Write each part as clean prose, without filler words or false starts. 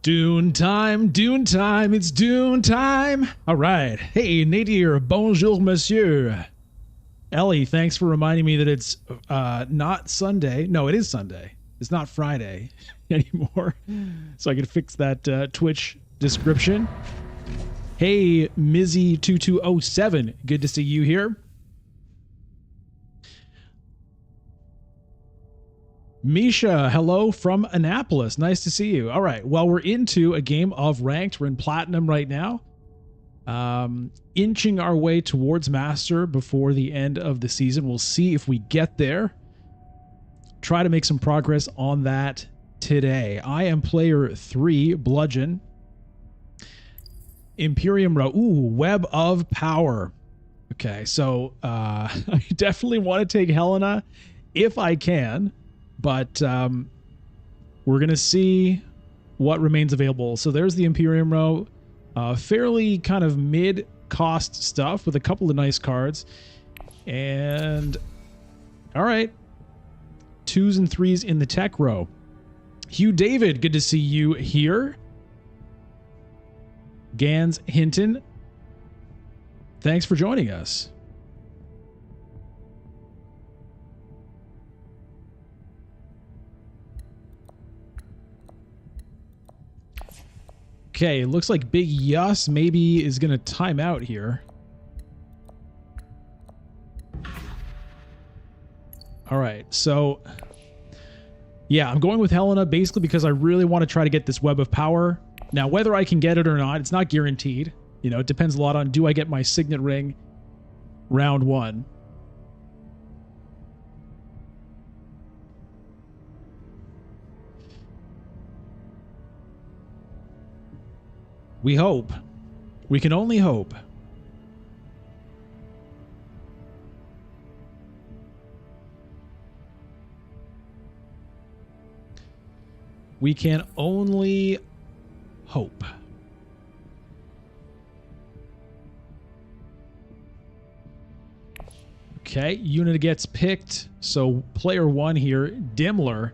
Dune time, it's Dune time. All right. Hey, Nadir, bonjour, monsieur. Ellie, thanks for reminding me that it's not Sunday. No, it is Sunday. It's not Friday anymore. So I can fix that Twitch description. Hey, Mizzy2207, good to see you here. Misha, hello from Annapolis. Nice to see you. All right. Well, we're into a game of ranked. We're in platinum right now. Inching our way towards master before the end of the season. We'll see if we get there. Try to make some progress on that today. I am player 3, Bludgeon. Imperium Row. Ooh, Web of Power. Okay, so I definitely want to take Helena if I can. But we're going to see what remains available. So there's the Imperium Row. Fairly kind of mid-cost stuff with a couple of nice cards. And, all right. 2s and 3s in the tech row. Hugh David, good to see you here. Gans Hinton, thanks for joining us. Okay, it looks like Big Yus maybe is going to time out here. All right, so yeah, I'm going with Helena basically because I really want to try to get this Web of Power. Now, whether I can get it or not, it's not guaranteed. You know, it depends a lot on, do I get my Signet Ring round 1? We hope. We can only hope. We can only hope. Okay, unit gets picked. So player 1 here, Dimmler.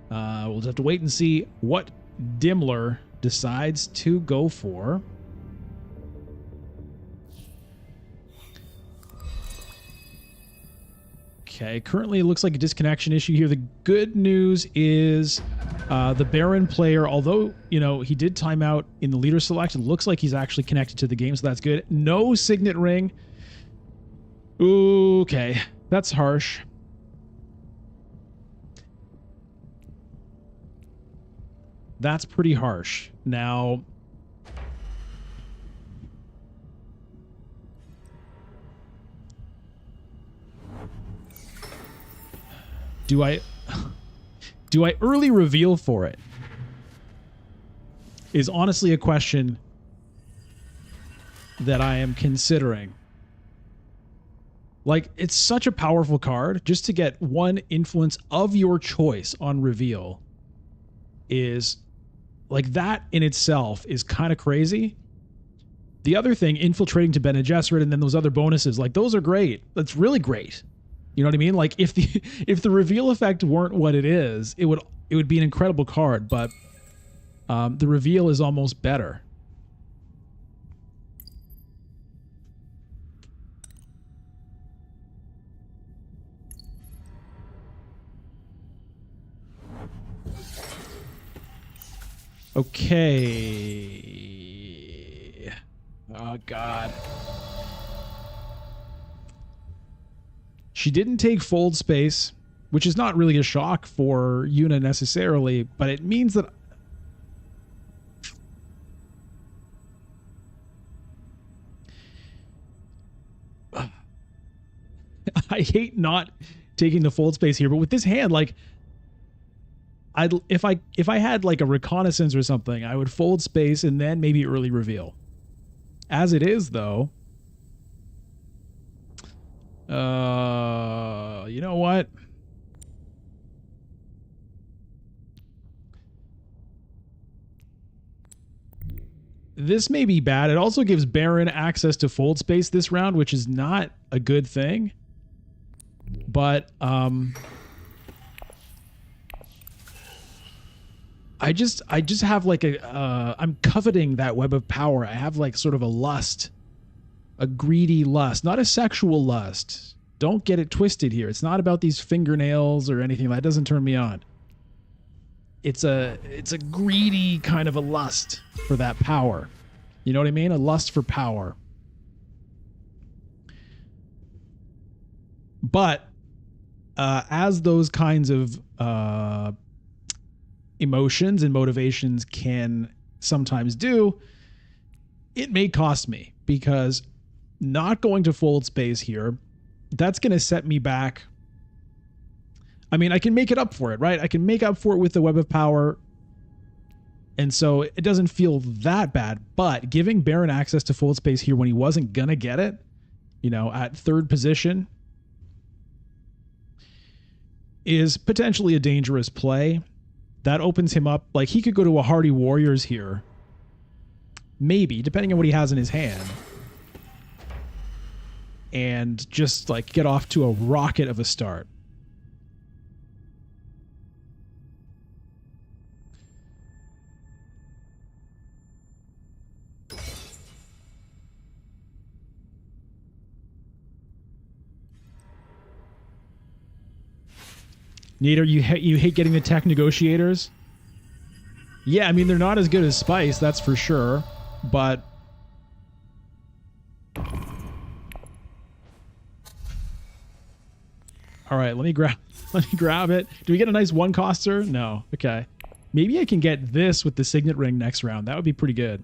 We'll just have to wait and see what Dimmler decides to go for. Okay, currently it looks like a disconnection issue here. The good news is the Baron player, although, you know, he did time out in the leader select, it looks like he's actually connected to the game, so that's good. No Signet Ring. Okay, that's harsh. That's pretty harsh. Now, do I early reveal for it? Is honestly a question that I am considering. Like, it's such a powerful card. Just to get one influence of your choice on reveal is, like, that in itself is kind of crazy. The other thing, infiltrating to Bene Gesserit and then those other bonuses, like, those are great. That's really great. You know what I mean? Like, if the reveal effect weren't what it is, it would be an incredible card, but the reveal is almost better. Okay. Oh, God. She didn't take fold space, which is not really a shock for Yuna necessarily, but it means that I hate not taking the fold space here, but with this hand, like, if I had like a reconnaissance or something, I would fold space and then maybe early reveal. As it is, though, you know what? This may be bad. It also gives Baron access to fold space this round, which is not a good thing. But I just have like I'm coveting that web of power. I have like sort of a lust, a greedy lust, not a sexual lust. Don't get it twisted here. It's not about these fingernails or anything. That doesn't turn me on. It's a greedy kind of a lust for that power. You know what I mean? A lust for power. But as those kinds of emotions and motivations can sometimes do, it may cost me, because not going to fold space here, that's going to set me back. I mean, I can make it up for it, right? I can make up for it with the web of power. And so it doesn't feel that bad, but giving Baron access to fold space here when he wasn't going to get it, you know, at third position, is potentially a dangerous play. That opens him up. Like, he could go to a Hardy Warriors here. Maybe, depending on what he has in his hand. And just, like, get off to a rocket of a start. Nader, you hate getting the tech negotiators? Yeah, I mean, they're not as good as Spice, that's for sure, but... Alright, let me grab it. Do we get a nice one-coster? No. Okay. Maybe I can get this with the Signet Ring next round. That would be pretty good.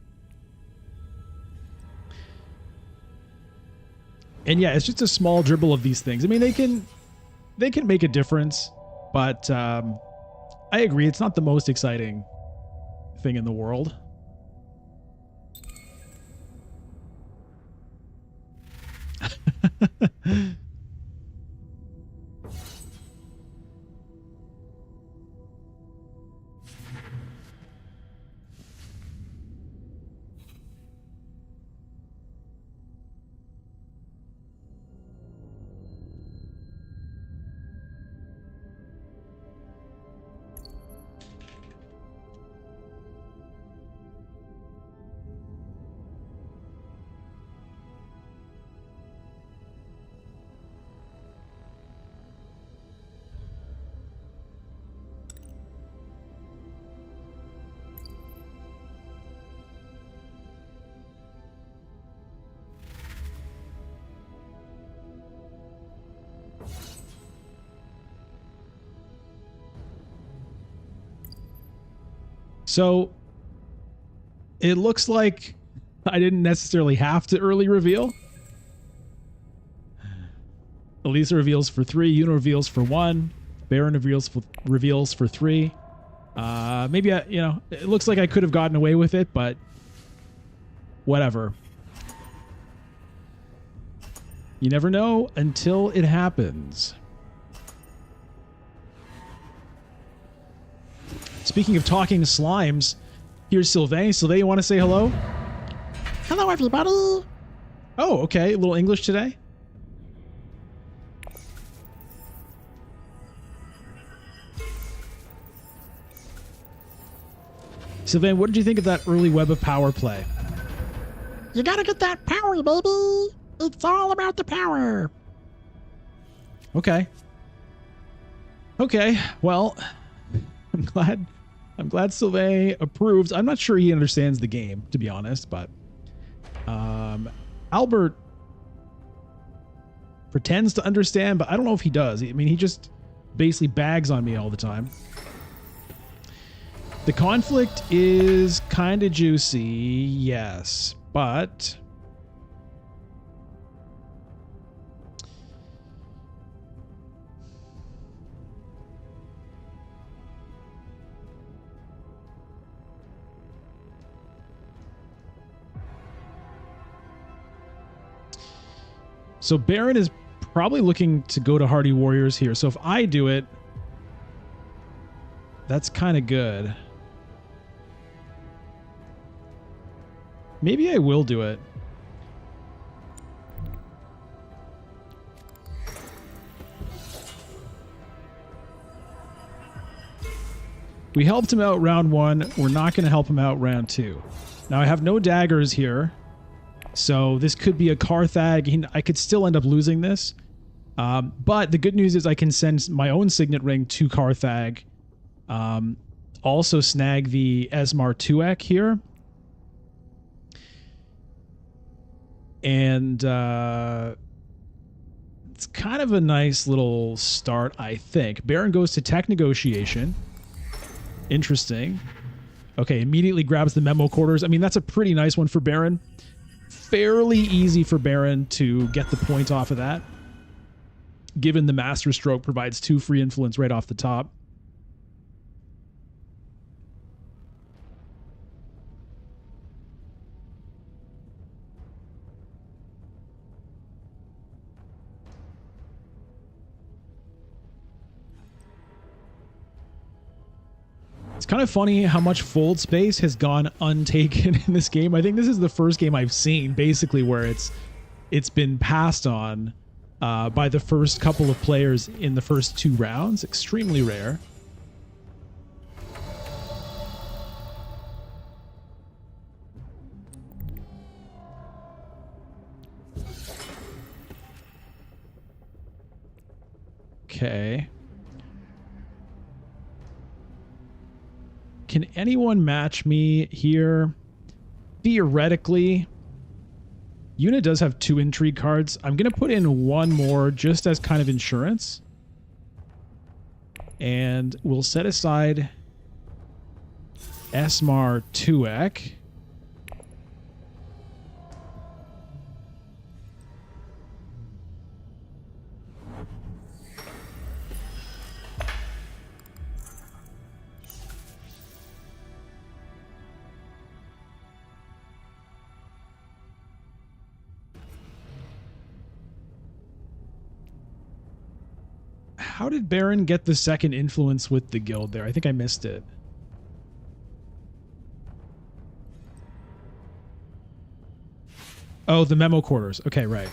And yeah, it's just a small dribble of these things. I mean, they can make a difference. But I agree, it's not the most exciting thing in the world. So it looks like I didn't necessarily have to early reveal. Elisa reveals for 3, Yuna reveals for 1, Baron reveals for 3. Maybe it looks like I could have gotten away with it, but whatever. You never know until it happens. Speaking of talking slimes, here's Sylvain. Sylvain, you want to say hello? Hello, everybody. Oh, okay. A little English today. Sylvain, what did you think of that early web of power play? You gotta get that power, baby. It's all about the power. Okay. Okay. Well, I'm glad Sylvain approves. I'm not sure he understands the game, to be honest, but Albert pretends to understand, but I don't know if he does. I mean, he just basically bags on me all the time. The conflict is kind of juicy, yes, but so Baron is probably looking to go to Hardy Warriors here. So if I do it, that's kind of good. Maybe I will do it. We helped him out round 1. We're not going to help him out round 2. Now, I have no daggers here, so this could be a Carthag. I could still end up losing this. But the good news is I can send my own Signet Ring to Carthag. Also snag the Esmar Tuek here. And it's kind of a nice little start, I think. Baron goes to tech negotiation. Interesting. Okay, immediately grabs the memo quarters. I mean, that's a pretty nice one for Baron. Fairly easy for Baron to get the point off of that, given the Master Stroke provides 2 free influence right off the top. It's kind of funny how much fold space has gone untaken in this game. I think this is the first game I've seen basically where it's been passed on by the first couple of players in the first 2 rounds. Extremely rare. Okay. Can anyone match me here? Theoretically, Una does have 2 intrigue cards. I'm going to put in 1 more just as kind of insurance. And we'll set aside Esmar Tuek. How did Baron get the second influence with the guild there? I think I missed it. Oh, the memo quarters. Okay, right.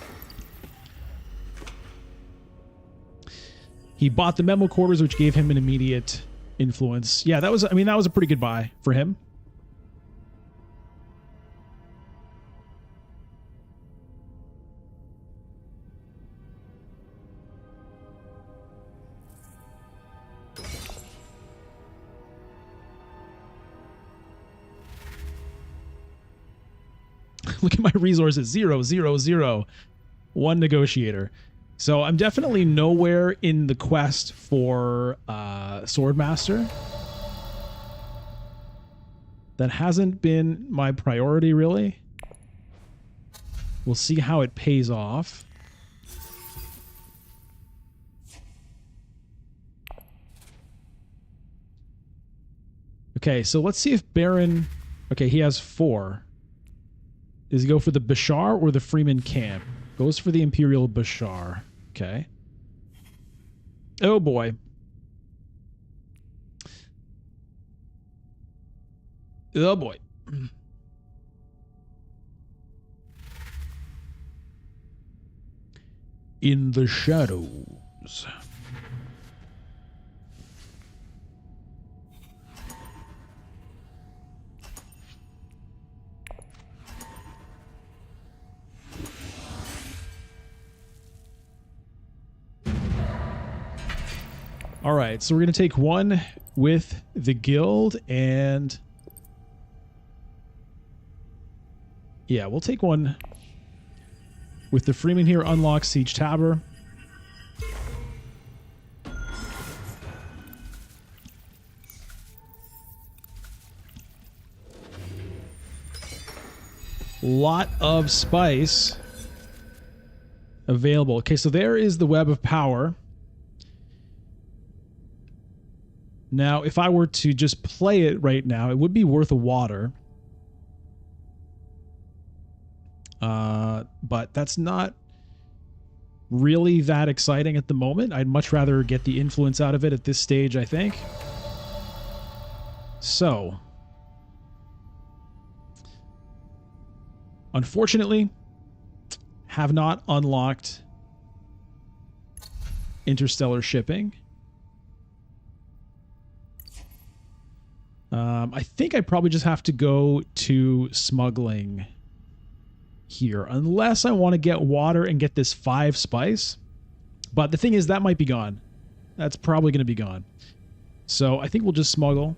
He bought the memo quarters, which gave him an immediate influence. Yeah, that was, I mean, that was a pretty good buy for him. Look at my resources. 0, 0, 0. 1 negotiator. So I'm definitely nowhere in the quest for Swordmaster. That hasn't been my priority, really. We'll see how it pays off. Okay, so let's see if Baron... Okay, he has 4. Does he go for the Bashar or the Freeman camp? Goes for the Imperial Bashar. Okay. Oh boy. Oh boy. In the shadows. All right, so we're going to take 1 with the guild, and yeah, we'll take 1 with the Freeman here. Unlock Siege Tabor. Lot of spice available. Okay, so there is the Web of Power. Now, if I were to just play it right now, it would be worth a water. But that's not really that exciting at the moment. I'd much rather get the influence out of it at this stage, I think. So, unfortunately, have not unlocked interstellar shipping. I think I probably just have to go to smuggling here, unless I want to get water and get this 5 spice. But the thing is, that might be gone. That's probably going to be gone. So I think we'll just smuggle.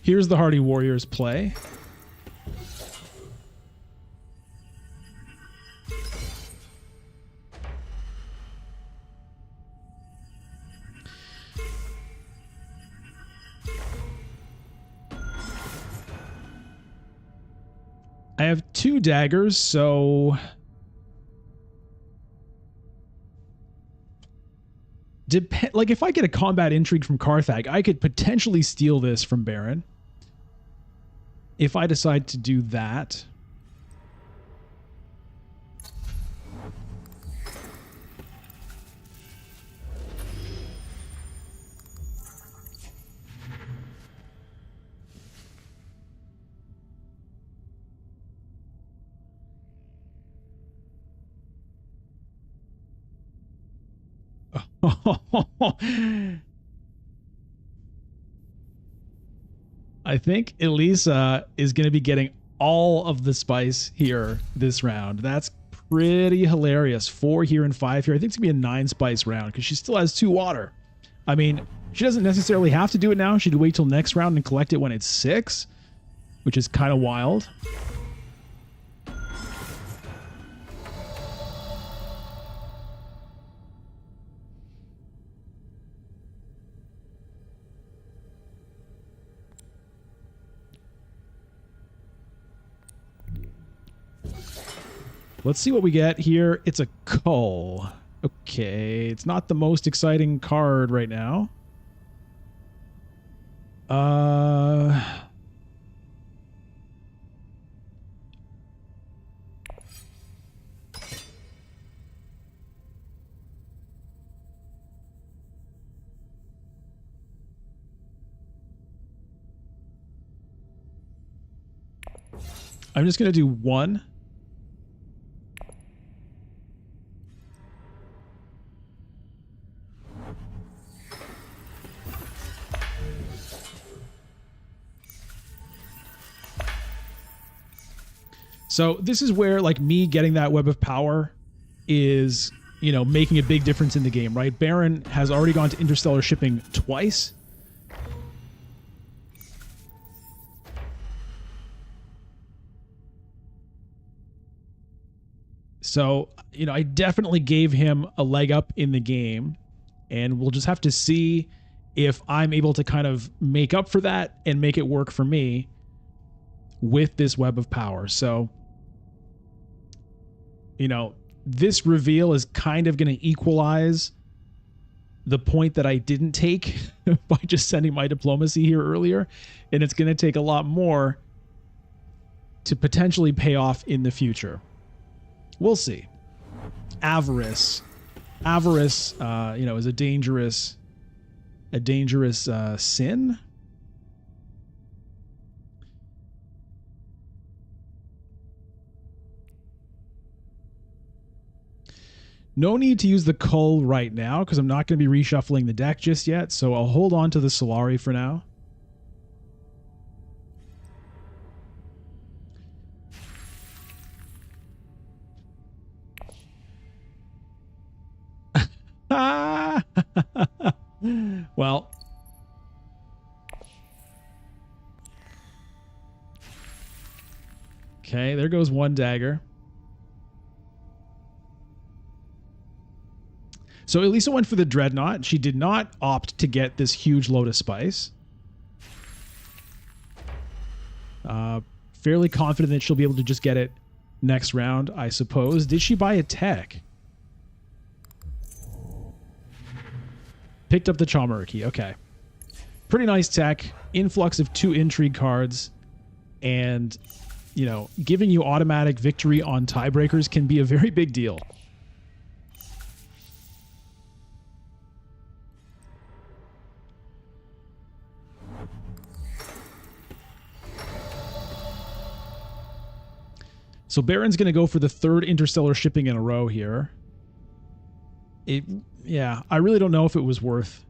Here's the Hardy Warriors play. I have 2 daggers, so like if I get a combat intrigue from Carthag, I could potentially steal this from Baron. If I decide to do that. I think Elisa is going to be getting all of the spice here this round. That's pretty hilarious. 4 here and 5 here. I think it's going to be a 9 spice round because she still has 2 water. I mean, she doesn't necessarily have to do it now. She could wait till next round and collect it when it's 6, which is kind of wild. Let's see what we get here. It's a Cull. Okay, it's not the most exciting card right now. I'm just going to do 1. So this is where, like, me getting that Web of Power is, you know, making a big difference in the game, right? Baron has already gone to interstellar shipping twice. So, you know, I definitely gave him a leg up in the game, and we'll just have to see if I'm able to kind of make up for that and make it work for me with this Web of Power. So, you know, this reveal is kind of going to equalize the point that I didn't take by just sending my diplomacy here earlier. And it's going to take a lot more to potentially pay off in the future. We'll see. Avarice. Avarice, you know, is a dangerous sin. No need to use the Cull right now because I'm not going to be reshuffling the deck just yet, so I'll hold on to the Solari for now. Well, okay, there goes 1 dagger. So Elisa went for the Dreadnought. She did not opt to get this huge load of spice. Fairly confident that she'll be able to just get it next round, I suppose. Did she buy a tech? Picked up the Chalmurki. Okay. Pretty nice tech. Influx of 2 intrigue cards. And, you know, giving you automatic victory on tiebreakers can be a very big deal. So Baron's going to go for the third interstellar shipping in a row here. Yeah, I really don't know if it was worth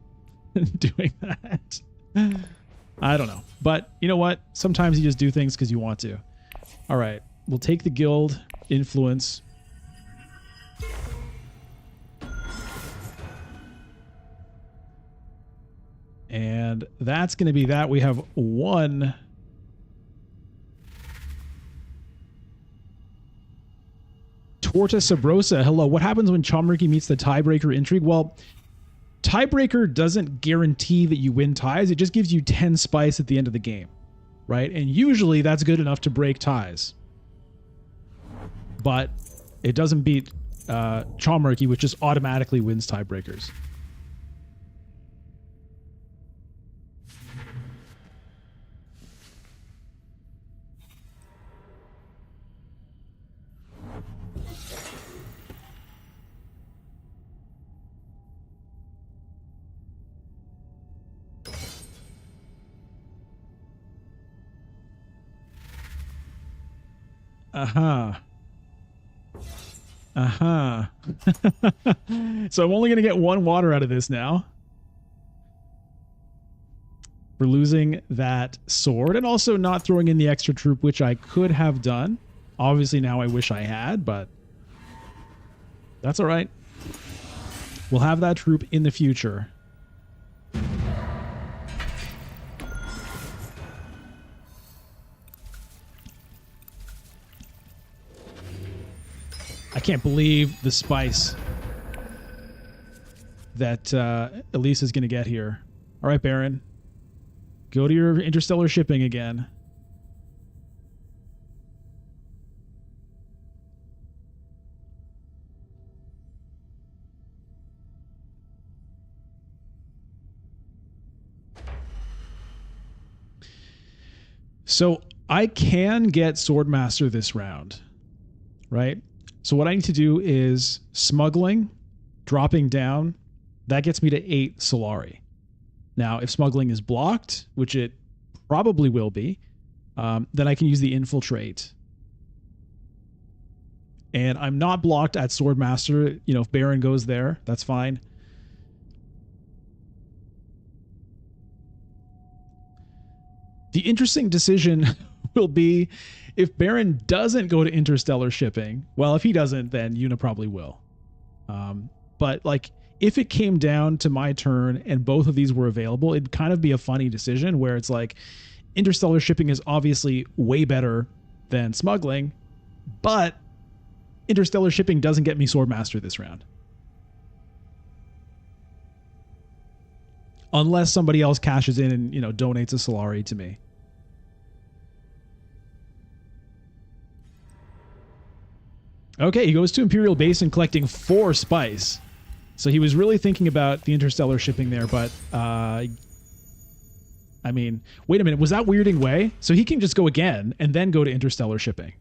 doing that. I don't know. But you know what? Sometimes you just do things because you want to. All right. We'll take the guild influence. And that's going to be that. We have one. Torta Sabrosa, hello. What happens when Chomricky meets the tiebreaker intrigue? Well, tiebreaker doesn't guarantee that you win ties. It just gives you 10 spice at the end of the game, right? And usually that's good enough to break ties. But it doesn't beat Chomricky, which just automatically wins tiebreakers. So I'm only going to get one water out of this now. For losing that sword and also not throwing in the extra troop, which I could have done. Obviously now I wish I had, but that's all right. We'll have that troop in the future. I can't believe the spice that Elise is going to get here. All right, Baron. Go to your interstellar shipping again. So I can get Swordmaster this round, right? So what I need to do is smuggling, dropping down. That gets me to 8 Solari. Now, if smuggling is blocked, which it probably will be, then I can use the infiltrate. And I'm not blocked at Swordmaster. You know, if Baron goes there, that's fine. The interesting decision will be if Baron doesn't go to interstellar shipping. Well, if he doesn't, then Yuna probably will. But like, if it came down to my turn and both of these were available, it'd kind of be a funny decision where it's like interstellar shipping is obviously way better than smuggling, but interstellar shipping doesn't get me Swordmaster this round. Unless somebody else cashes in and, you know, donates a Solari to me. Okay, he goes to Imperial Base and collecting 4 spice. So he was really thinking about the interstellar shipping there, but I mean, wait a minute, was that Weirding Way? So he can just go again and then go to interstellar shipping.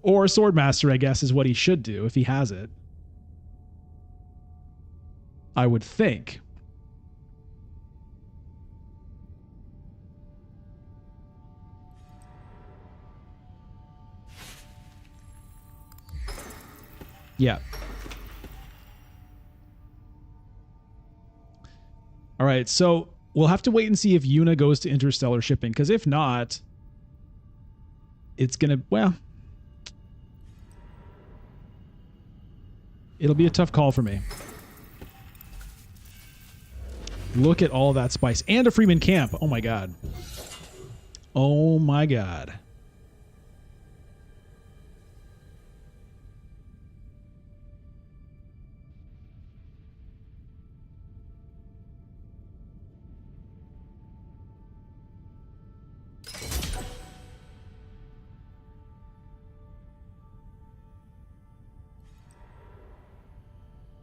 Or Swordmaster, I guess, is what he should do if he has it. I would think. Yeah. All right, so we'll have to wait and see if Yuna goes to interstellar shipping, because if not, it's going to, well, it'll be a tough call for me. Look at all that spice. And a Freeman camp. Oh, my God. Oh, my God.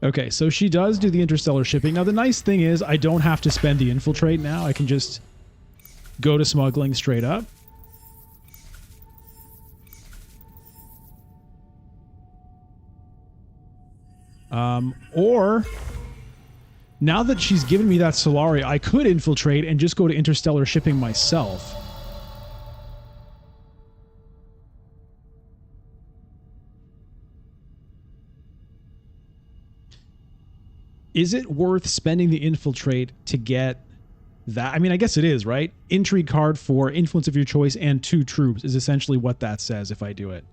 Okay, so she does do the interstellar shipping. Now, the nice thing is I don't have to spend the infiltrate now. I can just go to smuggling straight up. Or, now that she's given me that Solari, I could infiltrate and just go to interstellar shipping myself. Is it worth spending the infiltrate to get that? I mean, I guess it is, right? Intrigue card for influence of your choice and 2 troops is essentially what that says if I do it.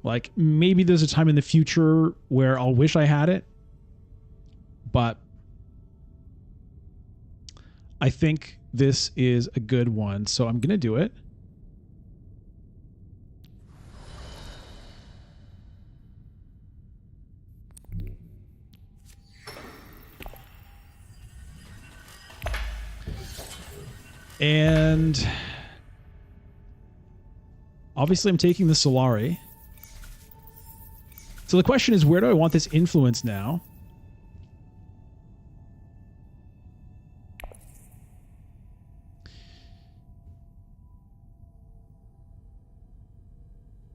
Like, maybe there's a time in the future where I'll wish I had it, but I think this is a good one, so I'm going to do it. And obviously I'm taking the Solari. So the question is, where do I want this influence now?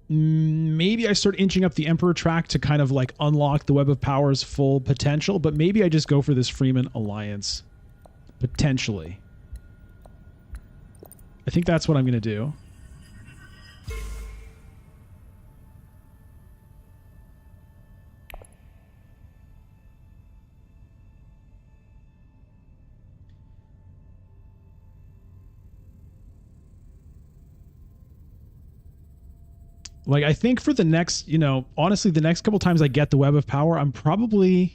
Maybe I start inching up the Emperor track to kind of like unlock the Web of Power's full potential, but maybe I just go for this Freeman Alliance. Potentially. I think that's what I'm going to do. Like, I think for the next, you know, honestly, the next couple times I get the Web of Power, I'm probably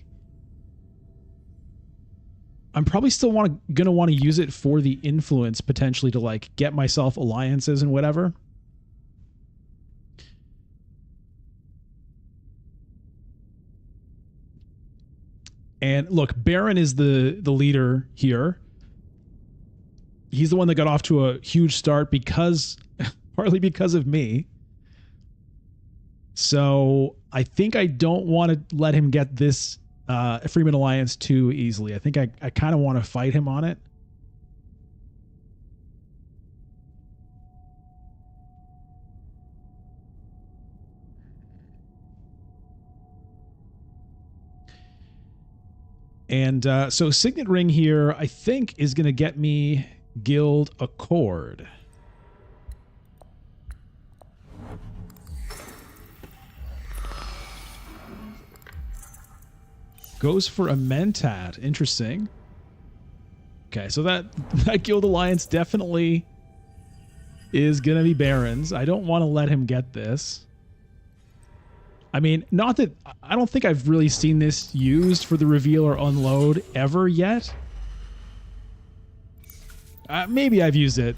still gonna want to use it for the influence, potentially, to like get myself alliances and whatever. And look, Baron is the leader here. He's the one that got off to a huge start because partly because of me. So I think I don't want to let him get this Freeman Alliance too easily. I think I kind of want to fight him on it. And so Signet Ring here, I think, is going to get me Guild Accord. Goes for a Mentat. Interesting. Okay, so that Guild Alliance definitely is going to be Barons. I don't want to let him get this. I mean, not that... I don't think I've really seen this used for the reveal or unload ever yet. Maybe I've used it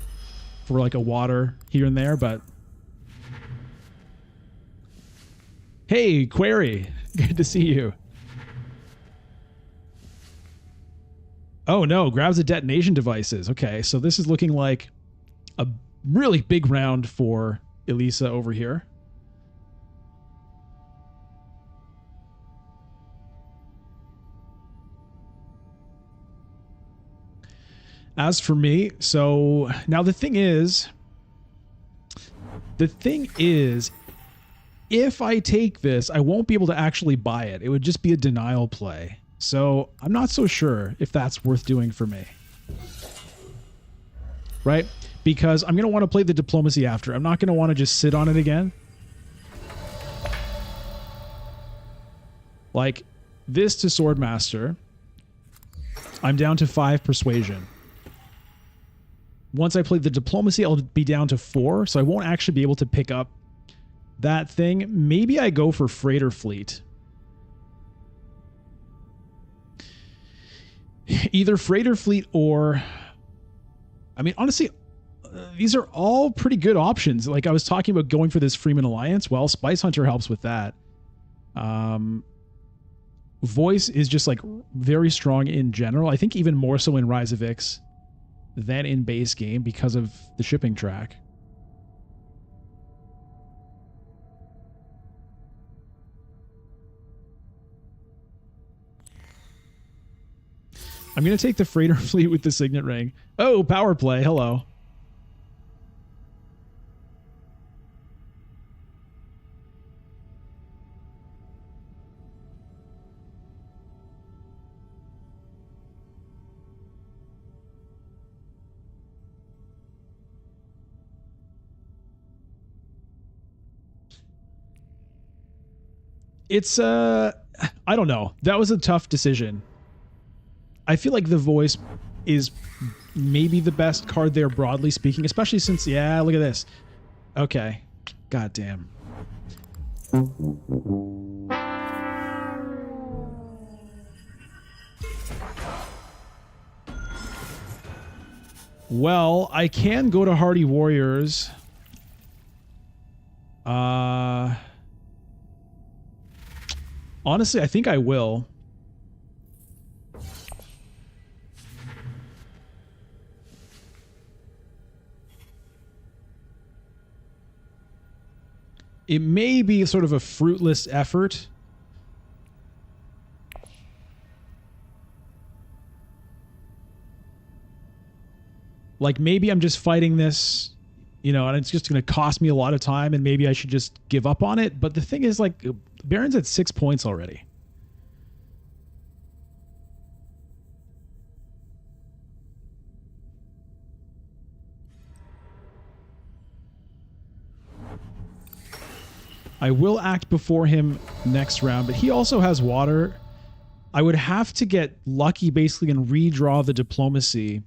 for like a water here and there, but... Hey, Query. Good to see you. Oh no, grabs the detonation devices. Okay, so this is looking like a really big round for Elisa over here. As for me, so now the thing is, if I take this, I won't be able to actually buy it. It would just be a denial play. So I'm not so sure if that's worth doing for me. Right? Because I'm going to want to play the diplomacy after. I'm not going to want to just sit on it again. Like, this to Swordmaster, I'm down to 5 persuasion. Once I play the diplomacy, I'll be down to 4, so I won't actually be able to pick up that thing. Maybe I go for Freighter Fleet. Either Freighter Fleet or... I mean, honestly, these are all pretty good options. Like, I was talking about going for this Freeman Alliance. Well, Spice Hunter helps with that. Voice is just, like, very strong in general. I think even more so in Rise of Ix than in base game because of the shipping track. I'm going to take the Freighter Fleet with the Signet Ring. Oh, power play. Hello. It's I don't know. That was a tough decision. I feel like the voice is maybe the best card there, broadly speaking, especially since, yeah, look at this. Okay. God damn. Well, I can go to Hardy Warriors. Honestly, I think I will. It may be sort of a fruitless effort. Like maybe I'm just fighting this, you know, and it's just going to cost me a lot of time and maybe I should just give up on it. But the thing is, like, Baron's at 6 points already. I will act before him next round, but he also has water. I would have to get lucky basically and redraw the diplomacy.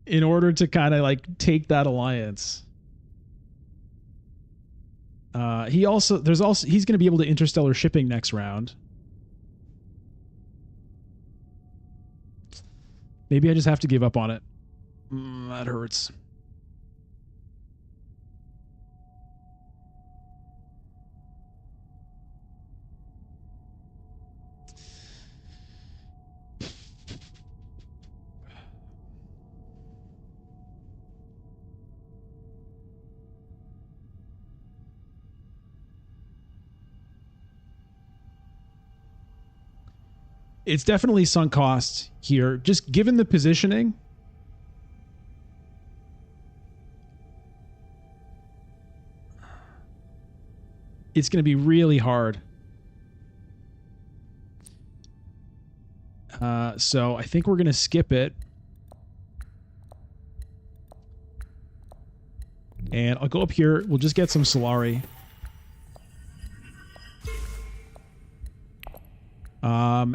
In order to kind of like take that alliance. He's going to be able to interstellar shipping next round. Maybe I just have to give up on it. That hurts. It's definitely sunk cost here, just given the positioning. It's going to be really hard. So I think we're going to skip it. And I'll go up here. We'll just get some Solari.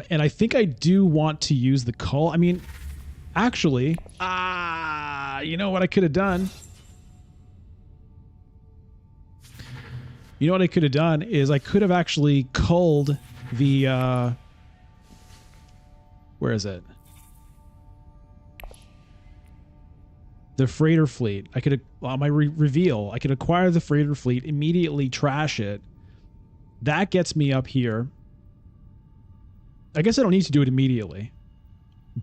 And I think I do want to use the cull. I mean, actually, you know what I could have done? You know what I could have done is I could have actually culled the, where is it? The freighter fleet. I could, on my reveal, I could acquire the freighter fleet, immediately trash it. That gets me up here. I guess I don't need to do it immediately,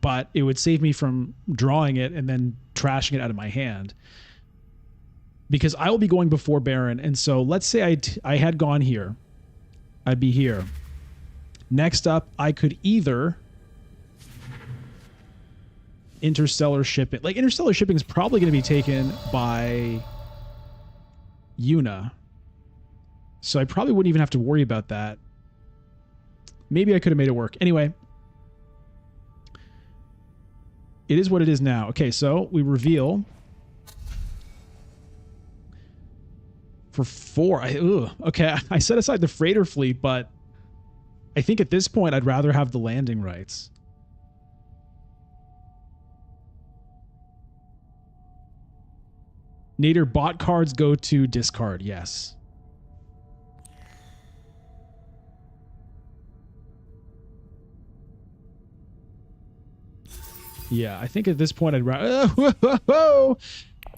but it would save me from drawing it and then trashing it out of my hand. Because I will be going before Baron, and so let's say I had gone here. I'd be here. Next up, I could either interstellar ship it. Like, interstellar shipping is probably going to be taken by Yuna. So I probably wouldn't even have to worry about that. Maybe I could have made it work. Anyway. It is what it is now. Okay, so we reveal. For 4. Okay, I set aside the freighter fleet, but I think at this point I'd rather have the landing rights. Nader, bot cards go to discard, yes. Yeah, I think at this point I'd rather...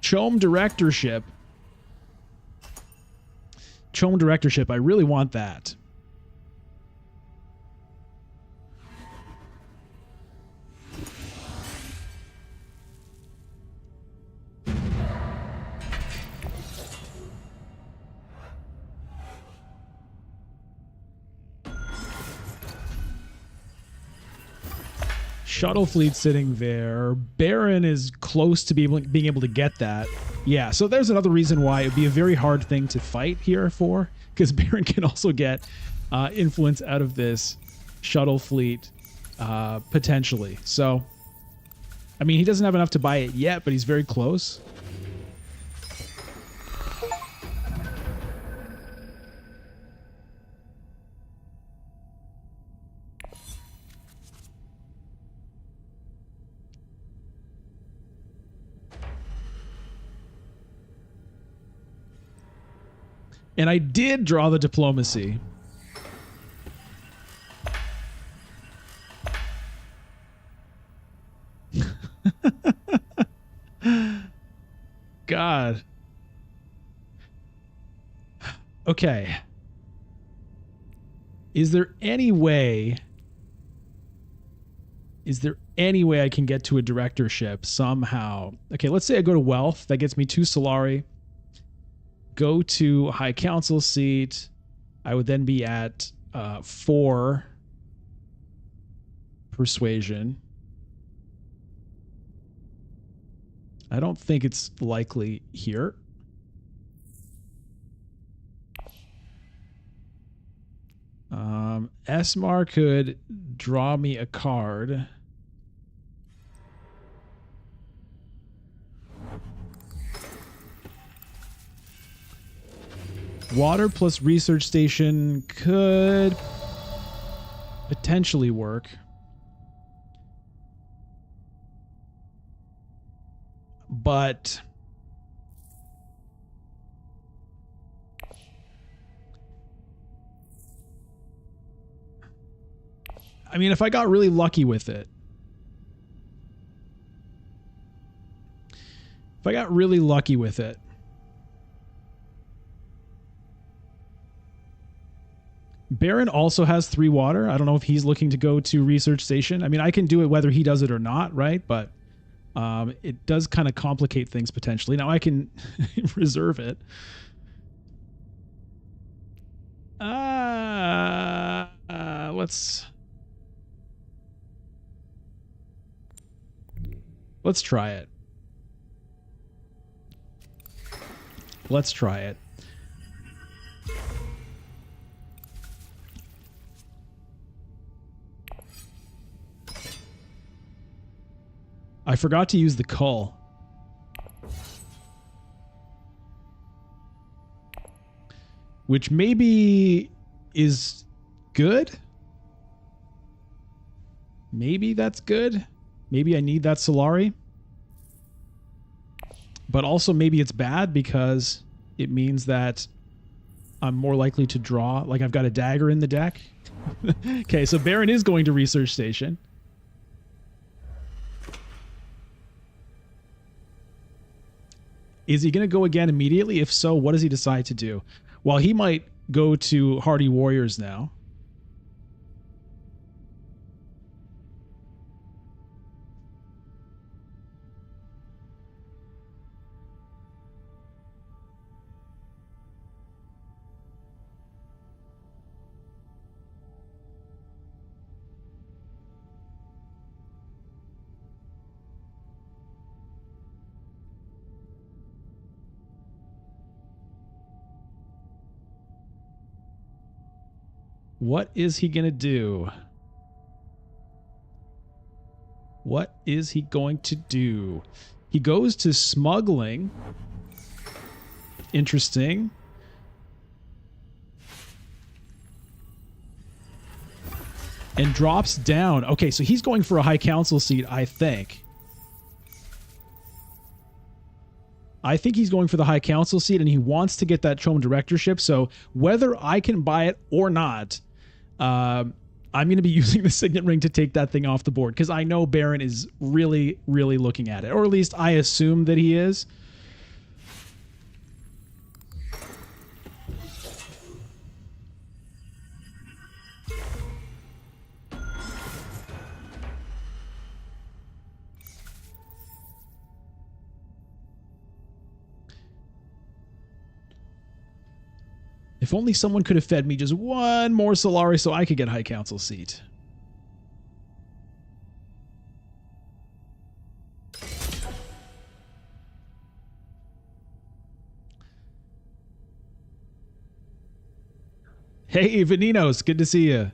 Chome directorship. Chome directorship, I really want that. Shuttle fleet sitting there. Baron is close to being able to get that. Yeah, so there's another reason why it would be a very hard thing to fight here for, because Baron can also get influence out of this shuttle fleet potentially. So, I mean, he doesn't have enough to buy it yet, but he's very close. And I did draw the diplomacy. God. Okay. Is there any way I can get to a directorship somehow? Okay, let's say I go to wealth. That gets me 2 Solari. Go to High Council seat. I would then be at 4 persuasion. I don't think it's likely here. Esmar could draw me a card. Water plus research station could potentially work. But I mean, if I got really lucky with it. If I got really lucky with it. Baron also has 3 water. I don't know if he's looking to go to research station. I mean, I can do it whether he does it or not, right? But it does kind of complicate things potentially. Now I can reserve it. Let's try it. Let's try it. I forgot to use the cull. Which maybe is good. Maybe that's good. Maybe I need that Solari. But also maybe it's bad because it means that I'm more likely to draw. Like I've got a dagger in the deck. Okay, so Baron is going to research station. Is he going to go again immediately? If so, what does he decide to do? Well, he might go to Hardy Warriors now. What is he going to do? What is he going to do? He goes to smuggling. Interesting. And drops down. Okay, so he's going for a high council seat, I think. I think he's going for the high council seat, and he wants to get that Chom directorship. So whether I can buy it or not, I'm going to be using the signet ring to take that thing off the board because I know Baron is really, really looking at it, or at least I assume that he is. If only someone could have fed me just one more Solari so I could get high council seat. Hey, Veninos, good to see you.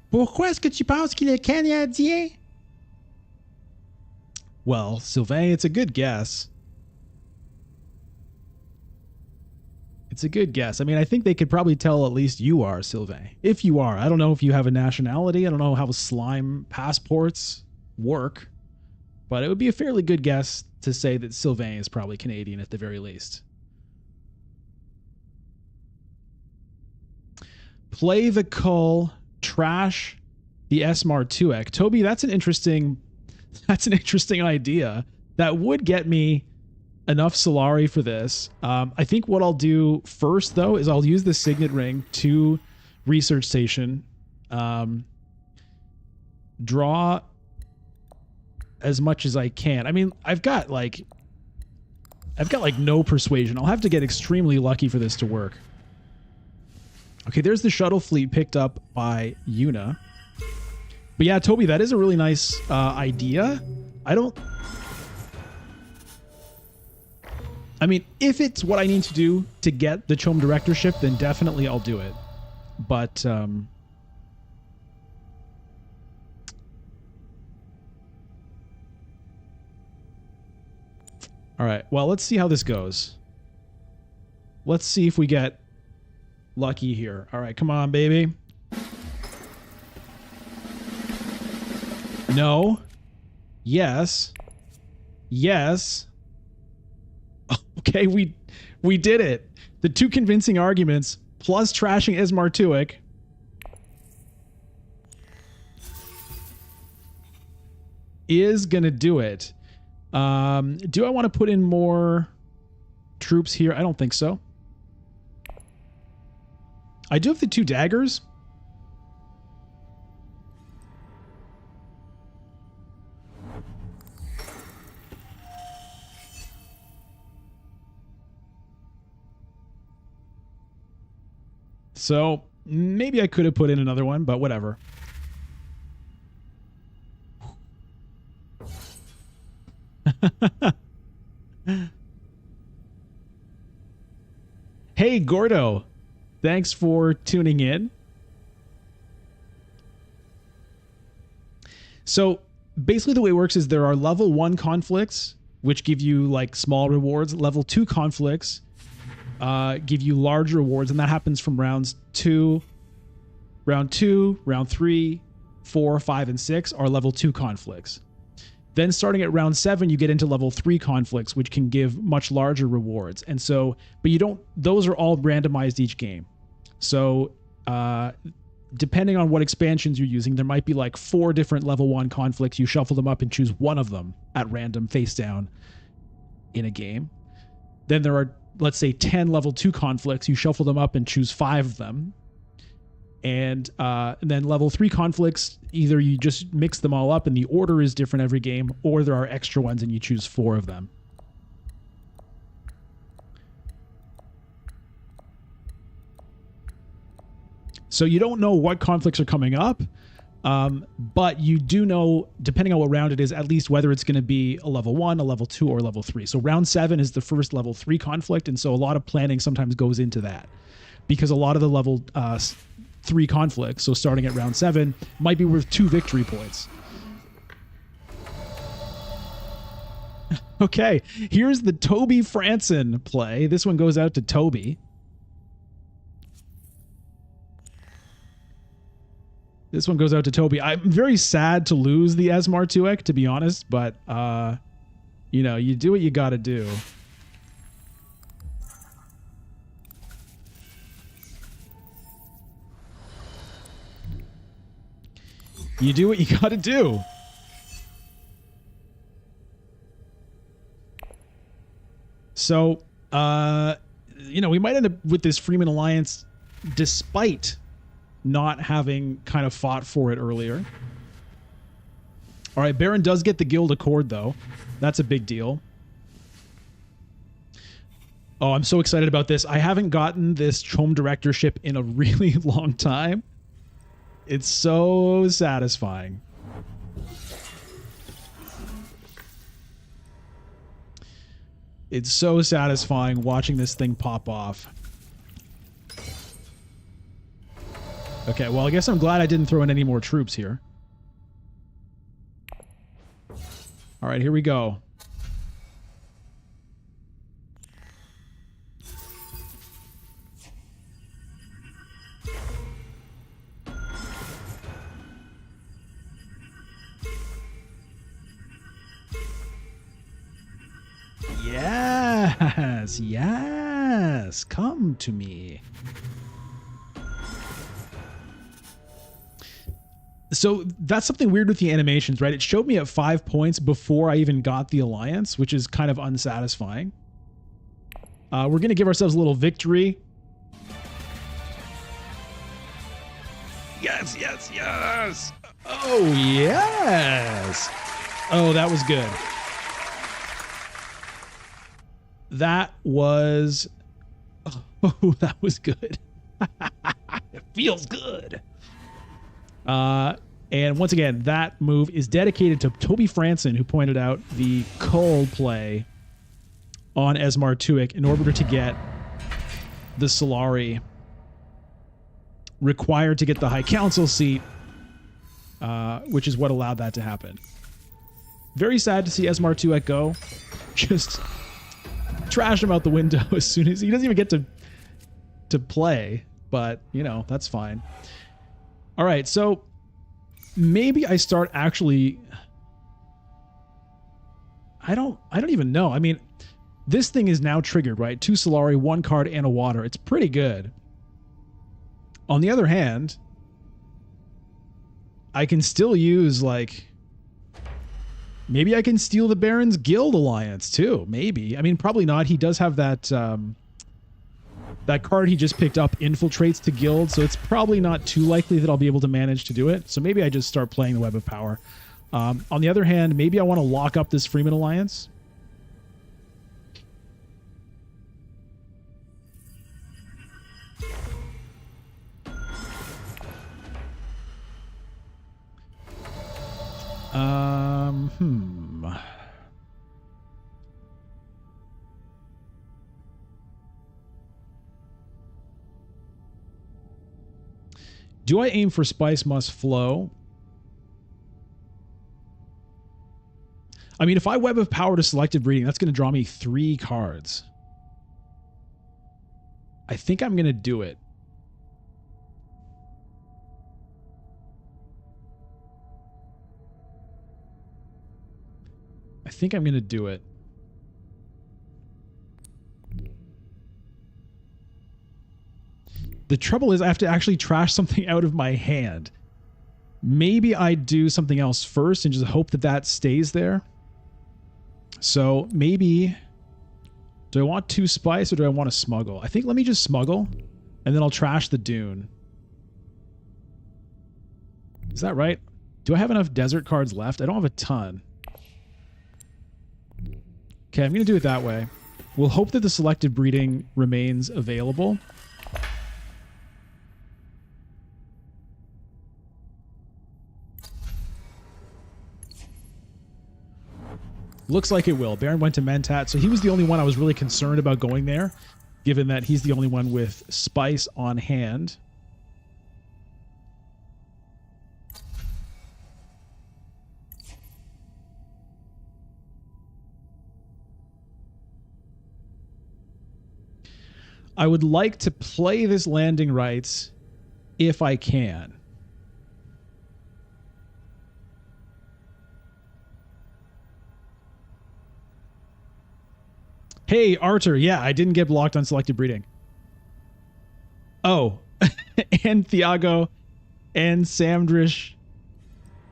Pourquoi est-ce que tu penses qu'il est Canadien? Well, Sylvain, it's a good guess. It's a good guess. I mean, I think they could probably tell at least you are, Sylvain. If you are. I don't know if you have a nationality. I don't know how slime passports work. But it would be a fairly good guess to say that Sylvain is probably Canadian at the very least. Play the Cull, trash the Esmar-Tuek. Toby, that's an interesting idea. That would get me enough Solari for this. I think what I'll do first, though, is I'll use the Signet Ring to Research Station. Draw as much as I can. I mean, I've got like no persuasion. I'll have to get extremely lucky for this to work. Okay, there's the shuttle fleet picked up by Yuna. But yeah, Toby, that is a really nice idea. I mean, if it's what I need to do to get the CHOAM directorship, then definitely I'll do it. But all right, well, let's see how this goes. Let's see if we get lucky here. All right, come on, baby. No. Yes. Yes. Okay, we did it. The two convincing arguments plus trashing Esmar-Tuek. Is gonna do it. Do I want to put in more troops here? I don't think so. I do have the 2 daggers. So maybe I could have put in another one, but whatever. Hey, Gordo. Thanks for tuning in. So basically the way it works is there are level 1 conflicts, which give you like small rewards. Level 2 conflicts give you large rewards, and that happens from round 2, round 3, 4, 5, and 6 are level 2 conflicts. Then starting at round 7, you get into level 3 conflicts, which can give much larger rewards. And so, but you don't, those are all randomized each game. So, depending on what expansions you're using, there might be like 4 different level 1 conflicts. You shuffle them up and choose one of them at random face down in a game. Then there are, let's say, 10 level 2 conflicts. You shuffle them up and choose 5 of them. And then level 3 conflicts, either you just mix them all up and the order is different every game, or there are extra ones and you choose 4 of them. So you don't know what conflicts are coming up, but you do know, depending on what round it is, at least whether it's going to be a level 1, a level 2, or level 3. So round 7 is the first level 3 conflict, and so a lot of planning sometimes goes into that. Because a lot of the level 3 conflicts, so starting at round 7, might be worth 2 victory points. Okay, here's the Toby Franson play. This one goes out to Toby. This one goes out to Toby. I'm very sad to lose the Esmar-Tuek, to be honest, but, you know, you do what you gotta do. You do what you gotta do. So, you know, we might end up with this Freeman Alliance despite not having kind of fought for it earlier. All right, Baron does get the Guild Accord, though. That's a big deal. Oh, I'm so excited about this. I haven't gotten this CHOAM directorship in a really long time. It's so satisfying. It's so satisfying watching this thing pop off. Okay, well, I guess I'm glad I didn't throw in any more troops here. All right, here we go. Yes, yes. Come to me. So that's something weird with the animations, right? It showed me at 5 points before I even got the alliance, which is kind of unsatisfying. We're going to give ourselves a little victory. Yes, yes, yes. Oh, yes. Oh, that was good. That was... Oh, that was good. It feels good. And once again, that move is dedicated to Toby Franson, who pointed out the Cole play on Esmar Tuick in order to get the Solari required to get the High Council seat, which is what allowed that to happen. Very sad to see Esmar Tuick go. Just trash him out the window as soon as he doesn't even get to play, but you know, that's fine. All right, so maybe I start actually... I don't even know. I mean, this thing is now triggered, right? 2 Solari, 1 card, and a water. It's pretty good. On the other hand, I can still use, like... Maybe I can steal the Baron's Guild Alliance, too. Maybe. I mean, probably not. He does have that... that card he just picked up infiltrates to guild, so it's probably not too likely that I'll be able to manage to do it. So maybe I just start playing the Web of Power. On the other hand, maybe I want to lock up this Freeman Alliance. Do I aim for Spice Must Flow? I mean, if I Web of Power to Selective Breeding, that's going to draw me 3 cards. I think I'm going to do it. I think I'm going to do it. The trouble is I have to actually trash something out of my hand. Maybe I do something else first and just hope that that stays there. So maybe... Do I want 2 Spice or do I want to smuggle? I think let me just smuggle and then I'll trash the Dune. Is that right? Do I have enough desert cards left? I don't have a ton. Okay, I'm going to do it that way. We'll hope that the selective breeding remains available. Looks like it will. Baron went to Mentat, so he was the only one I was really concerned about going there, given that he's the only one with Spice on hand. I would like to play this landing rights if I can. Hey, Artur, yeah, I didn't get blocked on selective breeding. Oh, and Thiago and Samdrish.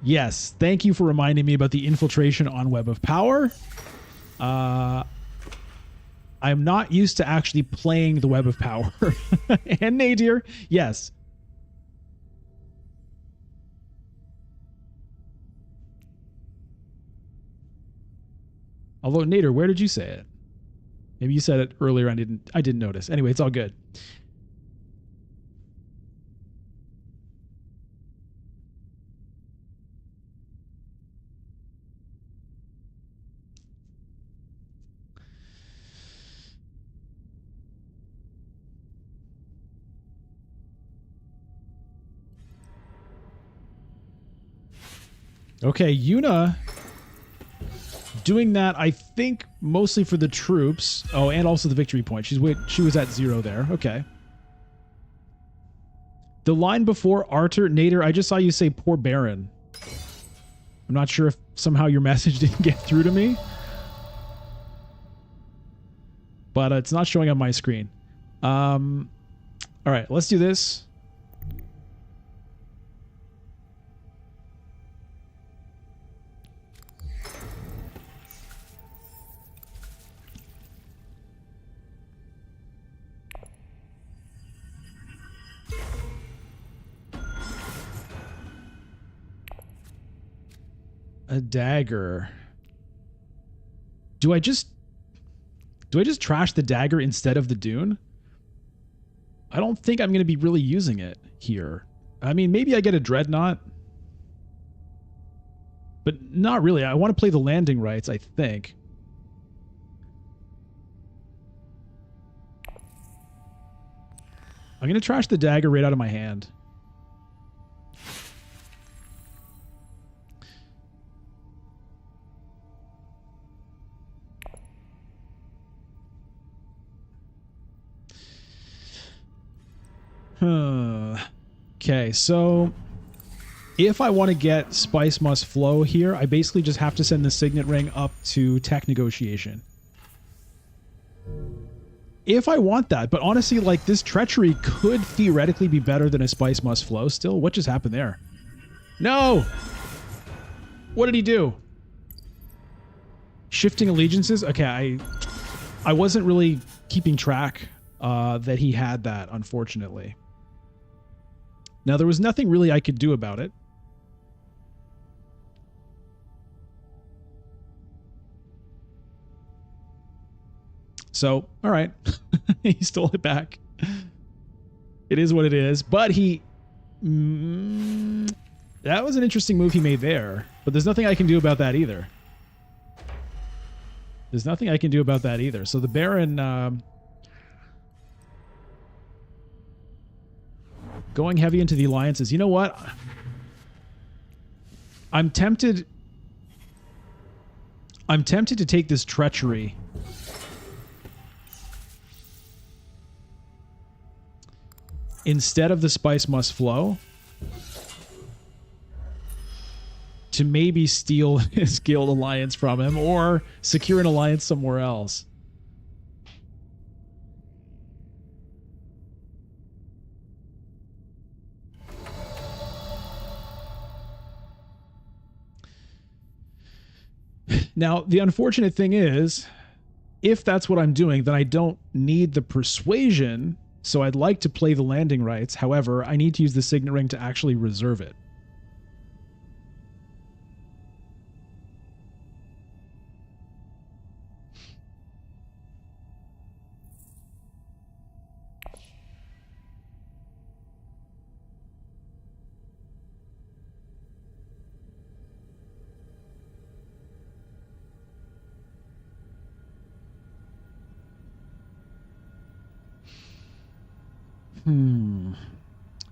Yes, thank you for reminding me about the infiltration on Web of Power. I'm not used to actually playing the Web of Power. And Nadir, yes. Although, Nadir, where did you say it? Maybe you said it earlier and I didn't notice. Anyway, it's all good. Okay, Yuna doing that, I think, mostly for the troops. Oh, and also the victory point. She was at 0 there. Okay. The line before Artur, Nader, I just saw you say poor Baron. I'm not sure if somehow your message didn't get through to me. but it's not showing on my screen. All right, let's do this. A dagger. Do I just trash the dagger instead of the dune? I don't think I'm going to be really using it here. I mean, maybe I get a dreadnought, but not really. I want to play the landing rights, I think. I'm going to trash the dagger right out of my hand. Okay, so if I want to get Spice Must Flow here, I basically just have to send the Signet Ring up to Tech Negotiation. If I want that, but honestly, like, this Treachery could theoretically be better than a Spice Must Flow still. What just happened there? No! What did he do? Shifting allegiances? Okay, I wasn't really keeping track that he had that, unfortunately. Now, there was nothing really I could do about it. So, all right. He stole it back. It is what it is. But he... that was an interesting move he made there. But there's nothing I can do about that either. There's nothing I can do about that either. So the Baron... going heavy into the alliances. You know what? I'm tempted to take this Treachery. Instead of the Spice Must Flow. To maybe steal his guild alliance from him or secure an alliance somewhere else. Now, the unfortunate thing is, if that's what I'm doing, then I don't need the persuasion, so I'd like to play the landing rights. However, I need to use the Signet Ring to actually reserve it.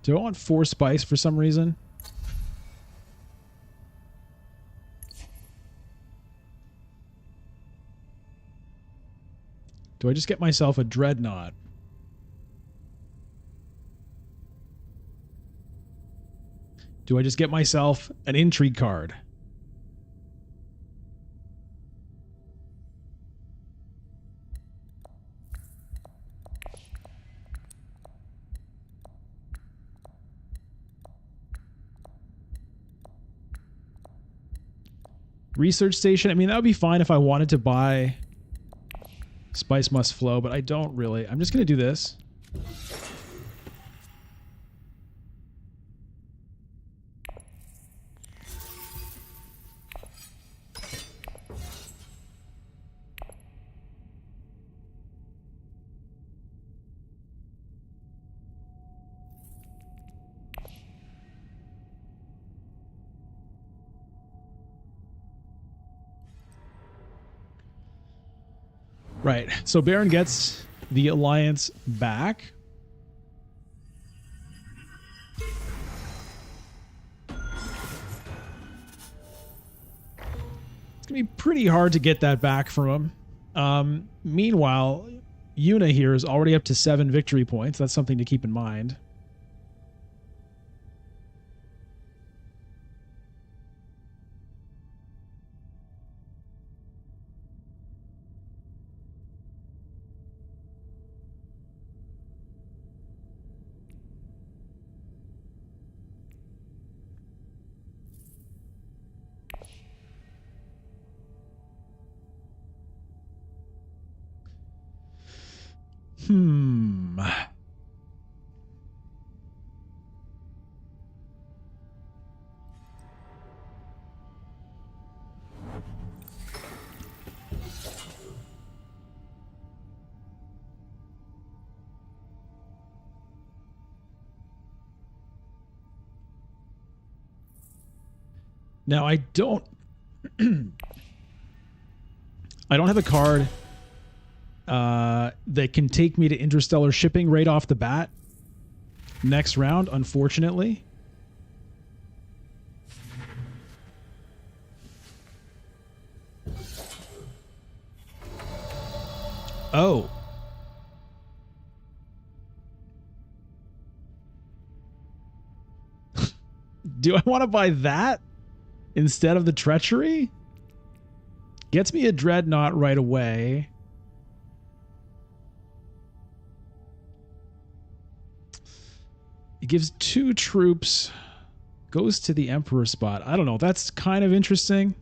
Do I want 4 spice for some reason? Do I just get myself a dreadnought? Do I just get myself an intrigue card? Research station. I mean, that would be fine if I wanted to buy Spice Must Flow, but I don't really. I'm just going to do this. Right. So Baron gets the alliance back. It's going to be pretty hard to get that back from him. Meanwhile, Yuna here is already up to 7 victory points. That's something to keep in mind. Now I don't I don't have a card that can take me to interstellar shipping right off the bat next round, unfortunately. Oh. Do I want to buy that instead of the treachery? Gets me a dreadnought right away. It gives 2 troops. Goes to the Emperor spot. I don't know. That's kind of interesting.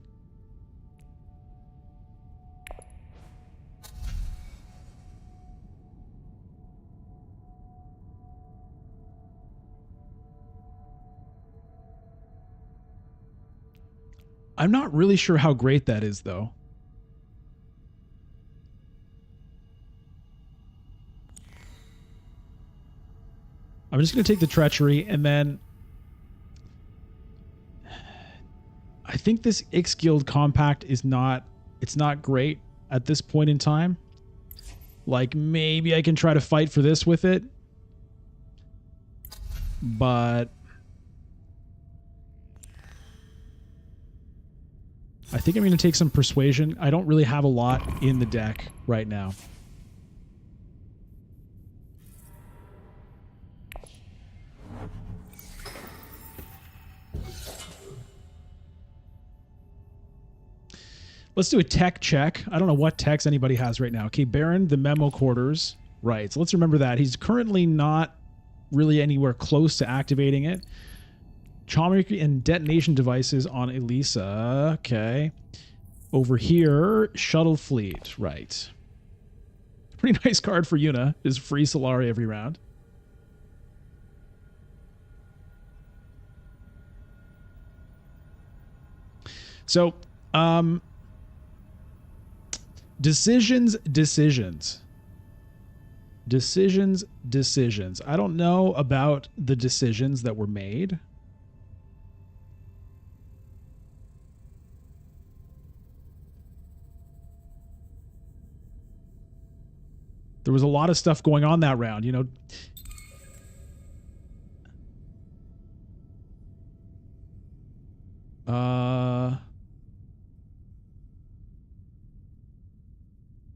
I'm not really sure how great that is, though. I'm just going to take the treachery, and then I think this Ix Guild compact is not, it's not great at this point in time. Like, maybe I can try to fight for this with it, but I think I'm going to take some persuasion. I don't really have a lot in the deck right now. Let's do a tech check. I don't know what techs anybody has right now. Okay, Baron, the memo quarters. Right, so let's remember that. He's currently not really anywhere close to activating it. Chommery and detonation devices on Elisa. Okay. Over here, shuttle fleet. Right. Pretty nice card for Yuna. Is free Solari every round. So, decisions. I don't know about the decisions that were made. There was a lot of stuff going on that round, you know.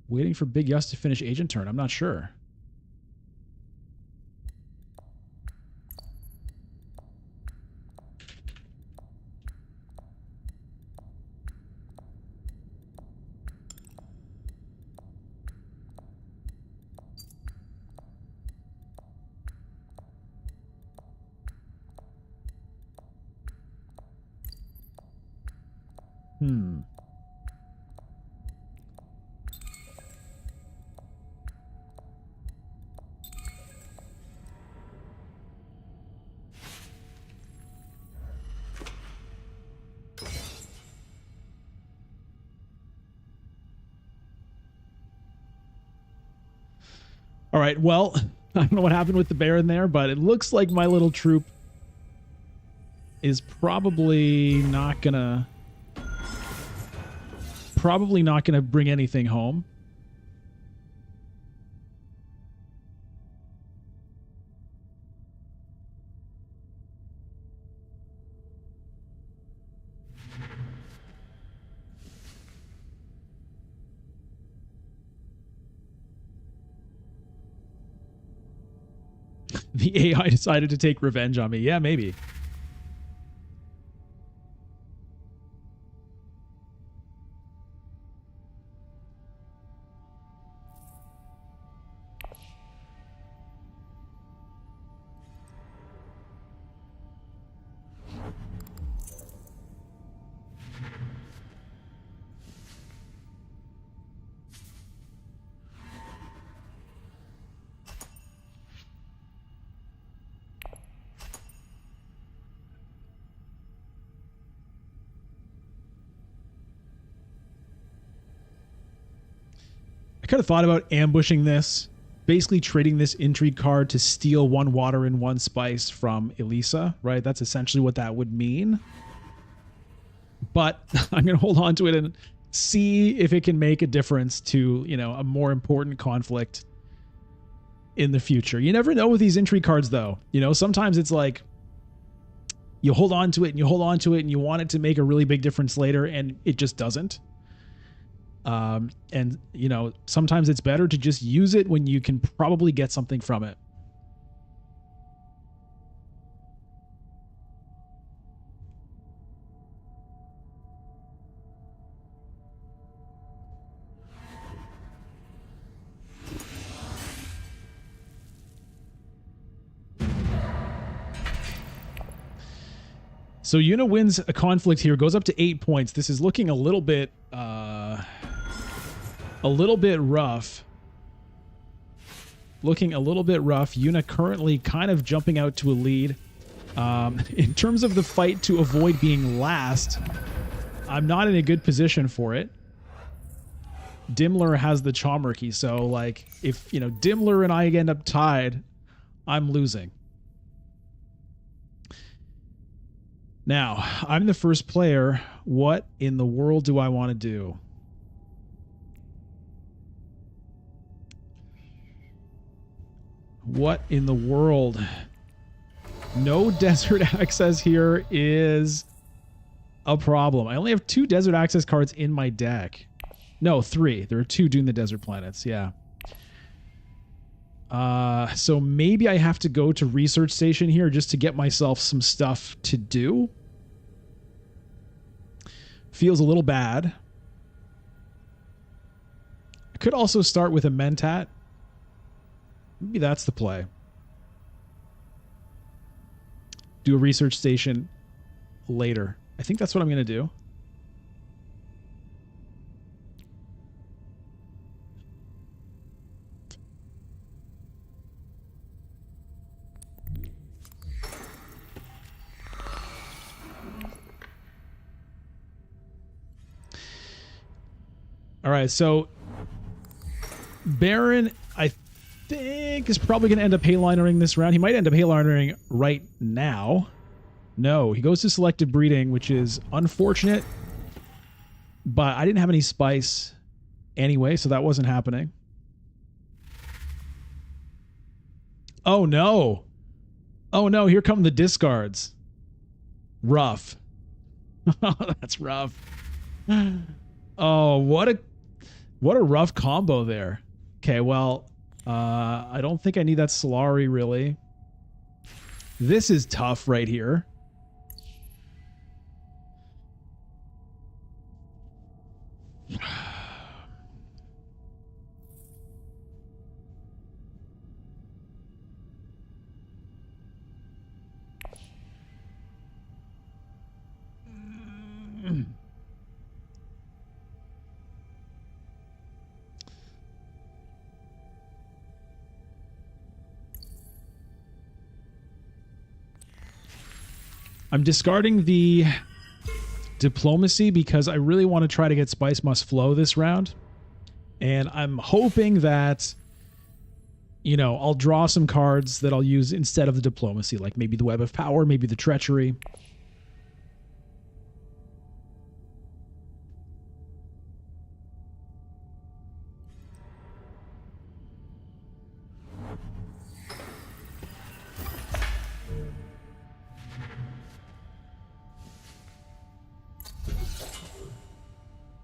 Waiting for Big Yus to finish agent turn. I'm not sure. All right, well, I don't know what happened with the Baron there, but it looks like my little troop is probably not gonna bring anything home. The AI decided to take revenge on me. Yeah, maybe. I could have thought about ambushing this, basically trading this intrigue card to steal 1 water and 1 spice from Elisa, right? That's essentially what that would mean. but I'm going to hold on to it and see if it can make a difference to, you know, a more important conflict in the future. You never know with these intrigue cards, though. You know, sometimes it's like you hold on to it and you hold on to it and you want it to make a really big difference later, and it just doesn't. And, you know, sometimes it's better to just use it when you can probably get something from it. So Yuna wins a conflict here, goes up to 8 points. This is looking a little bit rough. Looking a little bit rough. Yuna currently kind of jumping out to a lead. In terms of the fight to avoid being last, I'm not in a good position for it. Dimmler has the Chommerkey, so like if, you know, Dimmler and I end up tied, I'm losing. Now, I'm the first player. What in the world do I want to do? What in the world? No desert access here is a problem. I only have 2 desert access cards in my deck. No, 3. There are 2 Dune the Desert Planets, yeah. So maybe I have to go to Research Station here just to get myself some stuff to do. Feels a little bad. I could also start with a Mentat. Maybe that's the play. Do a Research Station later. I think that's what I'm going to do. All right, so Baron, I think, is probably going to end up Haylinering this round. He might end up Haylinering right now. No, he goes to Selected Breeding, which is unfortunate, but I didn't have any spice anyway, so that wasn't happening. Oh, no. Oh, no, here come the discards. Rough. That's rough. Oh, what a rough combo there. Okay, well, I don't think I need that Solari, really. This is tough right here. I'm discarding the Diplomacy because I really want to try to get Spice Must Flow this round. And I'm hoping that, you know, I'll draw some cards that I'll use instead of the Diplomacy, like maybe the Web of Power, maybe the Treachery.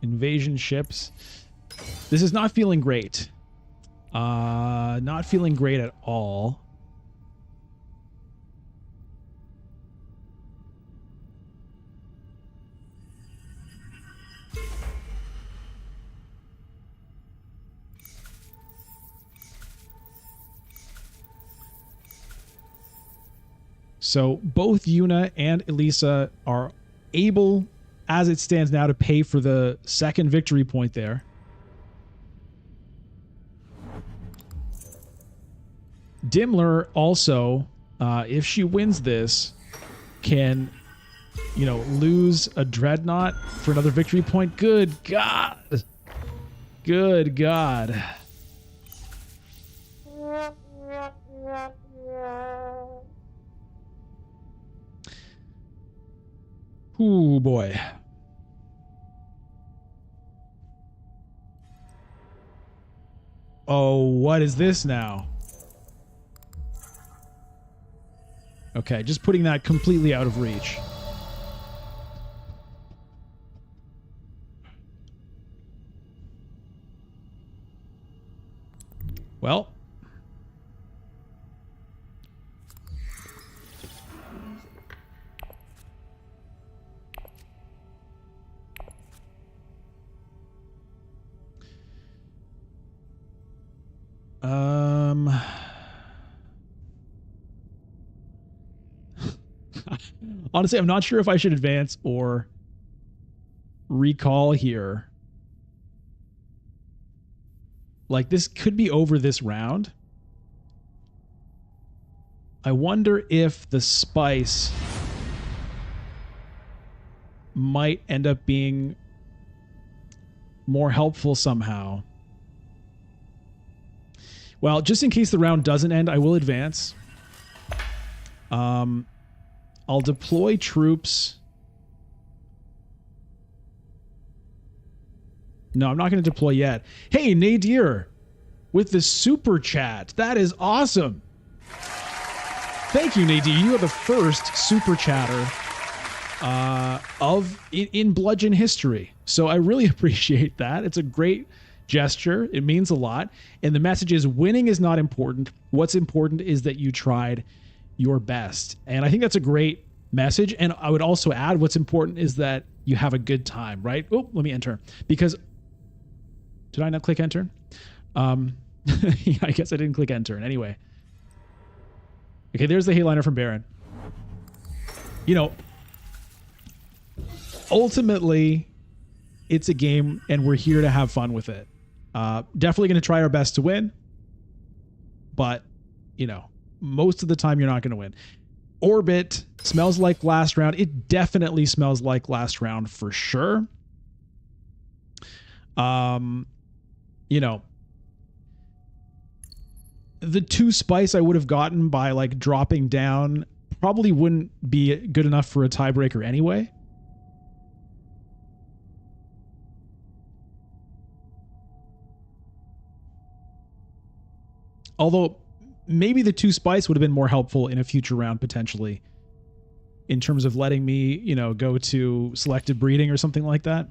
Invasion ships. This is not feeling great. Not feeling great at all. So both Yuna and Elisa are able, as it stands now, to pay for the second victory point there. Dimmler also, if she wins this, can, you know, lose a Dreadnought for another victory point. Good God. Good God. Ooh, boy. Oh, what is this now? Okay, just putting that completely out of reach. Well. Honestly, I'm not sure if I should advance or recall here. Like, this could be over this round. I wonder if the spice might end up being more helpful somehow. Well, just in case the round doesn't end, I will advance. I'll deploy troops. No, I'm not going to deploy yet. Hey, Nadir, with the super chat. That is awesome. Thank you, Nadir. You are the first super chatter in Bludgeon history. So I really appreciate that. It's a great gesture. It means a lot. And the message is winning is not important. What's important is that you tried your best. And I think that's a great message. And I would also add what's important is that you have a good time, right? Oh, let me enter. Because did I not click enter? Yeah, I guess I didn't click enter. And anyway. Okay, there's the Helena from Baron. You know, ultimately, it's a game and we're here to have fun with it. Definitely going to try our best to win. But, you know, most of the time you're not going to win. Orbit smells like last round. It definitely smells like last round for sure. You know, the 2 spice I would have gotten by like dropping down probably wouldn't be good enough for a tiebreaker anyway. Although maybe the 2 spice would have been more helpful in a future round potentially in terms of letting me, you know, go to selected breeding or something like that.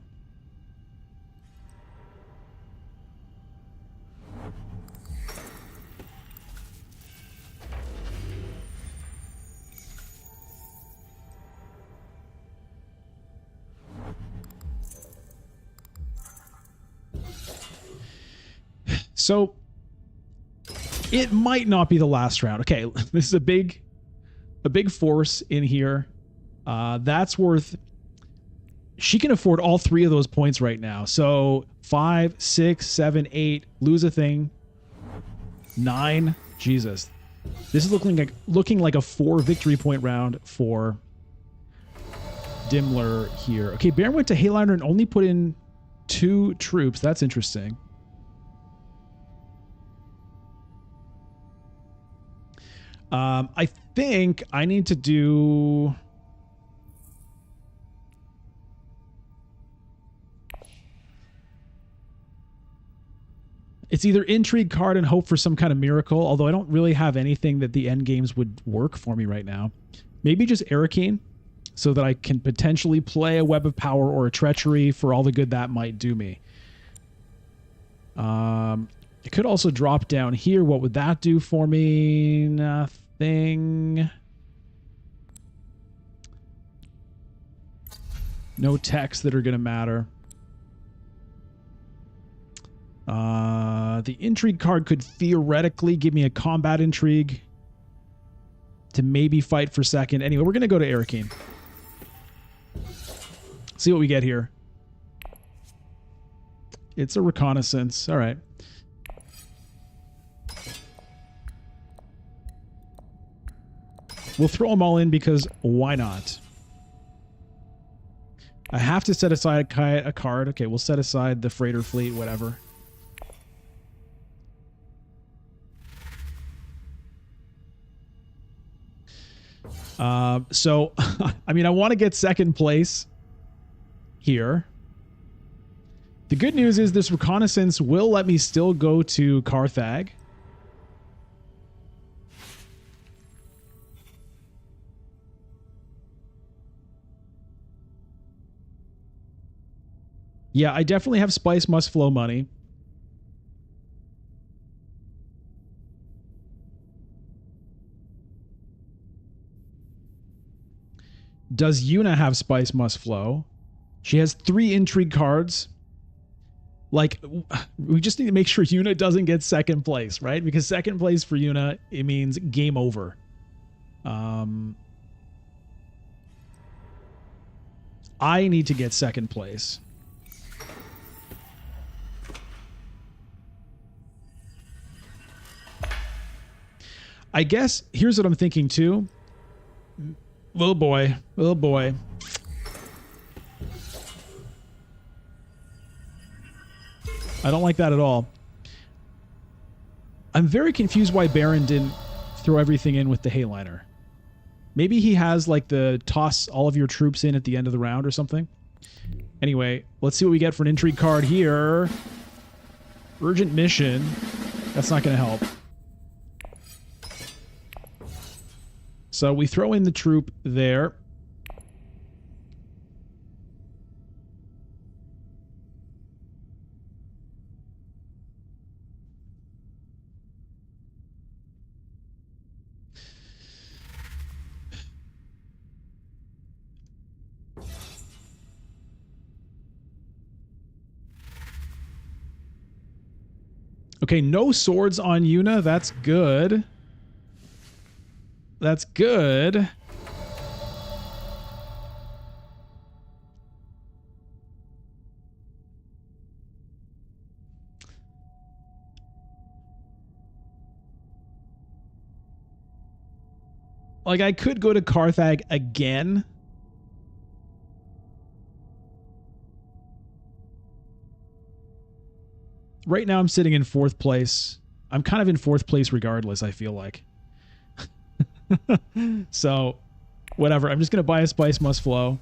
So it might not be the last round. Okay, this is a big force in here. That's worth. She can afford all 3 of those points right now. So 5, 6, 7, 8. Lose a thing. 9. Jesus, this is looking like a 4 victory point round for Dimmler here. Okay, Baron went to Helena and only put in 2 troops. That's interesting. I think I need to do. It's either intrigue card and hope for some kind of miracle, although I don't really have anything that the end games would work for me right now. Maybe just Arakeen, so that I can potentially play a Web of Power or a Treachery for all the good that might do me. It could also drop down here. What would that do for me? Nothing. No techs that are going to matter. The intrigue card could theoretically give me a combat intrigue to maybe fight for second. Anyway, we're going to go to Arakeen. See what we get here. It's a reconnaissance. All right. We'll throw them all in because why not? I have to set aside a card. Okay, we'll set aside the freighter fleet, whatever. So, I mean, I want to get second place here. The good news is this reconnaissance will let me still go to Carthag. Yeah, I definitely have spice must flow money. Does Yuna have spice must flow? She has 3 intrigue cards. Like, we just need to make sure Yuna doesn't get second place, right? Because second place for Yuna, it means game over. I need to get second place. I guess here's what I'm thinking too. Little boy. I don't like that at all. I'm very confused why Baron didn't throw everything in with the Hayliner. Maybe he has like the toss all of your troops in at the end of the round or something. Anyway, let's see what we get for an intrigue card here. Urgent mission. That's not going to help. So we throw in the troop there. Okay, no swords on Yuna. That's good. That's good. Like, I could go to Carthag again. Right now I'm sitting in 4th place. I'm kind of in 4th place regardless, I feel like. So, whatever. I'm just going to buy a Spice Must Flow.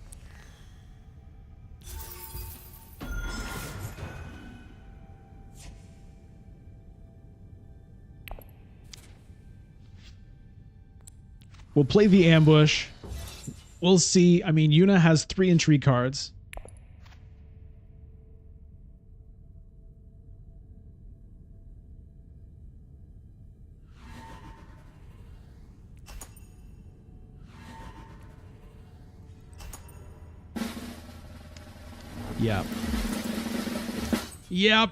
We'll play the ambush. We'll see. I mean, Yuna has 3 intrigue cards. Yep. Yep.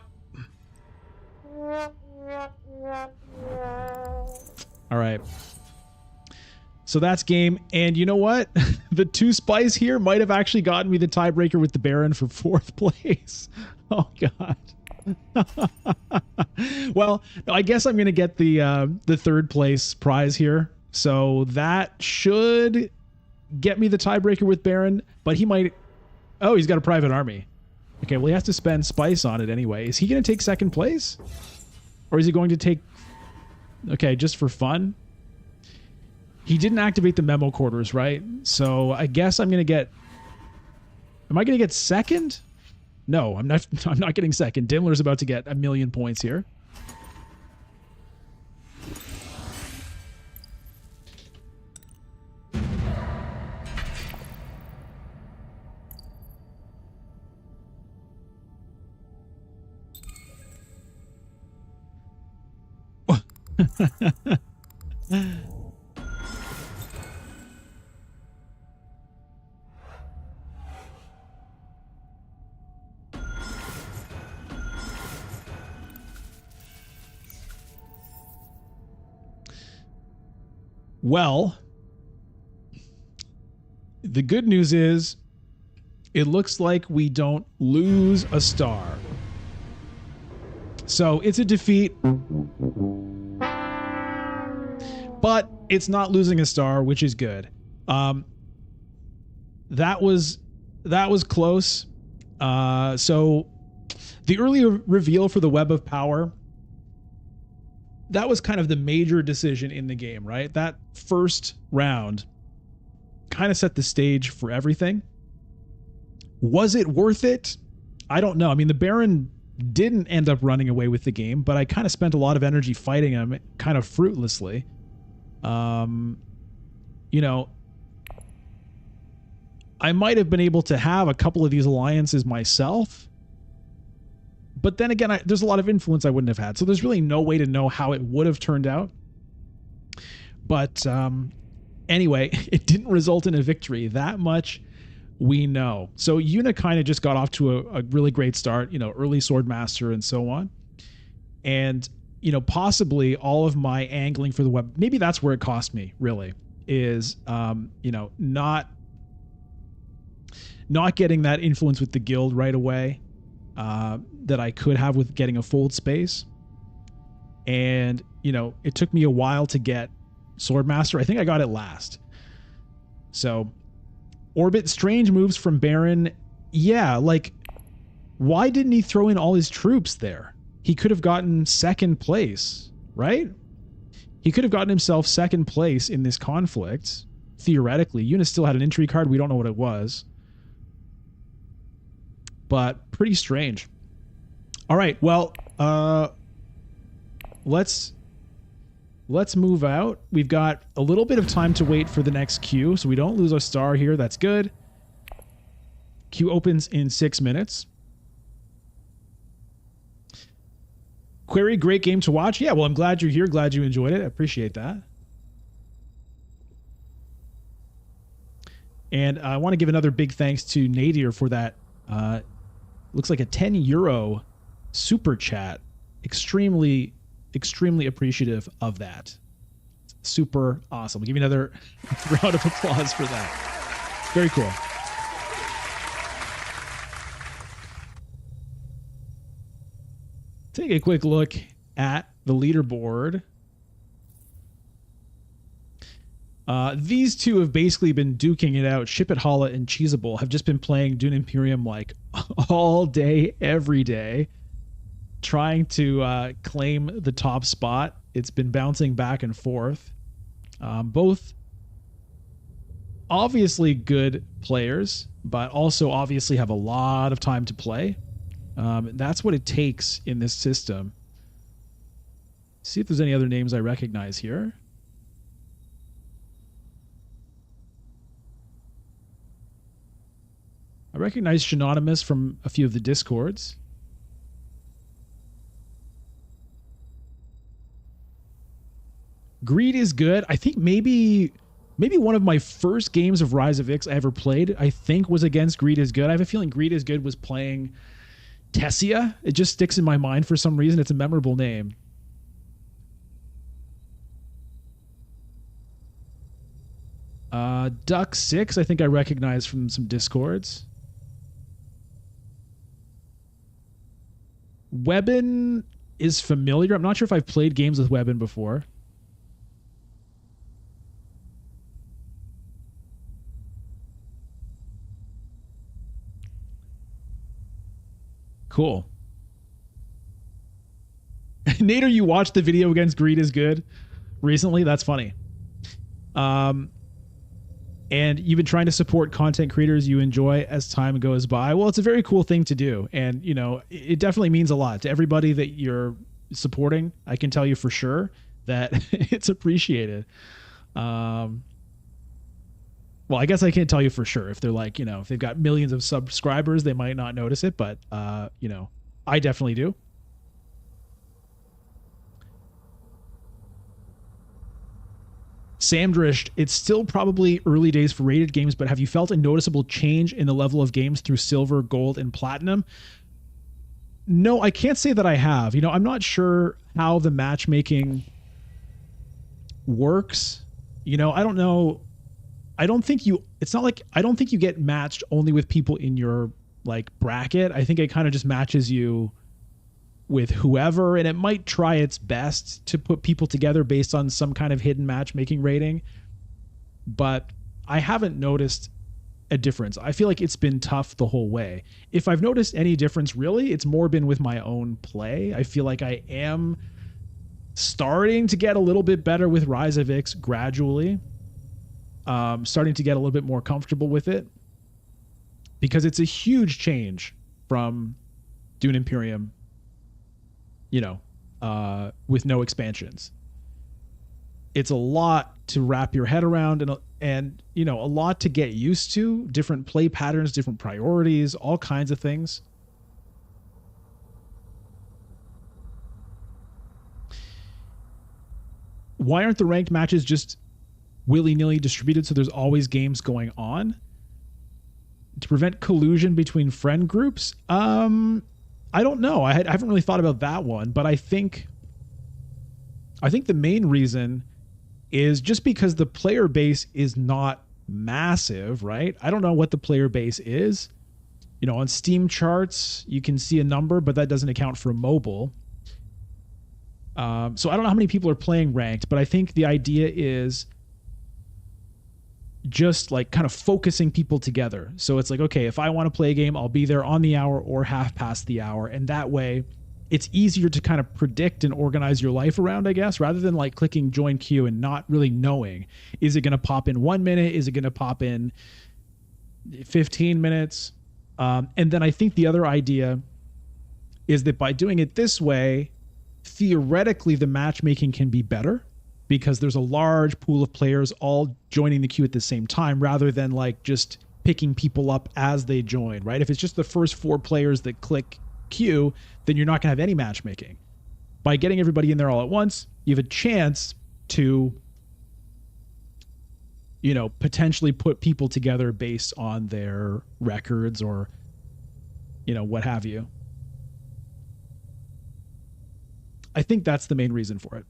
All right. So that's game. And you know what? The 2 spies here might have actually gotten me the tiebreaker with the Baron for 4th place. Oh, God. Well, I guess I'm going to get the 3rd place prize here. So that should get me the tiebreaker with Baron, but he might... Oh, he's got a private army. Okay, well, he has to spend spice on it anyway. Is he going to take 2nd place? Or is he going to take... Okay, just for fun? He didn't activate the memo quarters, right? So I guess I'm going to get... Am I going to get 2nd? No, I'm not getting 2nd. Dimmler's about to get 1,000,000 points here. Well, the good news is it looks like we don't lose a star. So it's a defeat, but it's not losing a star, which is good. That was close. So the early reveal for the Web of Power, that was kind of the major decision in the game, right? That first round kind of set the stage for everything. Was it worth it? I don't know. I mean, the Baron didn't end up running away with the game, but I kind of spent a lot of energy fighting him kind of fruitlessly. You know, I might have been able to have a couple of these alliances myself, but then again, there's a lot of influence I wouldn't have had. So there's really no way to know how it would have turned out. But anyway, it didn't result in a victory. That much we know. So Yuna kind of just got off to a really great start, you know, early sword master and so on. And, you know, possibly all of my angling for the web, maybe that's where it cost me, really, is, you know, not getting that influence with the guild right away that I could have with getting a fold space. And, you know, it took me a while to get Swordmaster. I think I got it last. So, Orbit, strange moves from Baron. Yeah, like, why didn't he throw in all his troops there? He could have gotten second place, right? He could have gotten himself second place in this conflict, theoretically. Yuna still had an intrigue card. We don't know what it was. But pretty strange. All right, well, let's move out. We've got a little bit of time to wait for the next queue, so we don't lose our star here. That's good. Queue opens in 6 minutes. Query, great game to watch. Yeah, well, I'm glad you're here. Glad you enjoyed it. I appreciate that. And I want to give another big thanks to Nadir for that. Looks like a €10 super chat. Extremely appreciative of that. Super awesome. We'll give you another round of applause for that. Very cool. Take a quick look at the leaderboard. These two have basically been duking it out. Ship It, Hala, and Cheesable have just been playing Dune Imperium like all day, every day, trying to claim the top spot. It's been bouncing back and forth. Both obviously good players, but also obviously have a lot of time to play. That's what it takes in this system. See if there's any other names I recognize here. I recognize Shinonymous from a few of the Discords. Greed is good. I think maybe one of my first games of Rise of Ix I ever played, I think, was against Greed is Good. I have a feeling Greed is Good was playing Tessia. It just sticks in my mind for some reason. It's a memorable name. Duck 6, I think I recognize from some Discords. Webbin is familiar. I'm not sure if I've played games with Webbin before. Cool. Nader, you watched the video against Greed is Good recently? That's funny. And you've been trying to support content creators you enjoy as time goes by. Well, it's a very cool thing to do. And, you know, it definitely means a lot to everybody that you're supporting. I can tell you for sure that it's appreciated. Well, I guess I can't tell you for sure. If they're like, you know, if they've got millions of subscribers, they might not notice it. But, you know, I definitely do. Samdrished, it's still probably early days for rated games, but have you felt a noticeable change in the level of games through silver, gold, and platinum? No, I can't say that I have. You know, I'm not sure how the matchmaking works. You know, I don't know. I don't think you get matched only with people in your like bracket. I think it kind of just matches you with whoever, and it might try its best to put people together based on some kind of hidden matchmaking rating. But I haven't noticed a difference. I feel like it's been tough the whole way. If I've noticed any difference, really, it's more been with my own play. I feel like I am starting to get a little bit better with Rise of Ix gradually. Starting to get a little bit more comfortable with it because it's a huge change from Dune Imperium, with no expansions. It's a lot to wrap your head around and a lot to get used to, different play patterns, different priorities, all kinds of things. Why aren't the ranked matches just willy-nilly distributed so there's always games going on? To prevent collusion between friend groups? I don't know. I haven't really thought about that one, but I think the main reason is just because the player base is not massive, right? I don't know what the player base is. On Steam charts, you can see a number, but that doesn't account for mobile. So I don't know how many people are playing ranked, but I think the idea is just like kind of focusing people together. So it's like, okay, if I want to play a game, I'll be there on the hour or half past the hour. And that way it's easier to kind of predict and organize your life around, I guess, rather than like clicking join queue and not really knowing, is it going to pop in 1 minute? Is it going to pop in 15 minutes? And then I think the other idea is that by doing it this way, theoretically the matchmaking can be better because there's a large pool of players all joining the queue at the same time, rather than like just picking people up as they join, right? If it's just the first 4 players that click queue, then you're not going to have any matchmaking. By getting everybody in there all at once, you have a chance to, potentially put people together based on their records or, what have you. I think that's the main reason for it.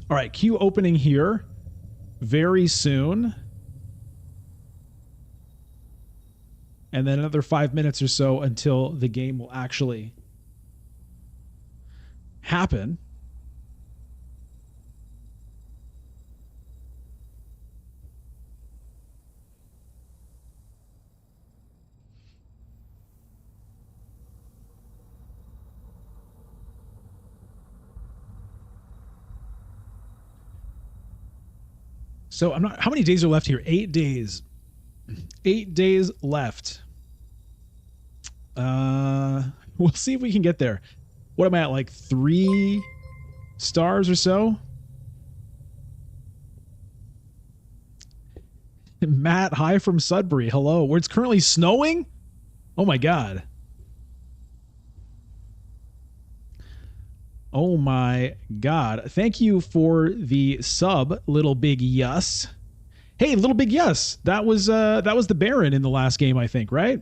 All right, queue opening here very soon. And then another 5 minutes or so until the game will actually happen. So how many days are left here? 8 days. 8 days left. We'll see if we can get there. What am I at, like 3 stars or so? Matt, hi from Sudbury. Hello. Where it's currently snowing? Oh my God. Oh my God. Thank you for the sub, Little Big Yus. Hey, Little Big Yus. That was the Baron in the last game, I think, right?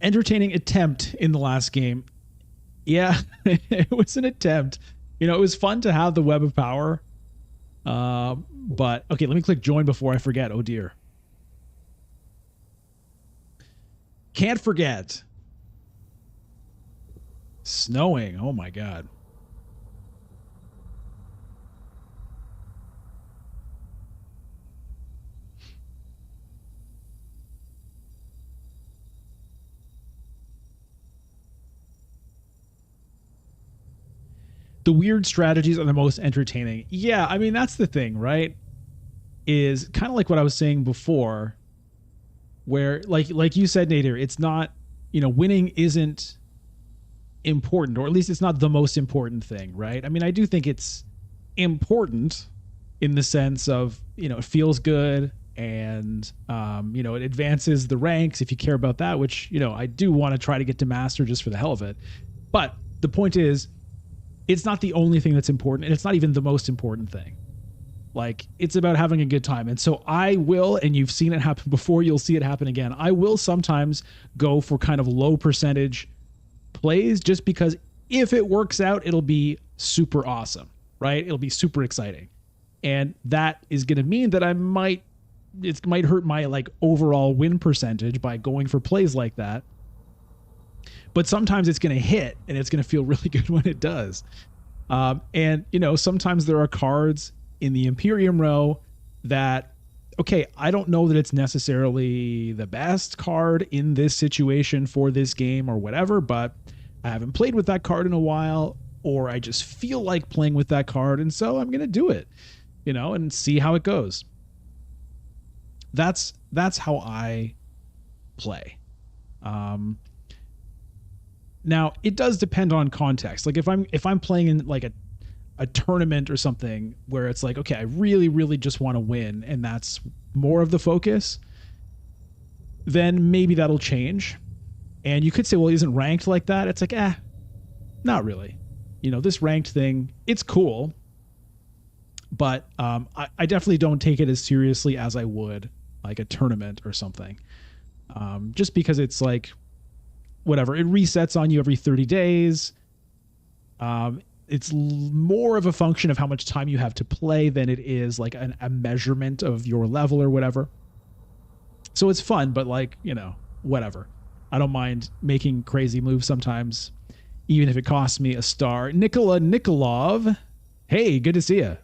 Entertaining attempt in the last game. Yeah, it was an attempt. It was fun to have the Web of Power. But okay, let me click join before I forget. Oh dear. Can't forget. Snowing. Oh my God. The weird strategies are the most entertaining. Yeah, I mean, that's the thing, right? Is kind of like what I was saying before, where like you said, Nader, it's not, winning isn't important, or at least it's not the most important thing, right? I mean, I do think it's important in the sense of, it feels good and, it advances the ranks if you care about that, which, I do want to try to get to master just for the hell of it. But the point is, it's not the only thing that's important, and it's not even the most important thing. Like, it's about having a good time. And so I will, and you've seen it happen before, you'll see it happen again. I will sometimes go for kind of low percentage plays just because if it works out, it'll be super awesome, right? It'll be super exciting. And that is going to mean that I might it might hurt my like overall win percentage by going for plays like that. But sometimes it's going to hit and it's going to feel really good when it does. And, you know, sometimes there are cards in the Imperium row that, okay, I don't know that it's necessarily the best card in this situation for this game or whatever, but I haven't played with that card in a while, or I just feel like playing with that card. And so I'm going to do it, you know, and see how it goes. That's how I play. Now it does depend on context. Like if I'm playing in like a tournament or something where it's like, okay, I really, really just want to win, and that's more of the focus, then maybe that'll change. And you could say, well, isn't ranked like that? It's like, not really. You know, this ranked thing, it's cool, but I definitely don't take it as seriously as I would like a tournament or something. Just because it's like, whatever, it resets on you every 30 days. It's more of a function of how much time you have to play than it is like a measurement of your level or whatever. So it's fun, but like, you know, whatever. I don't mind making crazy moves sometimes, even if it costs me a star. Nikolov. Hey, good to see you.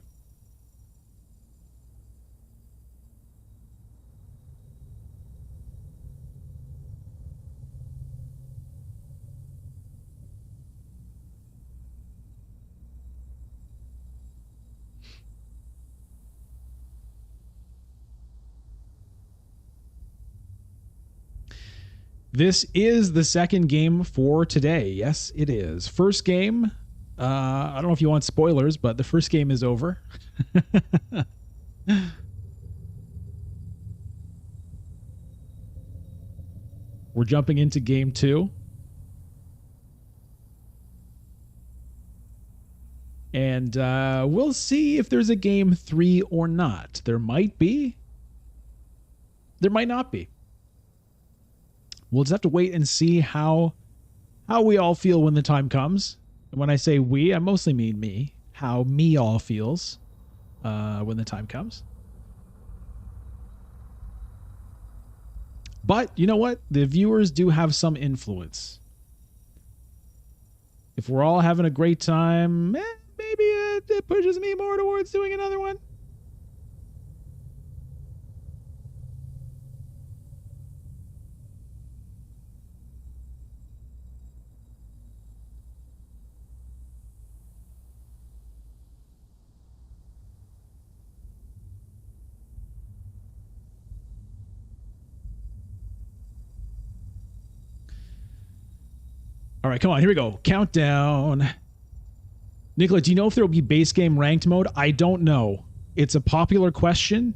This is the second game for today. Yes, it is. First game, I don't know if you want spoilers, but the first game is over. We're jumping into game 2. And we'll see if there's a game 3 or not. There might be. There might not be. We'll just have to wait and see how we all feel when the time comes. And when I say we, I mostly mean me. How me all feels when the time comes. But you know what? The viewers do have some influence. If we're all having a great time, maybe it pushes me more towards doing another one. All right, come on, here we go. Countdown. Nicola, do you know if there will be base game ranked mode? I don't know. It's a popular question.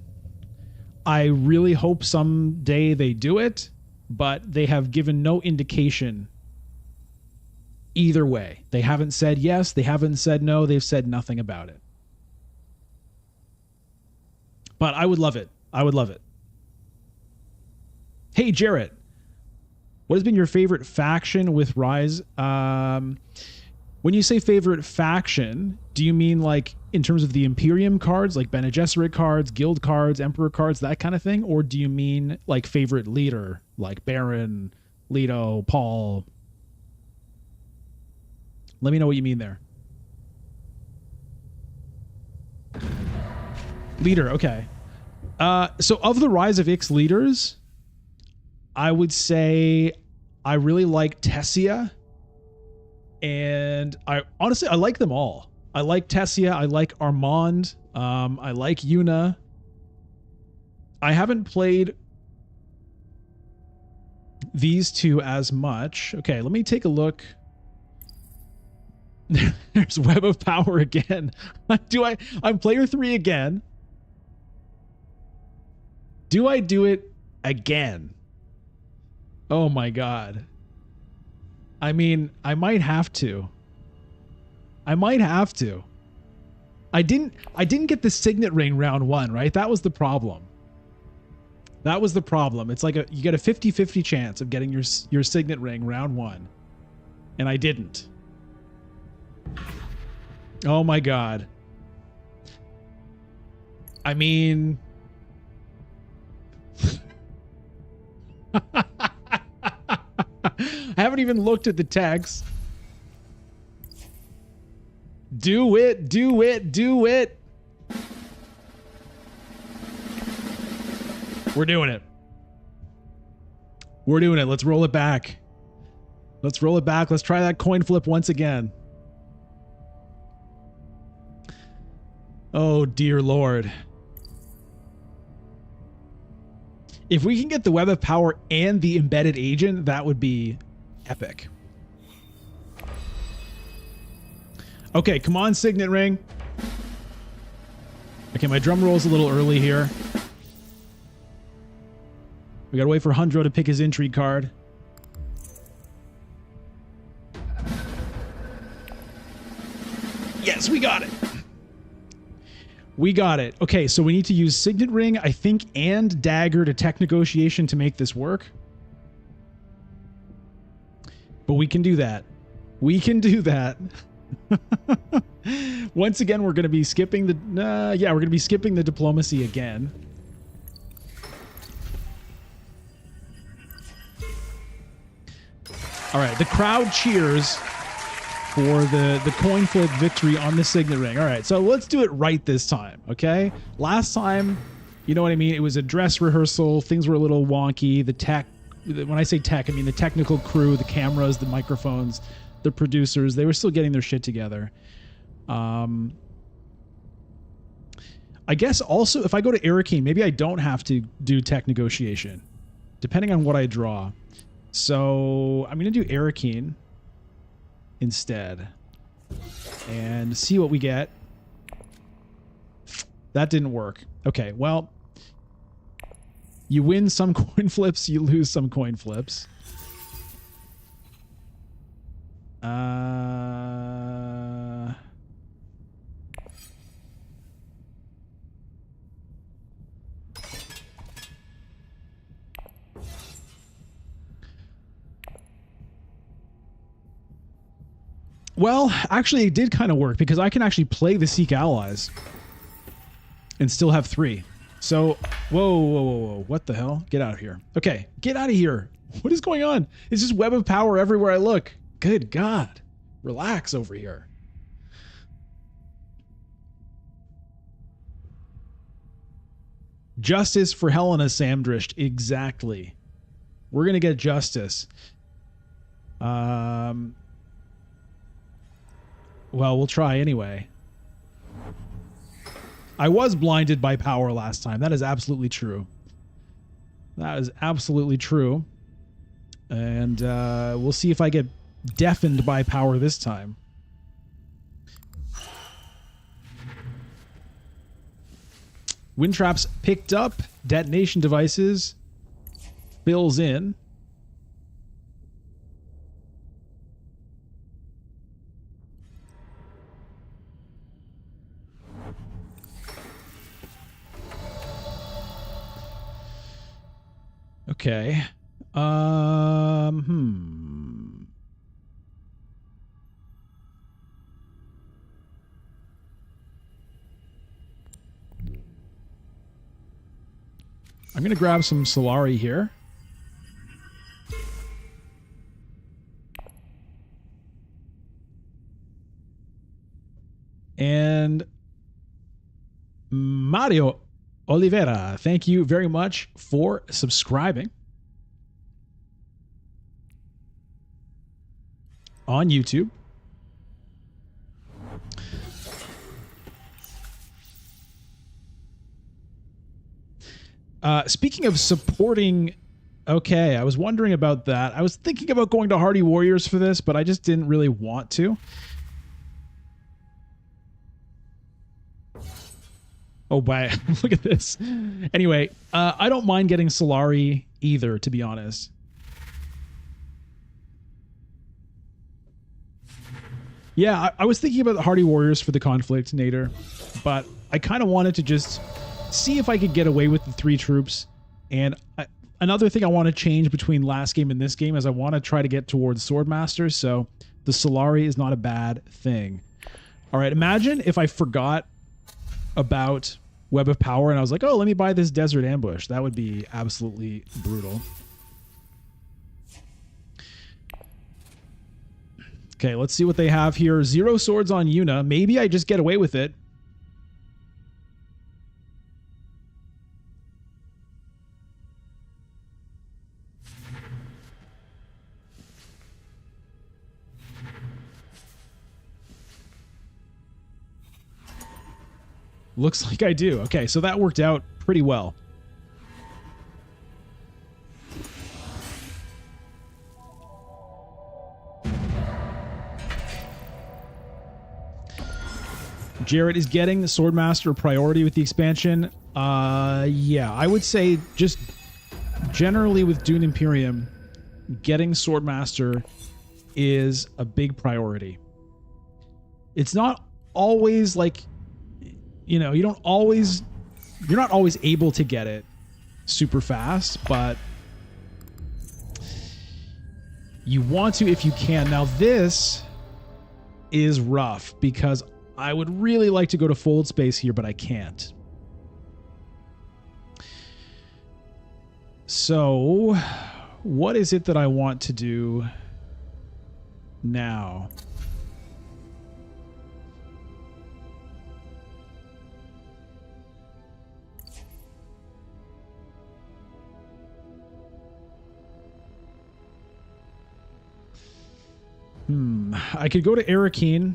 I really hope someday they do it, but they have given no indication either way. They haven't said yes, they haven't said no, they've said nothing about it. But I would love it. I would love it. Hey, Jarrett. What has been your favorite faction with Rise? When you say favorite faction, do you mean like in terms of the Imperium cards, like Bene Gesserit cards, Guild cards, Emperor cards, that kind of thing? Or do you mean like favorite leader, like Baron, Leto, Paul? Let me know what you mean there. Leader, okay. So of the Rise of Ix leaders, I would say I really like Tessia, and I like them all. I like Tessia. I like Armand. I like Yuna. I haven't played these two as much. Okay, let me take a look. There's Web of Power again. I'm player 3 again. Do I do it again? Oh my God. I mean, I might have to. I didn't get the Signet Ring round 1, right? That was the problem. It's like you get a 50-50 chance of getting your Signet Ring round 1. And I didn't. Oh my God. I mean, I haven't even looked at the text. Do it, do it, do it. We're doing it. We're doing it. Let's roll it back. Let's roll it back. Let's try that coin flip once again. Oh, dear Lord. If we can get the Web of Power and the embedded agent, that would be epic. Okay, come on, Signet Ring. Okay, my drum roll's a little early here. We gotta wait for Hundro to pick his intrigue card. Yes, we got it. We got it. Okay, so we need to use Signet Ring, I think, and Dagger to tech negotiation to make this work. But we can do that. We can do that. Once again, we're going to be skipping the... yeah, we're going to be skipping the diplomacy again. All right, the crowd cheers for the coin flip victory on the Signet Ring. All right, so let's do it right this time, okay? Last time, you know what I mean? It was a dress rehearsal. Things were a little wonky. The tech, when I say tech, I mean the technical crew, the cameras, the microphones, the producers, they were still getting their shit together. I guess also, if I go to Arrakeen, maybe I don't have to do tech negotiation, depending on what I draw. So I'm going to do Arrakeen instead and see what we get. That didn't work. Okay, well, you win some coin flips, you lose some coin flips. Well, actually, it did kind of work because I can actually play the Seek Allies and still have 3. So, whoa, whoa, whoa, whoa. What the hell? Get out of here. Okay, get out of here. What is going on? It's just Web of Power everywhere I look. Good God. Relax over here. Justice for Helena, Samdrisht. Exactly. We're going to get justice. Well, we'll try anyway. I was blinded by power last time. That is absolutely true. That is absolutely true. And we'll see if I get deafened by power this time. Wind traps picked up. Detonation devices fills in. Okay. I'm going to grab some Solari here. And Mario Oliveira, thank you very much for subscribing on YouTube. Speaking of supporting, okay, I was wondering about that. I was thinking about going to Hardy Warriors for this, but I just didn't really want to. Oh, wow. Look at this. Anyway, I don't mind getting Solari either, to be honest. Yeah, I was thinking about the Hardy Warriors for the conflict, Nader, but I kind of wanted to just see if I could get away with the 3 troops. And another thing I want to change between last game and this game is I want to try to get towards Swordmasters, so the Solari is not a bad thing. All right, imagine if I forgot about Web of Power and I was like, oh, let me buy this Desert Ambush. That would be absolutely brutal. Okay, let's see what they have here. 0 swords on Yuna. Maybe I just get away with it. Looks like I do. Okay, so that worked out pretty well. Jared is getting the Swordmaster priority with the expansion. Yeah, I would say just generally with Dune Imperium, getting Swordmaster is a big priority. It's not always like, you know, you're not always able to get it super fast, but you want to if you can. Now this is rough because I would really like to go to fold space here, but I can't. So what is it that I want to do now? I could go to Arakeen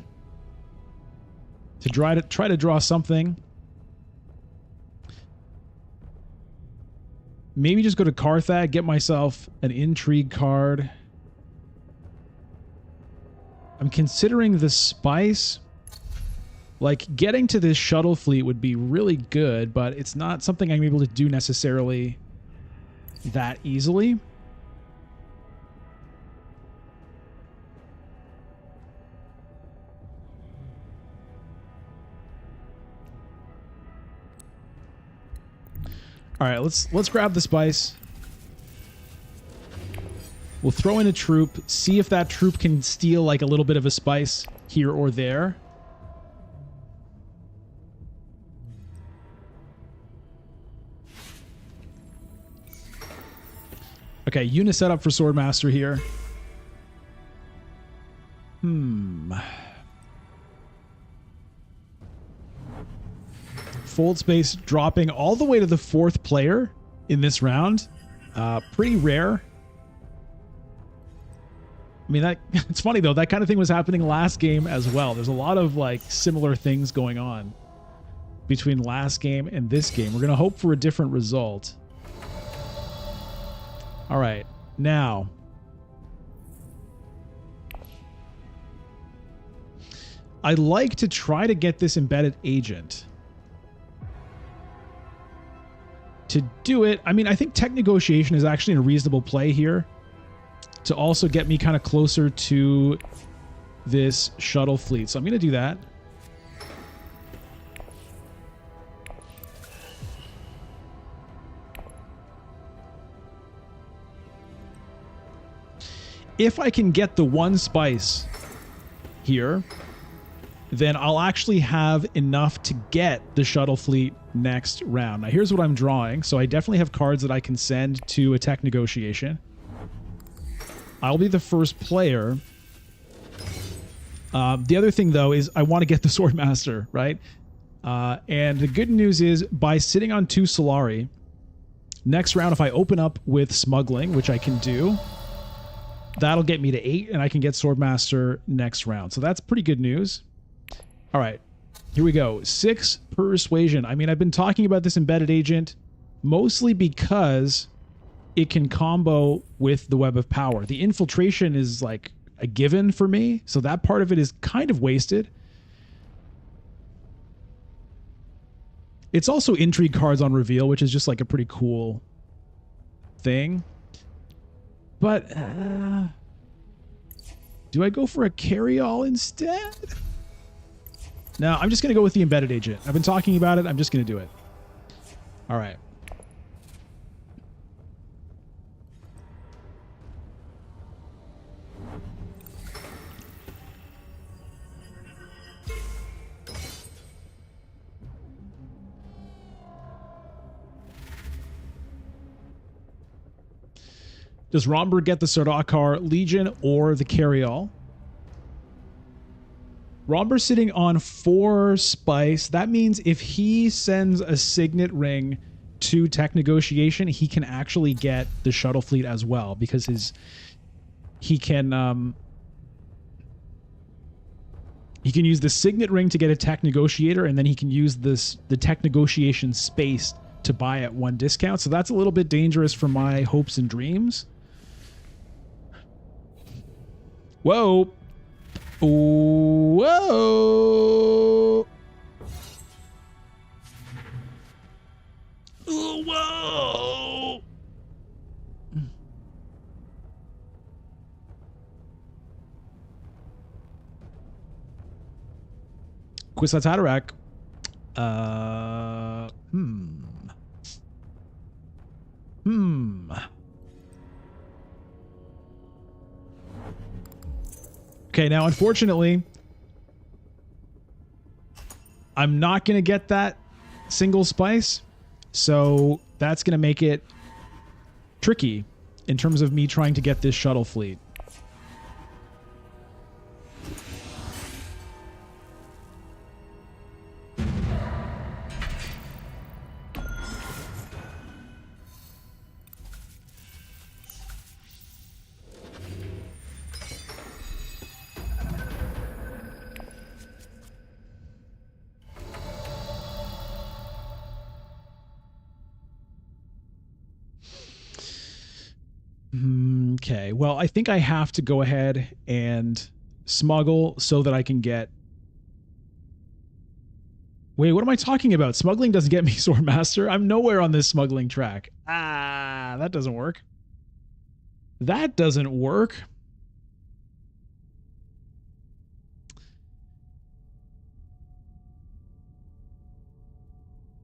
to try to draw something. Maybe just go to Carthag, get myself an intrigue card. I'm considering the spice. Like, getting to this shuttle fleet would be really good, but it's not something I'm able to do necessarily that easily. All right, let's grab the spice. We'll throw in a troop, see if that troop can steal like a little bit of a spice here or there. Okay, Yuna set up for Swordmaster here. Fold space dropping all the way to the 4th player in this round. Pretty rare. I mean, it's funny though, that kind of thing was happening last game as well. There's a lot of like similar things going on between last game and this game. We're going to hope for a different result. All right, now I'd like to try to get this embedded agent. To do it, I mean, I think tech negotiation is actually a reasonable play here to also get me kind of closer to this shuttle fleet. So I'm going to do that. If I can get the 1 spice here, then I'll actually have enough to get the shuttle fleet next round. Now, here's what I'm drawing. So I definitely have cards that I can send to a tech negotiation. I'll be the first player. The other thing, though, is I want to get the Swordmaster, right? And the good news is, by sitting on 2 Solari, next round, if I open up with Smuggling, which I can do, that'll get me to 8, and I can get Swordmaster next round. So that's pretty good news. All right, here we go. 6 Persuasion. I mean, I've been talking about this embedded agent mostly because it can combo with the Web of Power. The infiltration is like a given for me, so that part of it is kind of wasted. It's also intrigue cards on reveal, which is just like a pretty cool thing. But do I go for a carry-all instead? No, I'm just going to go with the embedded agent. I've been talking about it. I'm just going to do it. All right. Does Romberg get the Sardaukar Legion or the carry-all? Romber's sitting on 4 spice. That means if he sends a signet ring to tech negotiation, he can actually get the shuttle fleet as well, because he can use the signet ring to get a tech negotiator, and then he can use the tech negotiation space to buy at 1 discount. So that's a little bit dangerous for my hopes and dreams. Whoa. Whoa. Whoa. Kwisatz Haderach. Okay, now unfortunately, I'm not going to get that single spice, so that's going to make it tricky in terms of me trying to get this shuttle fleet. Okay, well, I think I have to go ahead and smuggle so that I can get... Wait, what am I talking about? Smuggling doesn't get me Swordmaster. I'm nowhere on this smuggling track. Ah, that doesn't work. That doesn't work.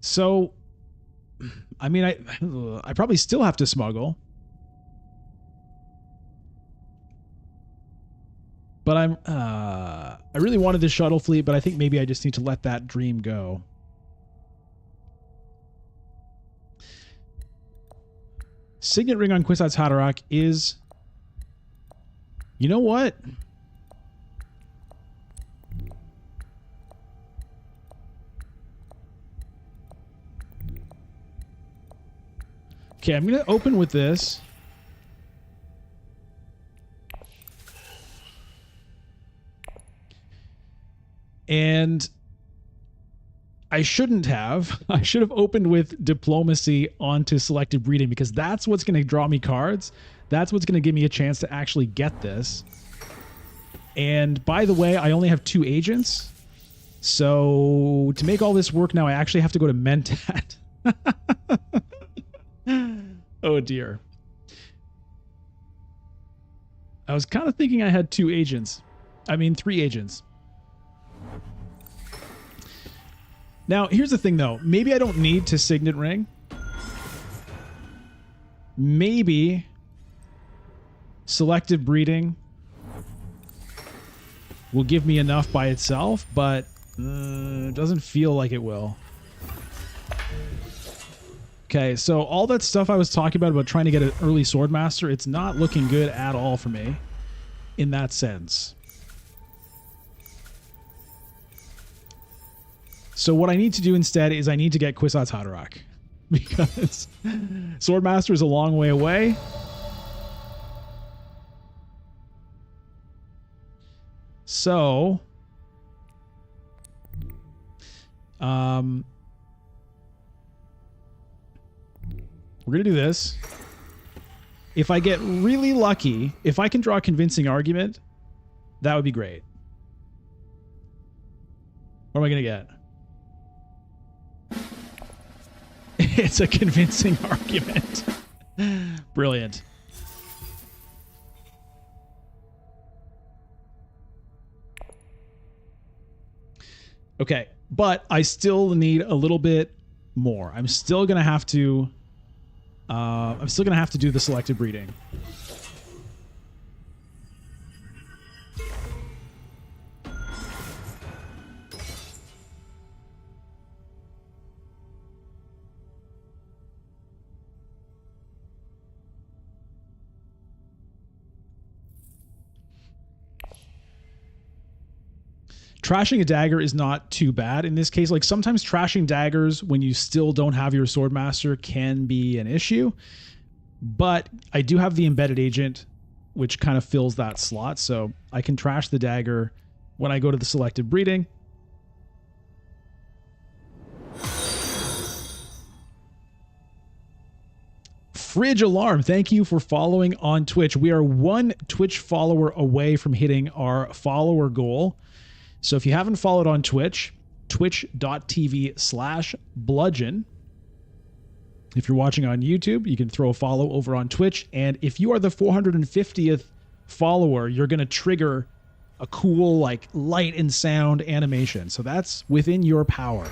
So, I mean, I probably still have to smuggle. But I really wanted this shuttle fleet, but I think maybe I just need to let that dream go. Signet ring on Kwisatz Haderach is... You know what? Okay, I'm going to open with this. And I shouldn't have. I should have opened with diplomacy onto selective breeding, because that's what's going to draw me cards. That's what's going to give me a chance to actually get this. And by the way, I only have 2 agents. So to make all this work now, I actually have to go to Mentat. Oh dear. I was kind of thinking I had 2 agents. I mean, 3 agents. Now, here's the thing, though. Maybe I don't need to signet ring. Maybe selective breeding will give me enough by itself, but it doesn't feel like it will. Okay, so all that stuff I was talking about trying to get an early Swordmaster, it's not looking good at all for me in that sense. So what I need to do instead is I need to get Kwisatz Haderach, because Swordmaster is a long way away. So, we're going to do this. If I get really lucky, if I can draw a convincing argument, that would be great. What am I going to get? It's a convincing argument. Brilliant. Okay, but I still need a little bit more. I'm still gonna have to do the selective breeding. trashing a dagger is not too bad in this case. Like sometimes trashing daggers when you still don't have your Swordmaster can be an issue, but I do have the embedded agent, which kind of fills that slot. So I can trash the dagger when I go to the selective breeding. Fridge Alarm, thank you for following on Twitch. We are 1 Twitch follower away from hitting our follower goal. So if you haven't followed on Twitch, twitch.tv/bludgeon. If you're watching on YouTube, you can throw a follow over on Twitch. And if you are the 450th follower, you're going to trigger a cool like light and sound animation. So that's within your power.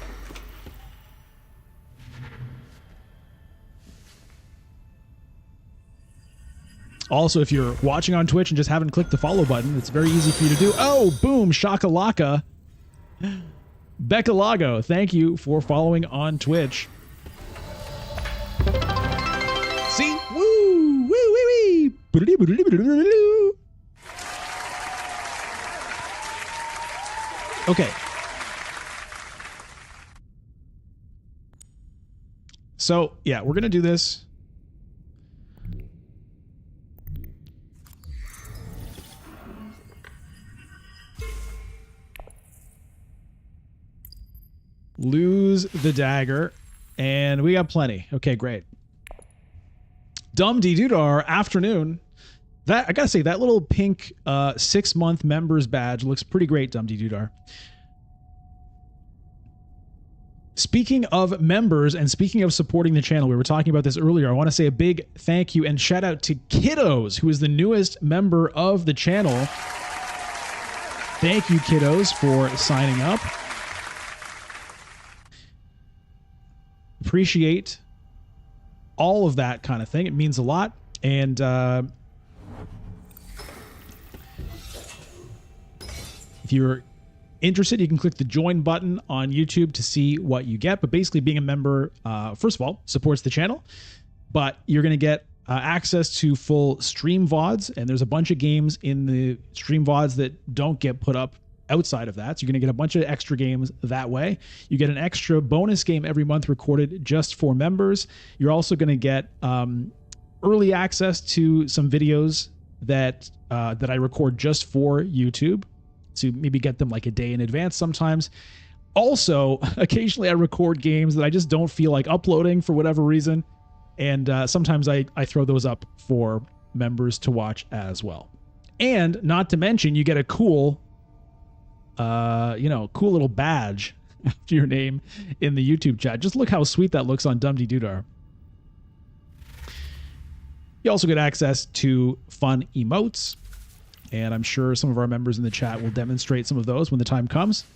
Also, if you're watching on Twitch and just haven't clicked the follow button, it's very easy for you to do. Oh, boom, shakalaka. Becca Lago, thank you for following on Twitch. See? Woo! Woo, wee, wee. Okay. So, yeah, we're going to do this. Lose the dagger, and we got plenty. Okay, great. Dum Dee Doodar, afternoon. That I gotta say, that little pink 6-month members badge looks pretty great, Dum Dee Doodar. Speaking of members and speaking of supporting the channel, we were talking about this earlier. I want to say a big thank you and shout out to Kiddos, who is the newest member of the channel. Thank you, Kiddos, for signing up. Appreciate all of that kind of thing. It means a lot. And if you're interested, you can click the join button on YouTube to see what you get. But basically being a member, first of all, supports the channel, but you're going to get access to full stream VODs. And there's a bunch of games in the stream VODs that don't get put up outside of that. So you're going to get a bunch of extra games that way. You get an extra bonus game every month recorded just for members. You're also going to get early access to some videos that I record just for YouTube. So maybe get them like a day in advance sometimes. Also, occasionally I record games that I just don't feel like uploading for whatever reason. And sometimes I throw those up for members to watch as well. And not to mention, you get a cool cool little badge after your name in the YouTube chat. Just look how sweet that looks on Dum Dee Doodar. You also get access to fun emotes, and I'm sure some of our members in the chat will demonstrate some of those when the time comes.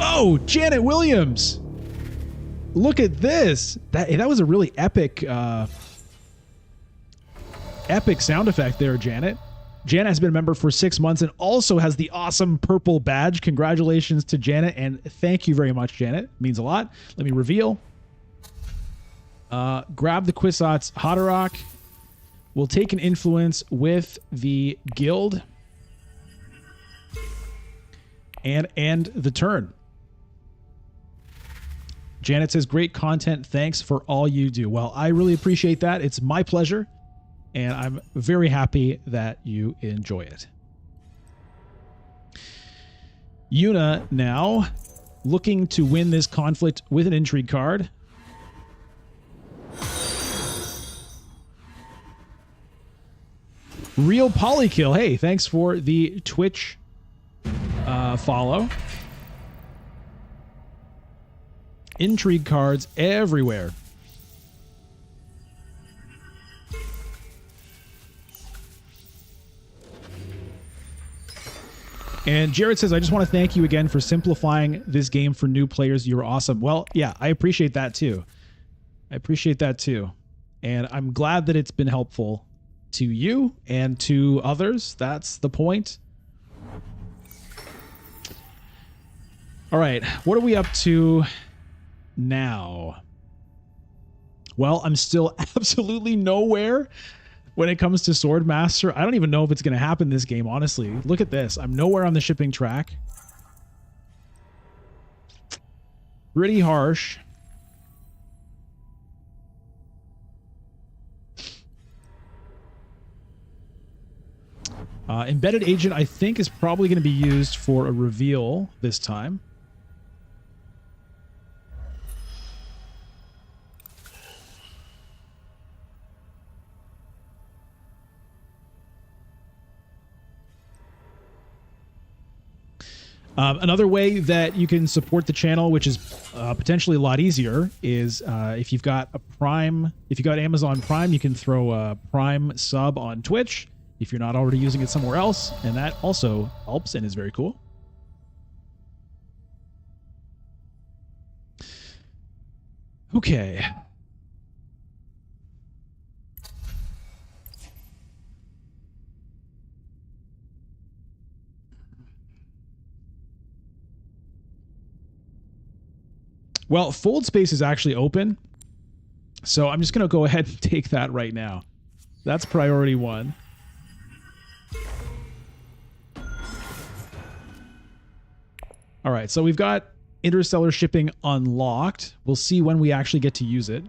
Oh, Janet Williams! Look at this! That was a really epic sound effect there, Janet. Janet has been a member for 6 months and also has the awesome purple badge. Congratulations to Janet, and thank you very much, Janet. It means a lot. Let me reveal. Grab the Kwisatz Haderach. We'll take an influence with the guild and end the turn. Janet says, great content. Thanks for all you do. Well, I really appreciate that. It's my pleasure. And I'm very happy that you enjoy it. Yuna now looking to win this conflict with an intrigue card. Real Polykill. Hey, thanks for the Twitch follow. Intrigue cards everywhere. And Jared says, I just want to thank you again for simplifying this game for new players. You're awesome. Well, yeah, I appreciate that too. And I'm glad that it's been helpful to you and to others. That's the point. All right, what are we up to now? Well, I'm still absolutely nowhere when it comes to Swordmaster. I don't even know if it's going to happen this game, honestly. Look at this. I'm nowhere on the shipping track. Pretty harsh. Embedded agent, I think, is probably going to be used for a reveal this time. Another way that you can support the channel, which is potentially a lot easier, is if you've got a Prime, if you've got Amazon Prime, you can throw a Prime sub on Twitch if you're not already using it somewhere else, and that also helps and is very cool. Okay. Well, fold space is actually open, so I'm just going to go ahead and take that right now. That's priority one. All right, so we've got interstellar shipping unlocked. We'll see when we actually get to use it.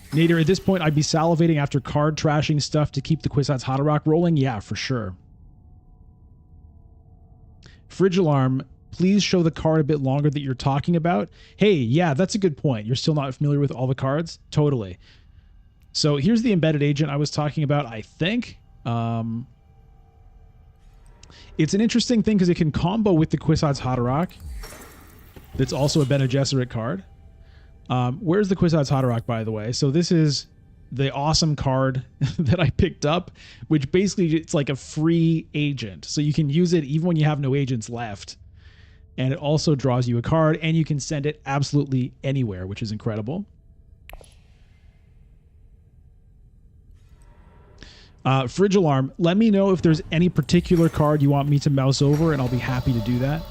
Nader, at this point, I'd be salivating after card trashing stuff to keep the Kwisatz Haderach rolling. Yeah, for sure. Fridge alarm, please show the card a bit longer that you're talking about. Hey, yeah, that's a good point. You're still not familiar with all the cards? Totally. So here's the embedded agent I was talking about, I think. It's an interesting thing because it can combo with the Kwisatz Haderach. That's also a Bene Gesserit card. Where's the Kwisatz Haderach, by the way? So this is the awesome card that I picked up, which basically it's like a free agent. So you can use it even when you have no agents left. And it also draws you a card, and you can send it absolutely anywhere, which is incredible. Fridge alarm, let me know if there's any particular card you want me to mouse over, and I'll be happy to do that.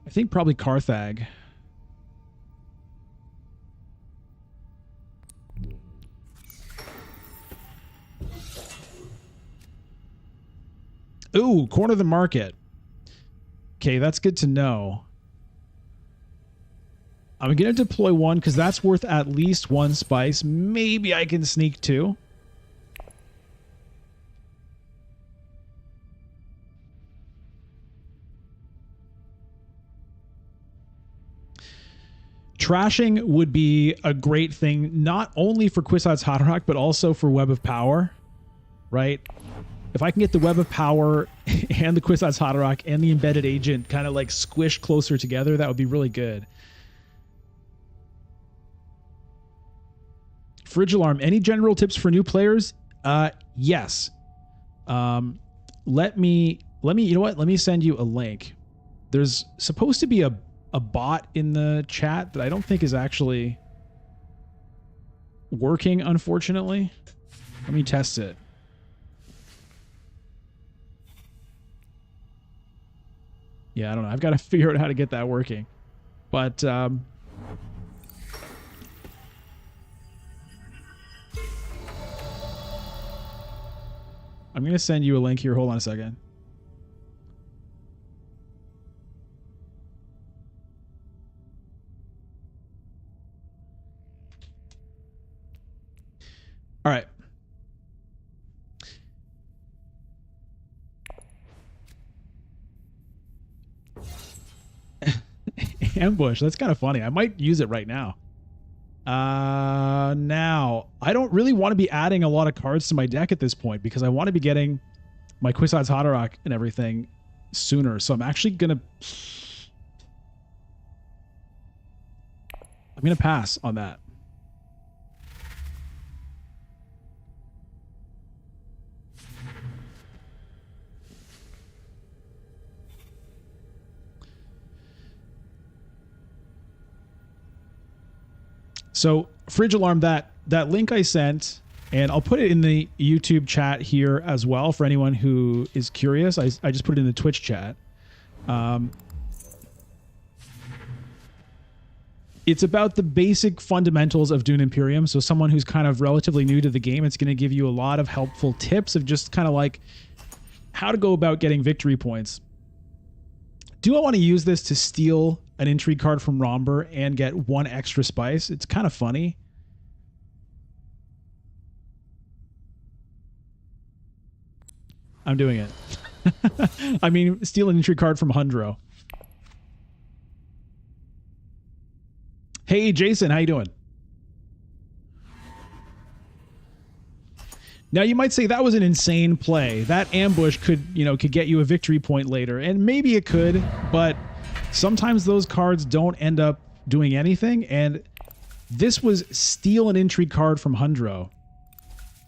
I think probably Carthag. Ooh, corner of the market. Okay, that's good to know. I'm going to deploy one because that's worth at least one spice. Maybe I can sneak two. Trashing would be a great thing, not only for Kwisatz Haderach, but also for Web of Power, right? If I can get the Web of Power and the Kwisatz Haderach and the embedded agent kind of like squished closer together, that would be really good. Fridge alarm, any general tips for new players? Yes. Let me, you know what? Let me send you a link. There's supposed to be a bot in the chat that I don't think is actually working, unfortunately. Let me test it. Yeah, I don't know. I've got to figure out how to get that working. But I'm going to send you a link here. Hold on a second. All right. Ambush. That's kind of funny. I might use it right now. Now, I don't really want to be adding a lot of cards to my deck at this point because I want to be getting my Kwisatz Haderach and everything sooner. So I'm actually going to... I'm going to pass on that. So, Fridge alarm, that link I sent And I'll put it in the YouTube chat here as well for anyone who is curious. I just put it in the Twitch chat. It's about the basic fundamentals of Dune Imperium. So someone who's kind of relatively new to the game, it's going to give you a lot of helpful tips of just kind of like how to go about getting victory points. Do I want to use this to steal an intrigue card from Romber and get 1 extra spice? It's kind of funny. I'm doing it. I mean, steal an intrigue card from Hundro. Hey, Jason, how you doing? Now, you might say that was an insane play. That ambush could get you a victory point later, and maybe it could, but sometimes those cards don't end up doing anything, and this was steal an intrigue card from Hundro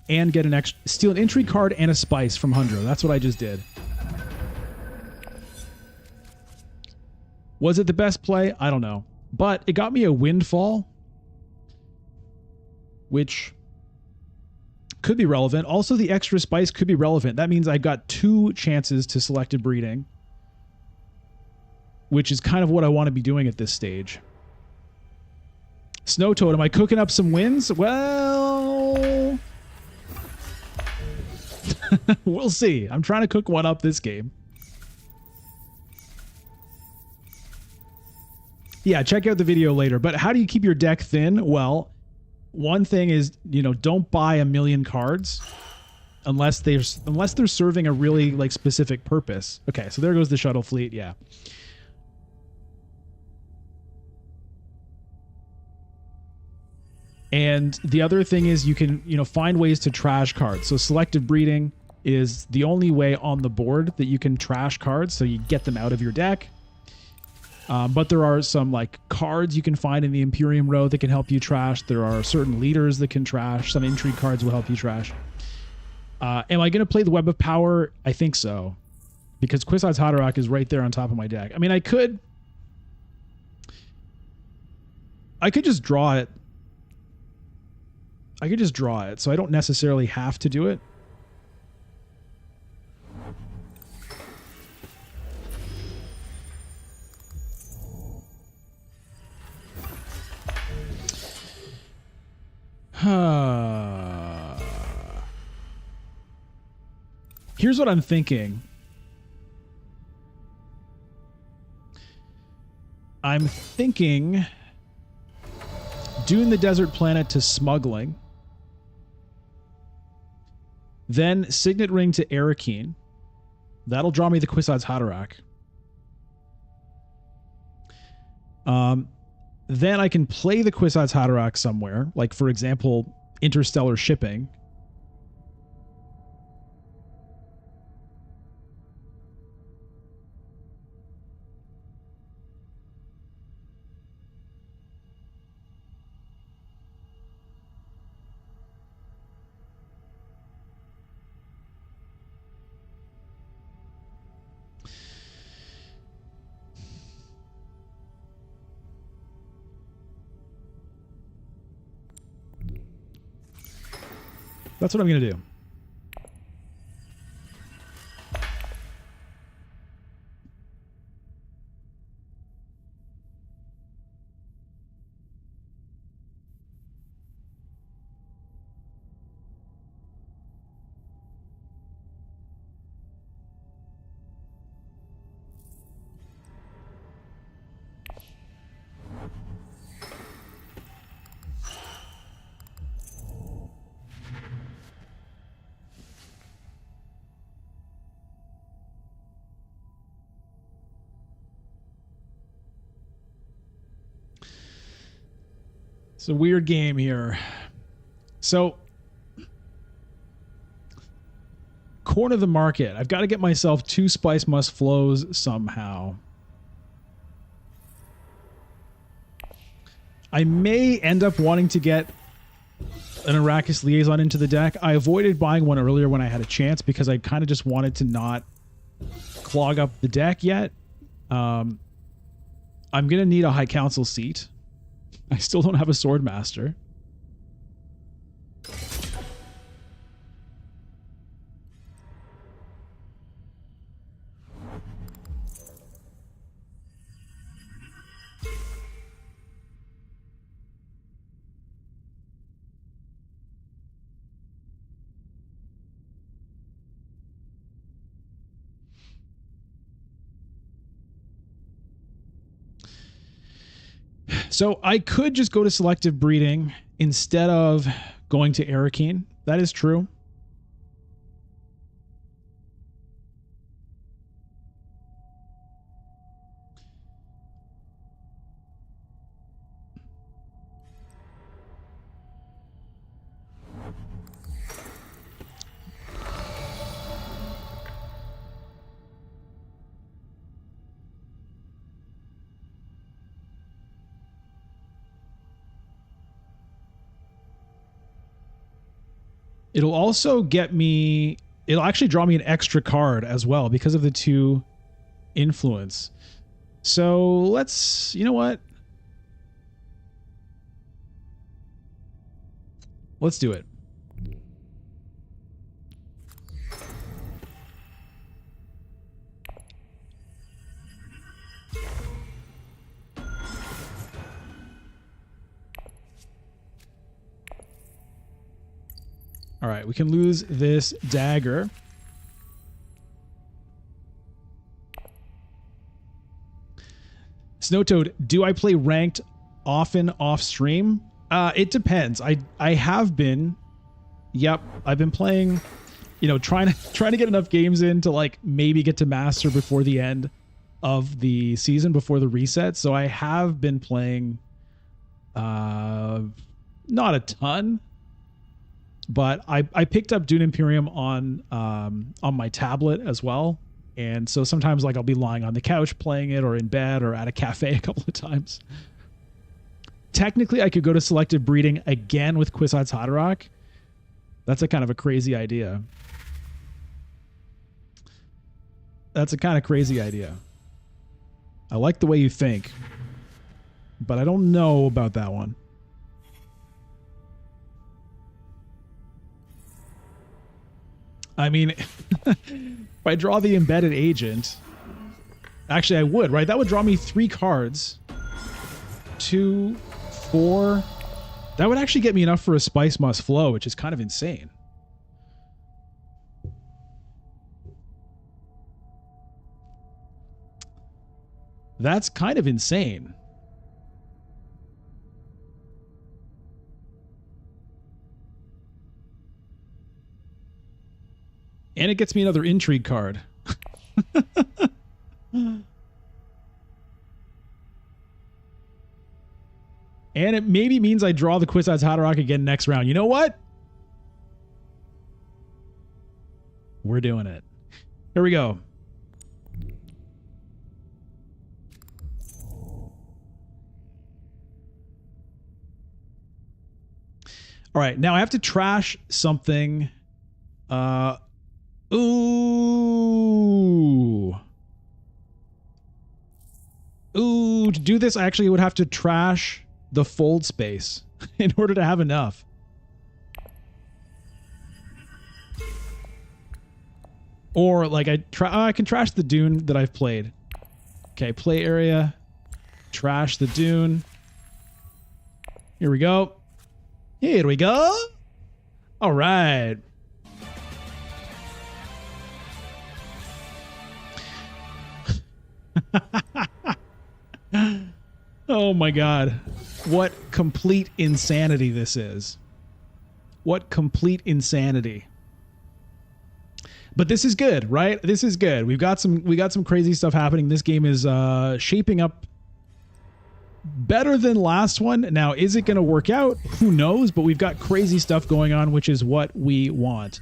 and get an extra, steal an intrigue card and a spice from Hundro. That's what I just did. Was it the best play? I don't know. But it got me a windfall, which could be relevant. Also, the extra spice could be relevant. That means I got 2 chances to selected breeding, which is kind of what I want to be doing at this stage. Snow Toad, am I cooking up some wins? Well, we'll see. I'm trying to cook one up this game. Yeah, check out the video later. But how do you keep your deck thin? Well, one thing is, don't buy a million cards unless they're serving a really like specific purpose. Okay, so there goes the shuttle fleet. Yeah. And the other thing is you can, find ways to trash cards. So selective breeding is the only way on the board that you can trash cards, so you get them out of your deck. But there are some like cards you can find in the Imperium row that can help you trash. There are certain leaders that can trash. Some intrigue cards will help you trash. Am I going to play the Web of Power? I think so. Because Kwisatz Haderach is right there on top of my deck. I mean, I could just draw it. I could just draw it, so I don't necessarily have to do it. Here's what I'm thinking. I'm thinking Dune the Desert Planet to Smuggling. Then Signet Ring to Arakeen. That'll draw me the Kwisatz Haderach. Then I can play the Kwisatz Haderach somewhere, like, for example, Interstellar Shipping. That's what I'm going to do. It's a weird game here. So, corner the market. I've got to get myself 2 Spice Must Flows somehow. I may end up wanting to get an Arrakis Liaison into the deck. I avoided buying one earlier when I had a chance because I kind of just wanted to not clog up the deck yet. I'm going to need a High Council seat. I still don't have a Swordmaster. So I could just go to selective breeding instead of going to Arakeen. That is true. It'll also get me, it'll actually draw me an extra card as well because of the 2 influence. So let's, you know what? Let's do it. All right, we can lose this dagger. Snowtoad, do I play ranked often off stream? It depends. I have been. Yep, I've been playing, you know, trying to get enough games in to like maybe get to master before the end of the season, before the reset. So I have been playing not a ton. But I picked up Dune Imperium on my tablet as well. And so sometimes like I'll be lying on the couch playing it, or in bed, or at a cafe a couple of times. Technically, I could go to selective breeding again with Kwisatz Haderach. That's a kind of a crazy idea. That's a kind of crazy idea. I like the way you think, but I don't know about that one. I mean, if I draw the embedded agent, actually I would, right? That would draw me 3 cards. 2, 4. That would actually get me enough for a Spice Must Flow, which is kind of insane. That's kind of insane. And it gets me another intrigue card. And it maybe means I draw the Kwisatz Haderach again next round. You know what? We're doing it. Here we go. All right, now I have to trash something. Ooh. Ooh, to do this, I actually would have to trash the fold space in order to have enough. Or like I can trash the Dune that I've played. Okay, play area. Trash the Dune. Here we go. Here we go. All right. Oh my God. What complete insanity this is. What complete insanity. But this is good, right? This is good. We got some crazy stuff happening. This game is shaping up better than last one. Now, is it going to work out? Who knows? But we've got crazy stuff going on, which is what we want.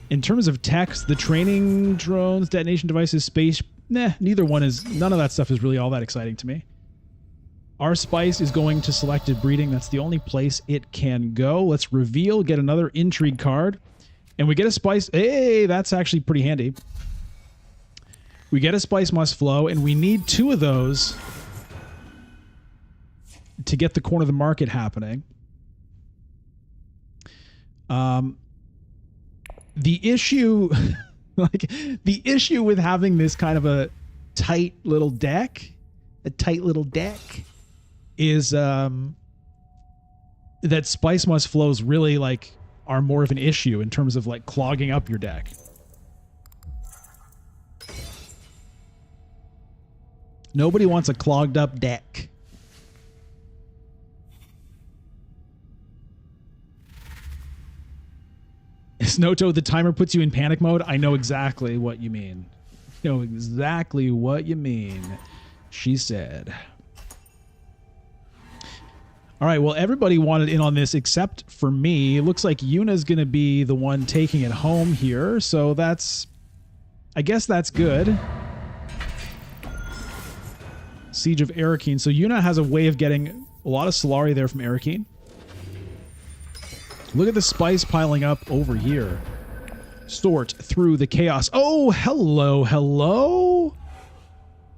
In terms of techs, the training drones, detonation devices, space, neither one is, none of that stuff is really all that exciting to me. Our Spice is going to selected breeding. That's the only place it can go. Let's reveal, get another intrigue card. And we get a Spice. Hey, that's actually pretty handy. We get a Spice Must Flow, and we need 2 of those to get the corner of the market happening. The issue, like the issue with having this kind of a tight little deck, is that Spice Must Flows really like are more of an issue in terms of like clogging up your deck. Nobody wants a clogged up deck. Noto, the timer puts you in panic mode. I know exactly what you mean. I know exactly what you mean, she said. All right, well, everybody wanted in on this except for me. It looks like Yuna's going to be the one taking it home here, so that's... I guess that's good. Siege of Arakeen. So Yuna has a way of getting a lot of Solari there from Arakeen. Look at the spice piling up over here. Sort through the chaos. Oh, hello, hello.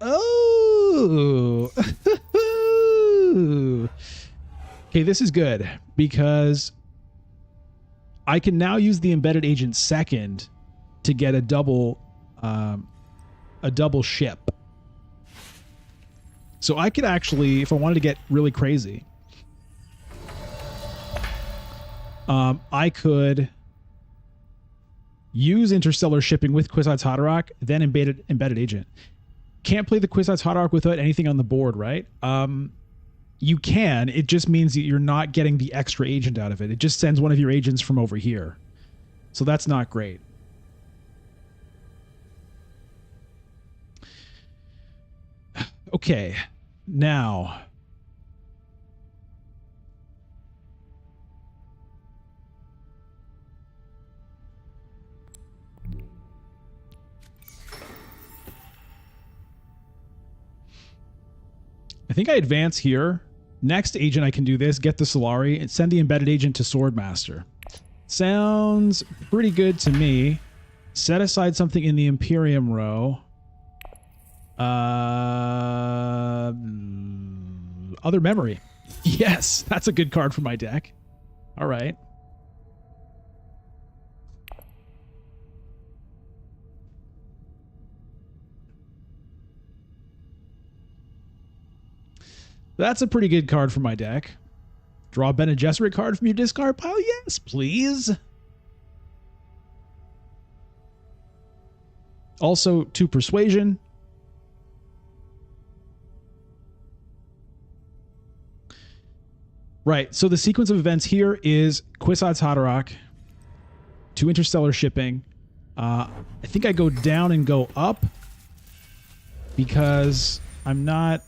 Oh. Okay, this is good because I can now use the embedded agent second to get a double ship. So I could actually, if I wanted to get really crazy, I could use interstellar shipping with Kwisatz Haderach, then embedded agent. Can't play the Kwisatz Haderach without anything on the board, right? You can. It just means that you're not getting the extra agent out of it. It just sends one of your agents from over here. So that's not great. Okay, now... I think I advance here. Next agent, I can do this, get the Solari, and send the embedded agent to Swordmaster. Sounds pretty good to me. Set aside something in the Imperium row. Other memory. Yes, that's a good card for my deck. All right. That's a pretty good card for my deck. Draw a Bene Gesserit card from your discard pile? Yes, please. Also, 2 Persuasion. Right, so the sequence of events here is Kwisatz Haderach, 2 interstellar shipping. I think I go down and go up because I'm not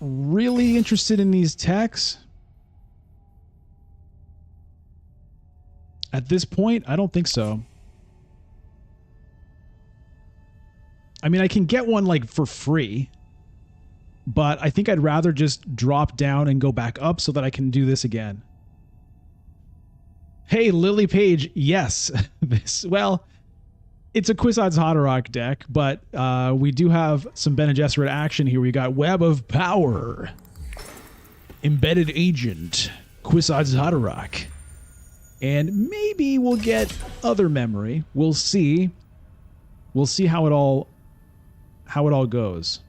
really interested in these techs. At this point, I don't think so. I mean, I can get one like for free, but I think I'd rather just drop down and go back up so that I can do this again. Hey, Lily Page, yes. Well, it's a Kwisatz Haderach deck, but we do have some Bene Gesserit action here. We got Web of Power, Embedded Agent, Kwisatz Haderach, and maybe we'll get other memory. We'll see. We'll see how it all goes.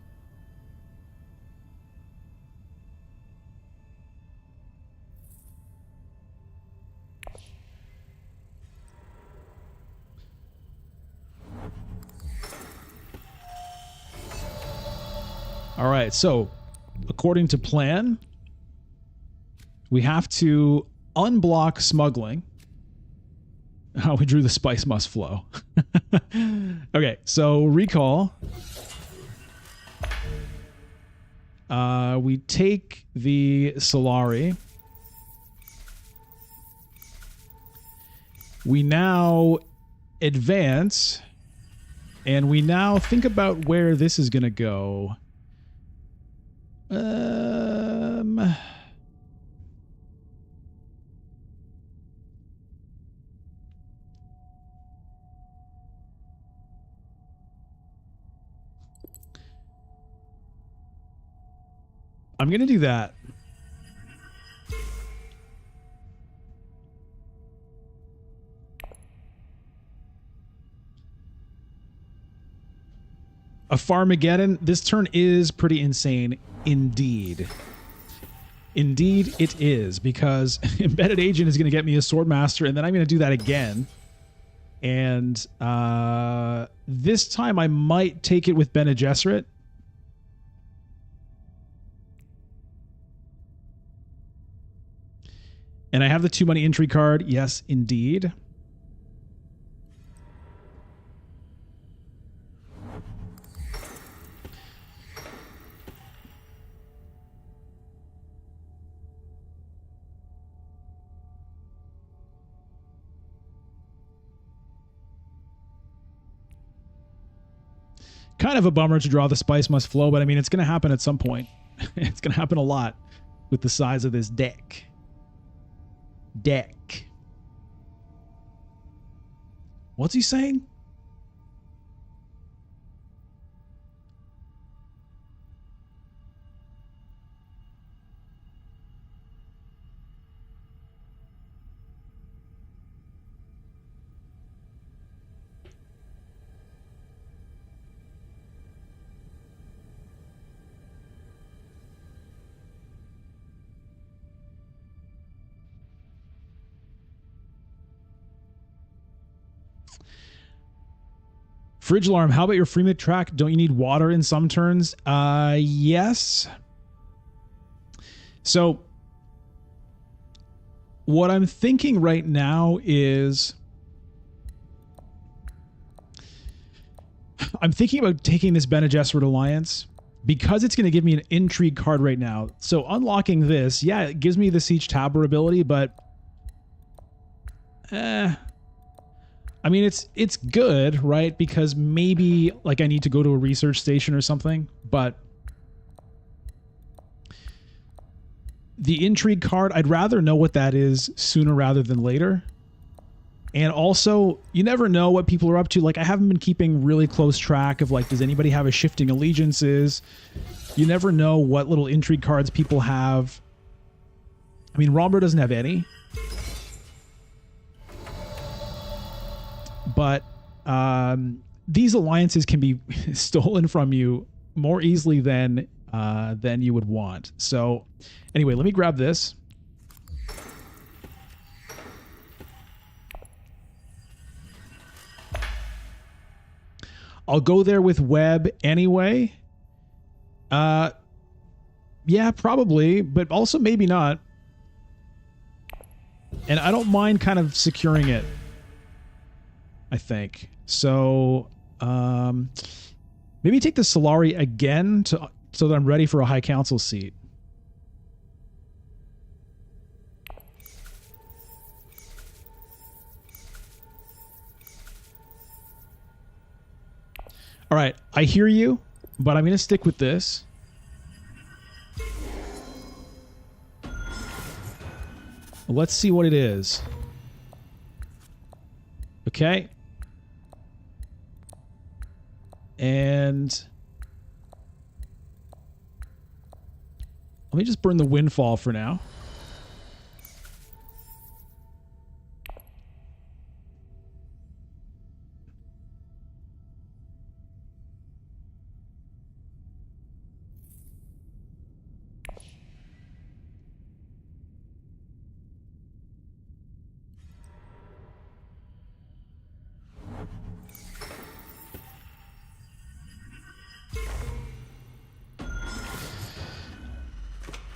All right, so according to plan, we have to unblock smuggling. Oh, we drew the Spice Must Flow. Okay, so recall. We take the Solari. We now advance, and we now think about where this is going to go. I'm going to do that. A Farmageddon. This turn is pretty insane indeed. Indeed it is, because Embedded Agent is going to get me a Swordmaster, and then I'm going to do that again. And this time I might take it with Bene Gesserit. And I have the 2 money intrigue card. Yes, indeed. Kind of a bummer to draw the spice must flow, but I mean, it's going to happen at some point. It's going to happen a lot with the size of this deck. What's he saying? Fridge alarm, how about your free track? Don't you need water in some turns? Yes. So what I'm thinking right now is I'm thinking about taking this Bene Gesserit Alliance because it's going to give me an intrigue card right now. So unlocking this, yeah, it gives me the Siege Tabor ability, but I mean, it's good, right? Because maybe like I need to go to a research station or something, but the intrigue card, I'd rather know what that is sooner rather than later. And also, you never know what people are up to. Like, I haven't been keeping really close track of, like, does anybody have a shifting allegiances? You never know what little intrigue cards people have. I mean, Romber doesn't have any. But these alliances can be stolen from you more easily than you would want. So anyway, let me grab this. I'll go there with Webb anyway. Yeah, probably, but also maybe not. And I don't mind kind of securing it, I think. So maybe take the Solari again so that I'm ready for a High Council seat. All right, I hear you, but I'm going to stick with this. Let's see what it is. Okay. And let me just burn the windfall for now.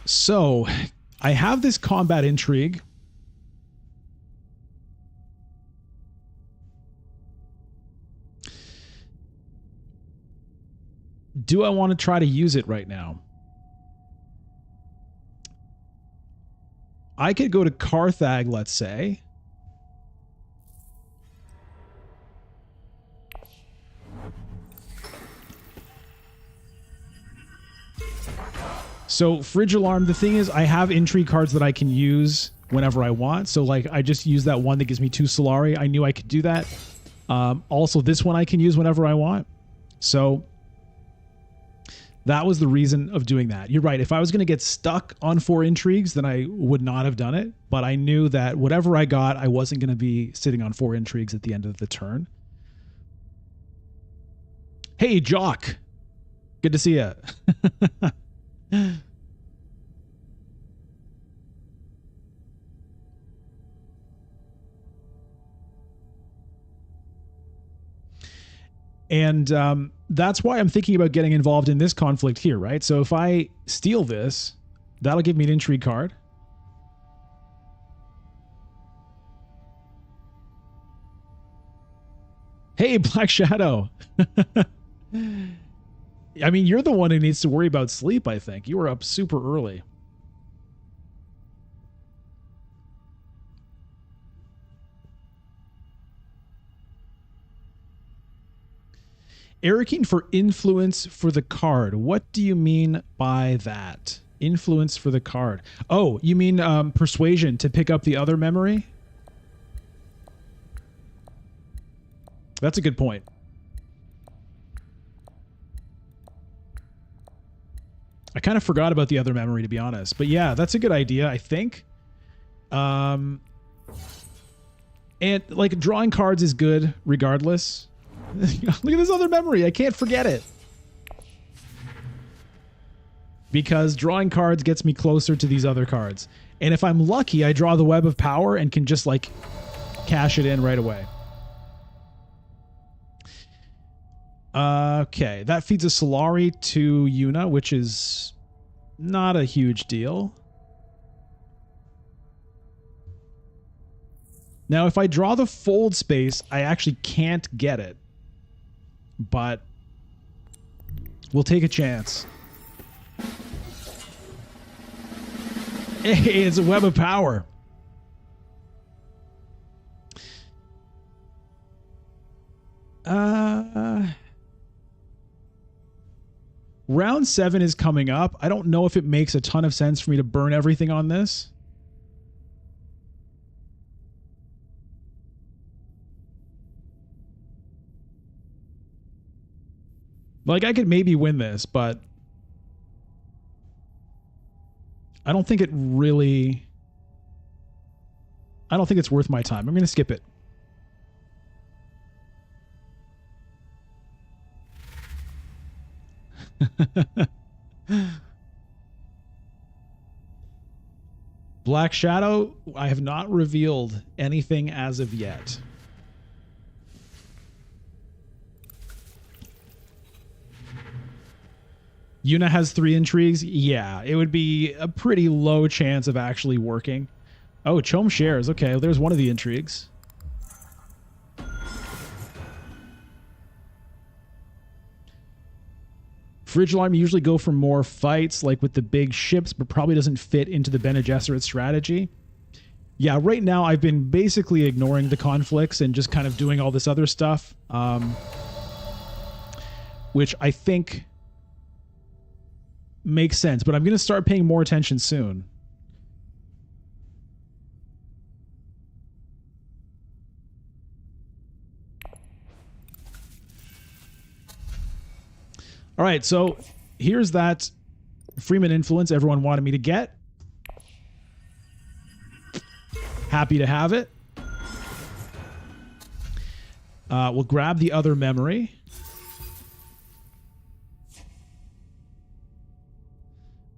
So, I have this combat intrigue. Do I want to try to use it right now? I could go to Carthag, let's say. So, Fridge Alarm, the thing is, I have intrigue cards that I can use whenever I want. So, like, I just use that one that gives me 2 Solari. I knew I could do that. Also, this one I can use whenever I want. So, that was the reason of doing that. You're right. If I was going to get stuck on 4 intrigues, then I would not have done it. But I knew that whatever I got, I wasn't going to be sitting on 4 intrigues at the end of the turn. Hey, Jock. Good to see you. And that's why I'm thinking about getting involved in this conflict here, right? So if I steal this, that'll give me an intrigue card. Hey, Black Shadow. I mean, you're the one who needs to worry about sleep, I think. You were up super early. Ericking for influence for the card. What do you mean by that? Influence for the card. Oh, you mean persuasion to pick up the other memory? That's a good point. I kind of forgot about the other memory, to be honest. But yeah, that's a good idea, I think. And like drawing cards is good regardless. Look at this other memory. I can't forget it. Because drawing cards gets me closer to these other cards. And if I'm lucky, I draw the Web of Power and can just like cash it in right away. Okay, that feeds a Solari to Yuna, which is not a huge deal. Now, if I draw the fold space, I actually can't get it. But we'll take a chance. Hey, it's a Web of Power. Round 7 is coming up. I don't know if it makes a ton of sense for me to burn everything on this. Like, I could maybe win this, but I don't think it really... I don't think it's worth my time. I'm going to skip it. Black Shadow, I have not revealed anything as of yet. Yuna has 3 intrigues. Yeah, it would be a pretty low chance of actually working. Oh, Chom shares. Okay, well, there's one of the intrigues. Fridge Alarm usually go for more fights, like with the big ships, but probably doesn't fit into the Bene Gesserit strategy. Yeah, right now I've been basically ignoring the conflicts and just kind of doing all this other stuff, which I think makes sense, but I'm going to start paying more attention soon. All right, so here's that Freeman influence everyone wanted me to get. Happy to have it. We'll grab the other memory.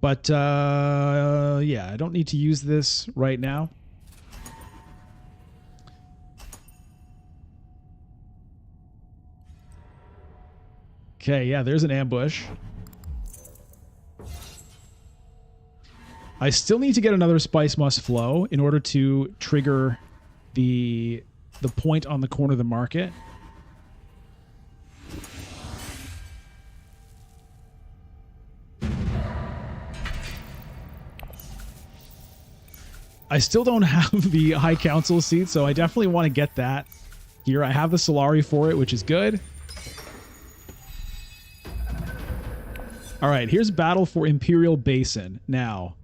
But, yeah, I don't need to use this right now. Okay, yeah, there's an ambush. I still need to get another Spice Must Flow in order to trigger the point on the corner of the market. I still don't have the High Council seat, so I definitely want to get that here. I have the Solari for it, which is good. All right, here's Battle for Imperial Basin. Now,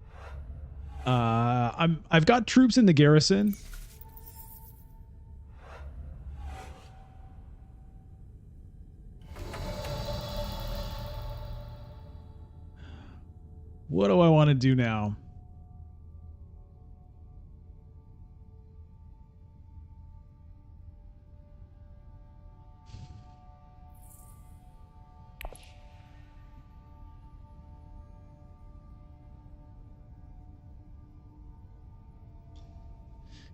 I've got troops in the garrison. What do I want to do now?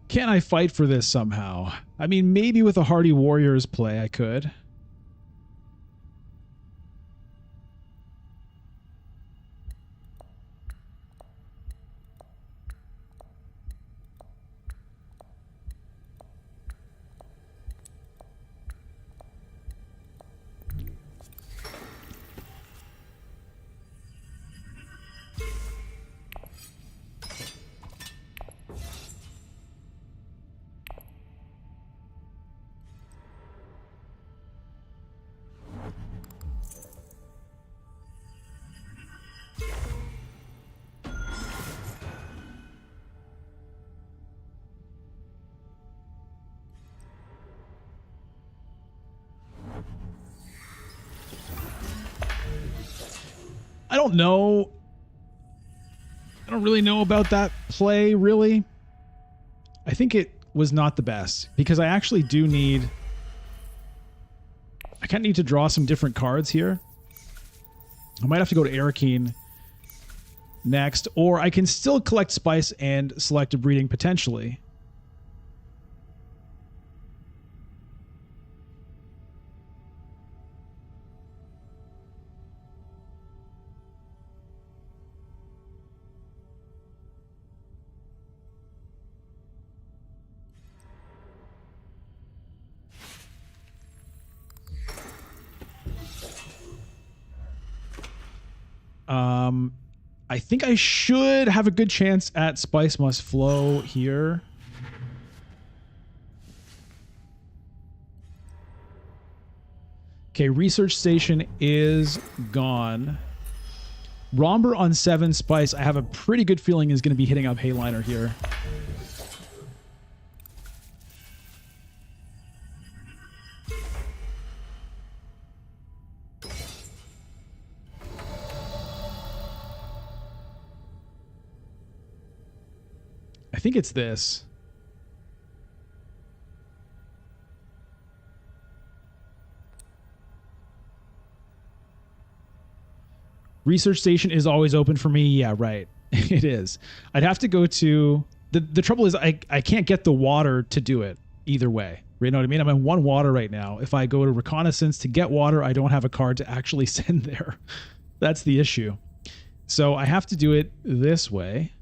Can I fight for this somehow? I mean, maybe with a Hardy Warriors play I could. don't know. I don't really know about that play, really. I think it was not the best because I actually do need... I kind of need to draw some different cards here. I might have to go to Arakeen next, or I can still collect spice and selective breeding potentially. I think I should have a good chance at Spice Must Flow here. Okay, Research Station is gone. Romber on 7 Spice, I have a pretty good feeling is going to be hitting up Helena here. I think it's this. Research Station is always open for me. Yeah, right. It is. I'd have to go to... The trouble is I can't get the water to do it either way. You know what I mean? I'm on 1 water right now. If I go to Reconnaissance to get water, I don't have a card to actually send there. That's the issue. So I have to do it this way.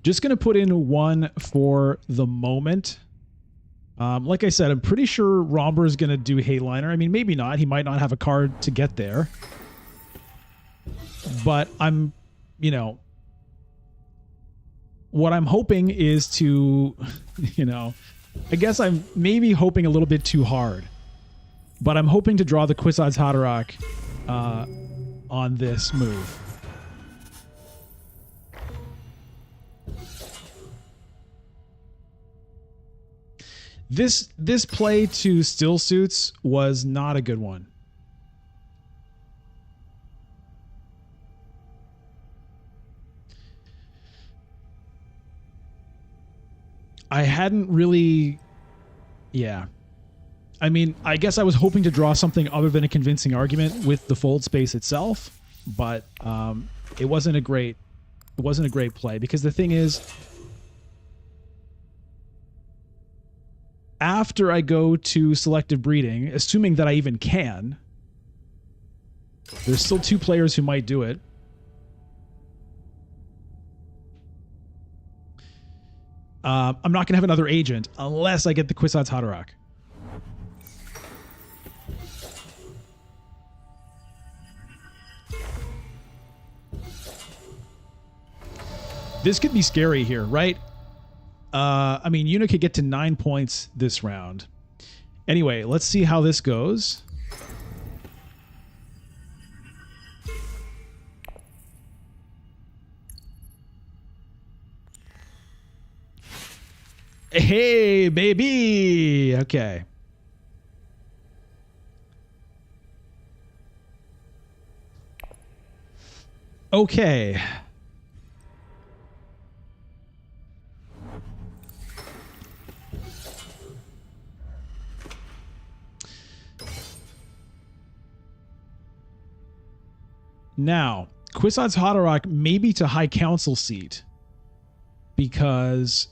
Just going to put in 1 for the moment. Like I said, I'm pretty sure Romber is going to do Helena. I mean, maybe not. He might not have a card to get there. But I'm, you know, what I'm hoping is to, you know, I guess I'm maybe hoping a little bit too hard. But I'm hoping to draw the Kwisatz Haderach on this move. This play to Still Suits was not a good one. I hadn't really... Yeah. I mean, I guess I was hoping to draw something other than a convincing argument with the fold space itself, but it wasn't a great play because the thing is, after I go to selective breeding, assuming that I even can, there's still 2 players who might do it. I'm not going to have another agent unless I get the Kwisatz Haderach. This could be scary here, right? I mean, Yuna could get to 9 points this round. Anyway, let's see how this goes. Hey, baby! Okay. Okay. Now, Kwisatz Haderach maybe to High Council seat because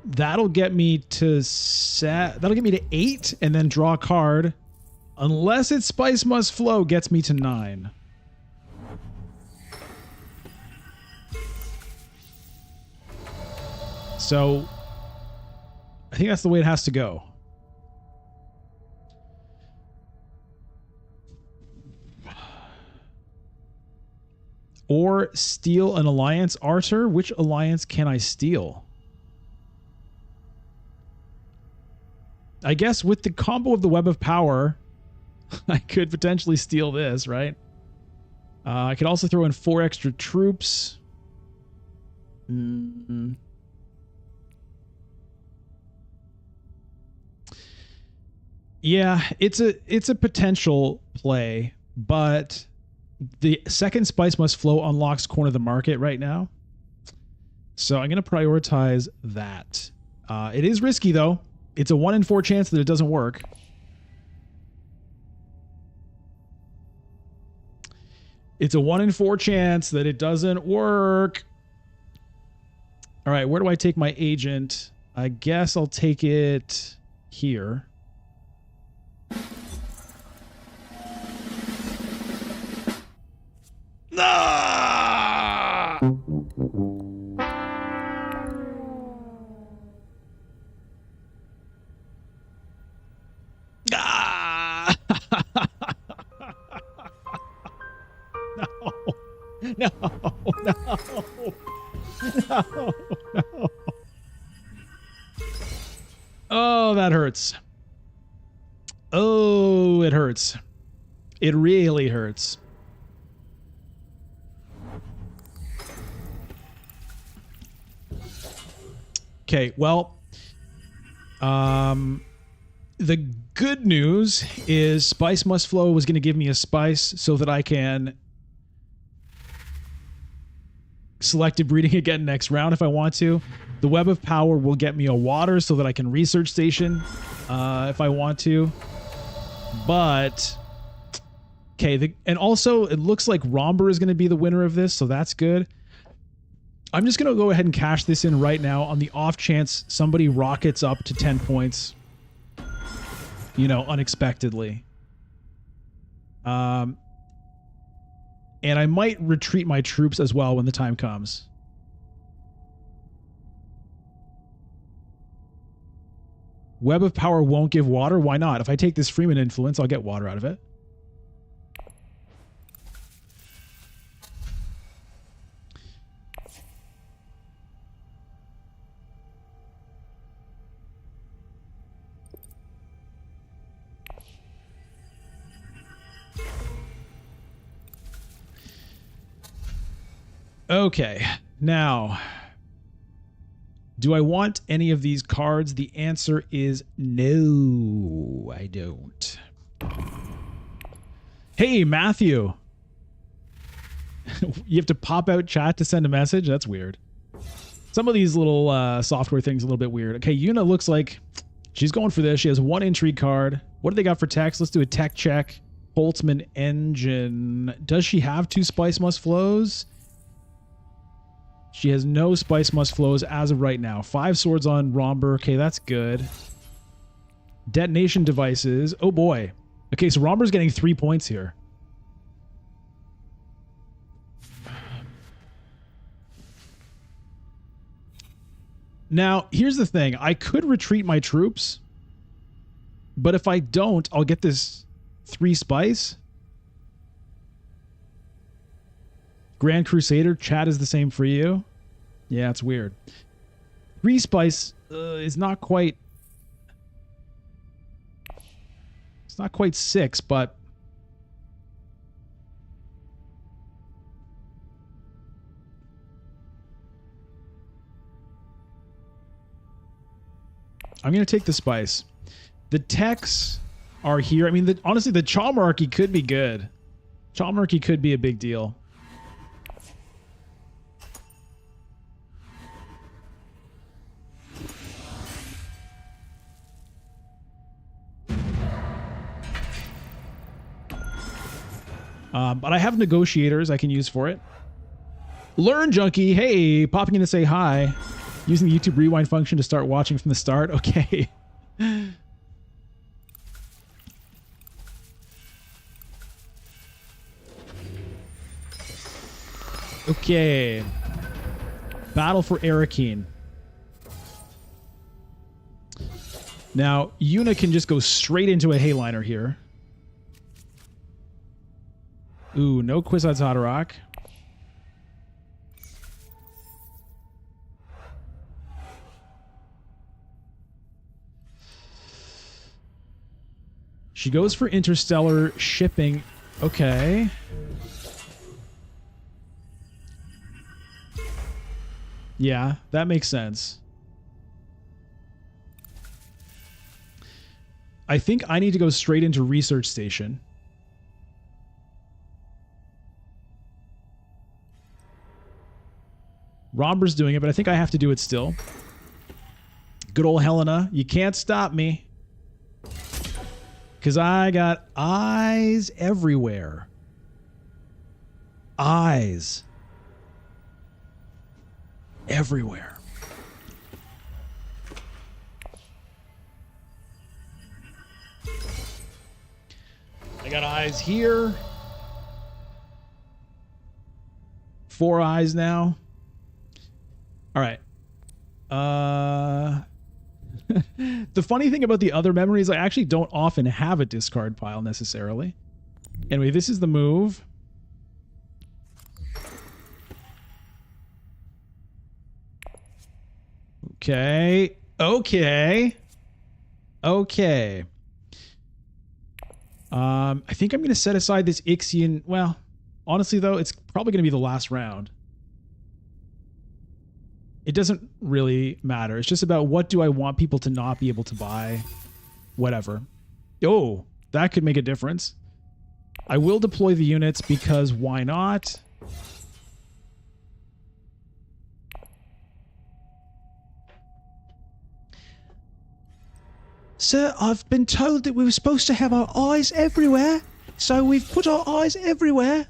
that'll get me to 8 and then draw a card. Unless it's Spice Must Flow gets me to 9. So I think that's the way it has to go. Or steal an alliance. Arthur, which alliance can I steal? I guess with the combo of the Web of Power, I could potentially steal this, right? I could also throw in 4 extra troops. Yeah, it's a potential play, but the second Spice Must Flow unlocks corner of the market right now. So I'm going to prioritize that. It is risky, though. It's a 1 in 4 chance that it doesn't work. It's a 1 in 4 chance that it doesn't work. All right, where do I take my agent? I guess I'll take it here. Ah! Ah! No, no, no, no. Oh, that hurts. Oh, it hurts. It really hurts. Okay, well, the good news is Spice Must Flow was going to give me a spice so that I can selective breeding again next round if I want to. The Web of Power will get me a water so that I can research station if I want to. But okay, and also it looks like Romber is going to be the winner of this, so that's good. I'm just going to go ahead and cash this in right now on the off chance somebody rockets up to 10 points, you know, unexpectedly. And I might retreat my troops as well when the time comes. Web of Power won't give water? Why not? If I take this Freeman influence, I'll get water out of it. Okay, now, do I want any of these cards? The answer is no, I don't. Hey, Matthew. You have to pop out chat to send a message? That's weird. Some of these little software things are a little bit weird. Okay, Yuna looks like she's going for this. She has 1 intrigue card. What do they got for text? Let's do a tech check. Holtzman engine. Does she have 2 Spice Must Flows? She has no Spice Must Flows as of right now. 5 swords on Romber. Okay, that's good. Detonation devices. Oh boy. Okay, so Romber's getting 3 points here. Now, here's the thing. I could retreat my troops, but if I don't, I'll get this 3 spice. Grand Crusader, chat is the same for you. Yeah, it's weird. 3 spice is not quite... It's not quite 6, but... I'm going to take the spice. The techs are here. I mean, honestly, the Chalmarchy could be good. Chalmarchy could be a big deal. But I have negotiators I can use for it. Learn Junkie, hey, popping in to say hi. Using the YouTube rewind function to start watching from the start. Okay. Okay. Battle for Arakeen. Now, Yuna can just go straight into a Hayliner here. Ooh, no Kwisatz Haderach. She goes for interstellar shipping. Okay. Yeah, that makes sense. I think I need to go straight into research station. Romber's doing it, but I think I have to do it still. Good old Helena, you can't stop me. Because I got eyes everywhere. Eyes. Everywhere. I got eyes here. 4 eyes now. All right. The funny thing about the other memories, I actually don't often have a discard pile necessarily. Anyway, this is the move. Okay. Okay. Okay. I think I'm going to set aside this Ixion. Well, honestly, though, it's probably going to be the last round. It doesn't really matter. It's just about what do I want people to not be able to buy. Whatever. Oh, that could make a difference. I will deploy the units because why not? Sir, I've been told that we were supposed to have our eyes everywhere, so we've put our eyes everywhere.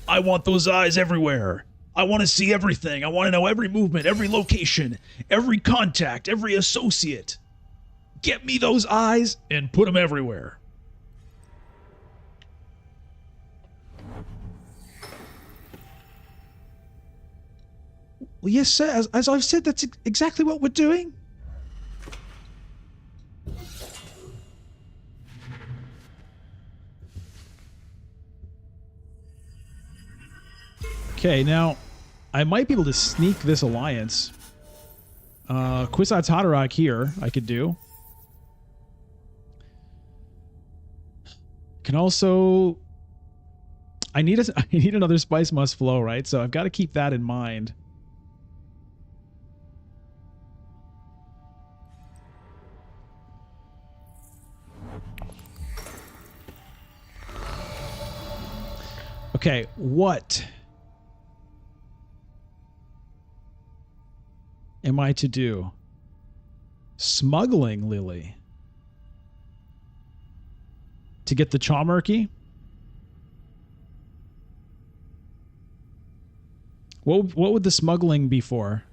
I want those eyes everywhere. I want to see everything. I want to know every movement, every location, every contact, every associate. Get me those eyes and put them everywhere. Well, yes, sir. As I've said, that's exactly what we're doing. Okay, now I might be able to sneak this alliance. Kwisatz Haderach here I could do. Can also... I need another Spice Must Flow, right? So I've got to keep that in mind. Okay, what am I to do? Smuggling Lily to get the Chaumerky? What would the smuggling be for?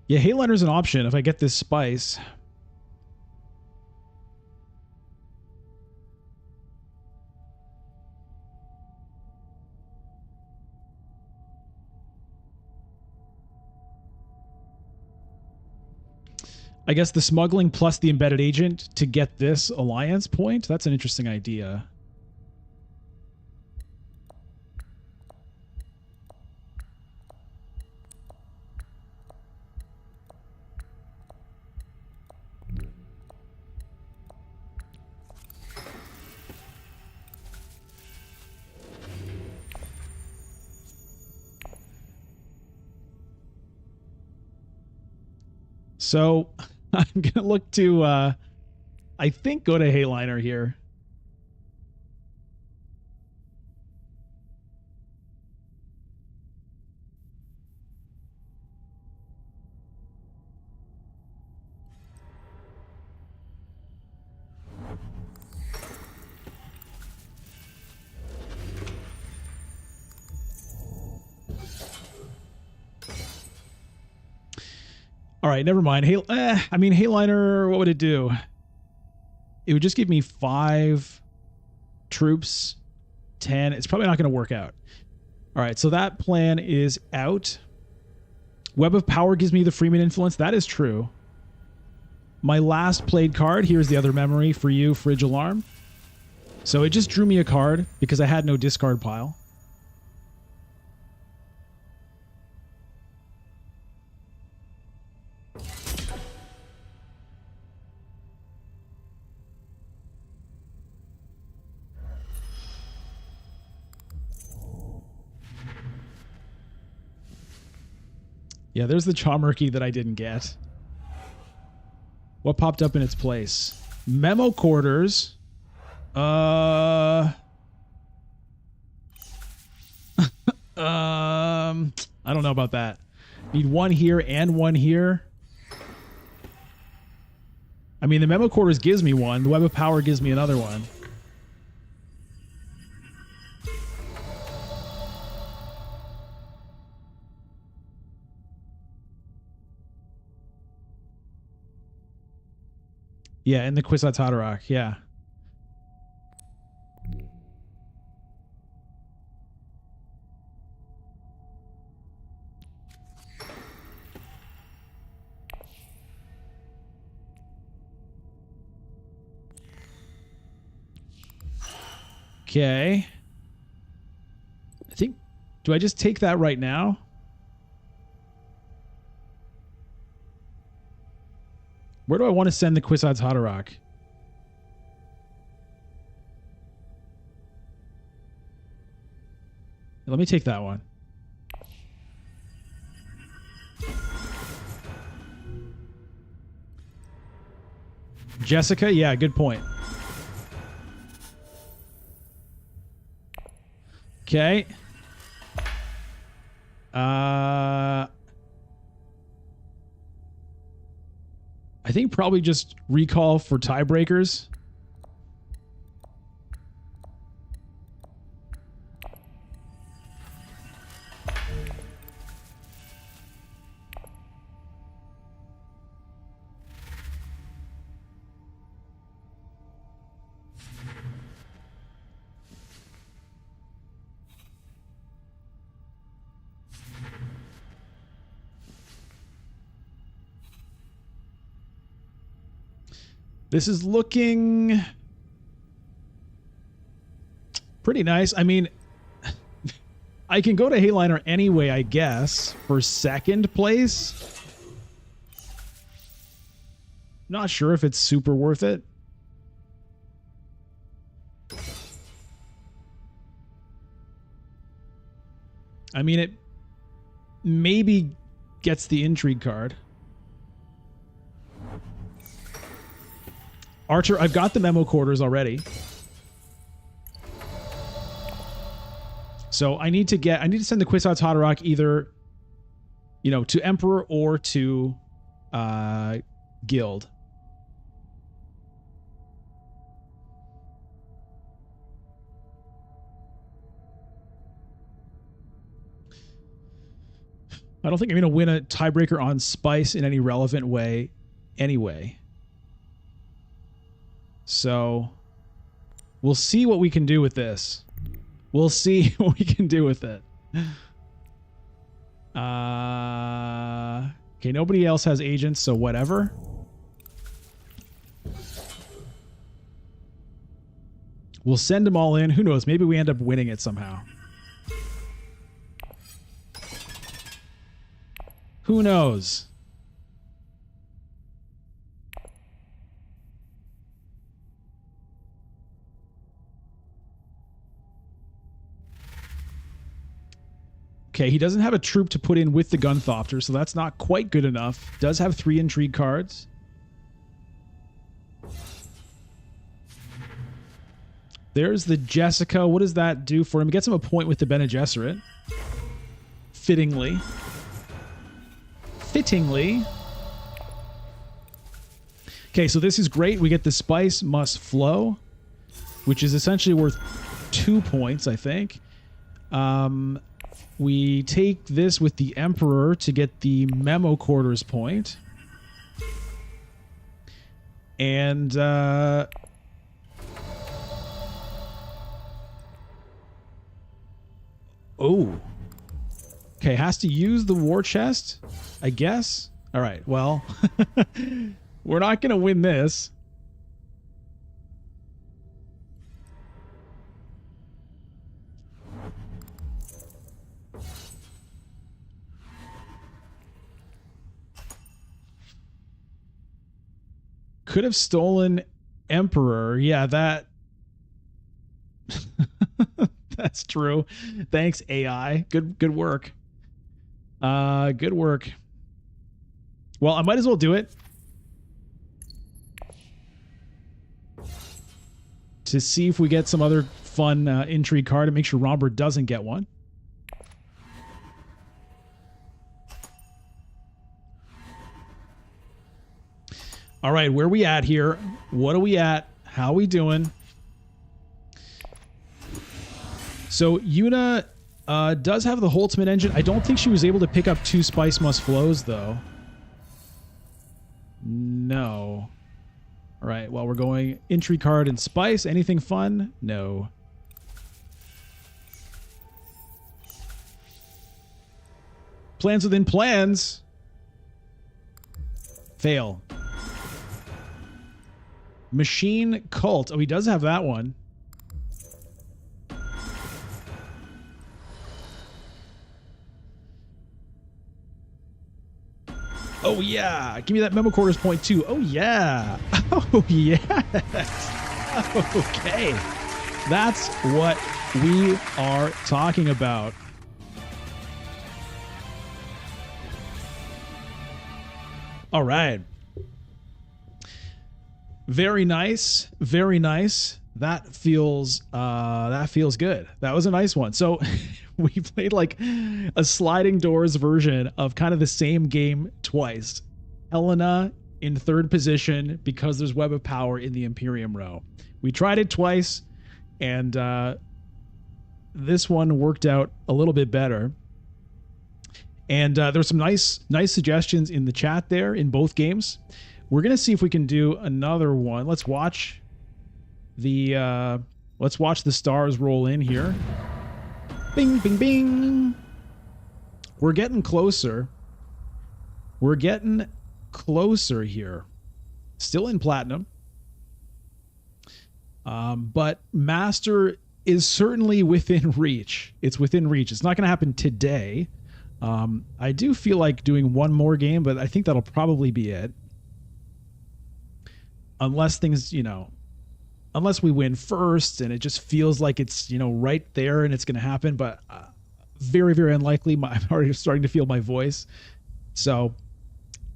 Yeah, Hayliner's an option if I get this spice. I guess the smuggling plus the embedded agent to get this alliance point? That's an interesting idea. So I'm going to look to, I think, go to Hayliner here. All right, never mind. I mean, Hayliner, what would it do? it would just give me 5 troops, 10. It's probably not going to work out. All right, so that plan is out. Web of Power gives me the Freeman influence. That is true. My last played card, here's the other memory for you, Fridge Alarm. So it just drew me a card because I had no discard pile. Yeah, there's the Chomurky that I didn't get. What popped up in its place? Memo quarters. I don't know about that. Need 1 here and 1 here. I mean, the memo quarters gives me 1. The Web of Power gives me another 1. Yeah, in the Kwisatz Haderach, yeah. Okay. I think, do I just take that right now? Where do I want to send the Kwisatz Haderach? Let me take that one. Jessica? Yeah, good point. Okay. I think probably just recall for tiebreakers. This is looking pretty nice. I mean, I can go to Helena anyway, I guess, for second place. Not sure if it's super worth it. I mean, it maybe gets the intrigue card. Archer, I've got the memo quarters already. So I need to send the Kwisatz Haderach either, you know, to Emperor or to Guild. I don't think I'm going to win a tiebreaker on Spice in any relevant way anyway. So we'll see what we can do with this. We'll see what we can do with it. Okay, nobody else has agents, so whatever. We'll send them all in. Who knows? Maybe we end up winning it somehow. Who knows? Okay, he doesn't have a troop to put in with the Gunthopter, so that's not quite good enough. Does have 3 intrigue cards. There's the Jessica. What does that do for him? It gets him a point with the Bene Gesserit. Fittingly. Okay, so this is great. We get the Spice Must Flow, which is essentially worth 2 points, I think. We take this with the Emperor to get the Memo Quarters point. And Oh. Okay, has to use the war chest, I guess. All right, well, we're not going to win this. Could have stolen Emperor. Yeah, that... That's true. Thanks, AI. Good work. Good work. Well, I might as well do it. To see if we get some other fun intrigue card and make sure Robert doesn't get one. All right, where are we at here? What are we at? How are we doing? So Yuna does have the Holtzman engine. I don't think she was able to pick up 2 Spice Must Flows, though. No. All right, well, we're going entry card and Spice. Anything fun? No. Plans within plans. Fail. Machine Cult. Oh, he does have that one. Oh, yeah. Give me that memo quarters point, too. Oh, yeah. Oh, yes. Okay. That's what we are talking about. All right. Very nice. Very nice. That feels good. That was a nice one. So we played like a sliding doors version of kind of the same game twice. Helena in 3rd position because there's Web of Power in the Imperium row. We tried it twice, and this one worked out a little bit better. And there's some nice suggestions in the chat there in both games. We're gonna see if we can do another one. Let's watch the stars roll in here. Bing, bing, bing. We're getting closer. We're getting closer here. Still in platinum. But Master is certainly within reach. It's within reach. It's not going to happen today. I do feel like doing one more game, but I think that'll probably be it. Unless things, unless we win first and it just feels like it's, right there and it's going to happen. But very, very unlikely. I'm already starting to feel my voice. So,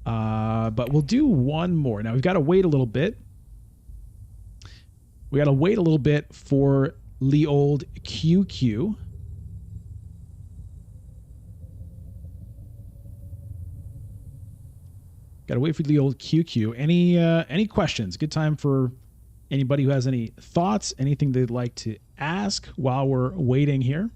but we'll do one more. Now, we've got to wait a little bit. We got to wait a little bit for the old QQ. Got to wait for the old QQ. Any questions? Good time for anybody who has any thoughts, anything they'd like to ask while we're waiting here.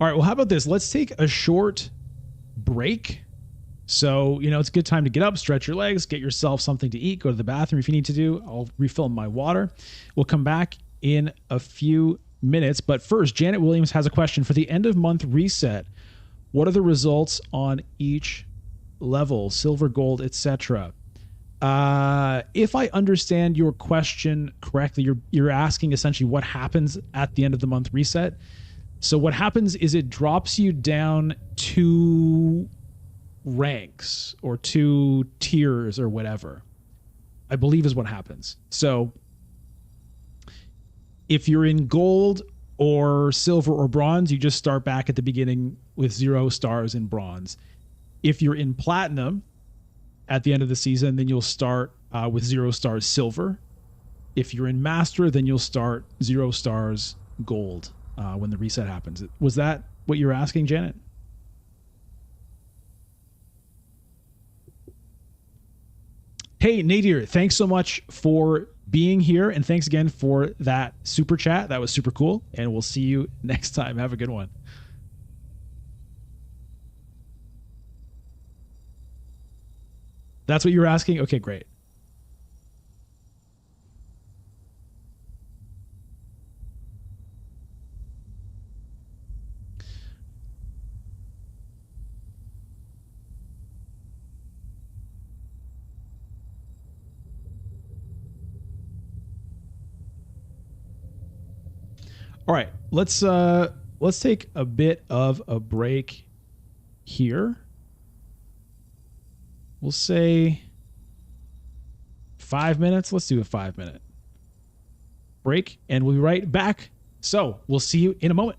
All right, well, how about this? Let's take a short break. So, it's a good time to get up, stretch your legs, get yourself something to eat, go to the bathroom if you need to do. I'll refill my water. We'll come back in a few minutes. But first, Janet Williams has a question. For the end of month reset, what are the results on each level, silver, gold, etc.? If I understand your question correctly, you're asking essentially what happens at the end of the month reset. So what happens is it drops you down 2 ranks or 2 tiers or whatever, I believe is what happens. So if you're in gold or silver or bronze, you just start back at the beginning with 0 stars in bronze. If you're in platinum at the end of the season, then you'll start with 0 stars silver. If you're in master, then you'll start 0 stars gold when the reset happens. Was that what you were asking, Janet? Hey, Nadir, thanks so much for being here. And thanks again for that super chat. That was super cool. And we'll see you next time. Have a good one. That's what you were asking? Okay, great. All right, let's take a bit of a break here. We'll say 5 minutes. Let's do a 5-minute break and we'll be right back. So we'll see you in a moment.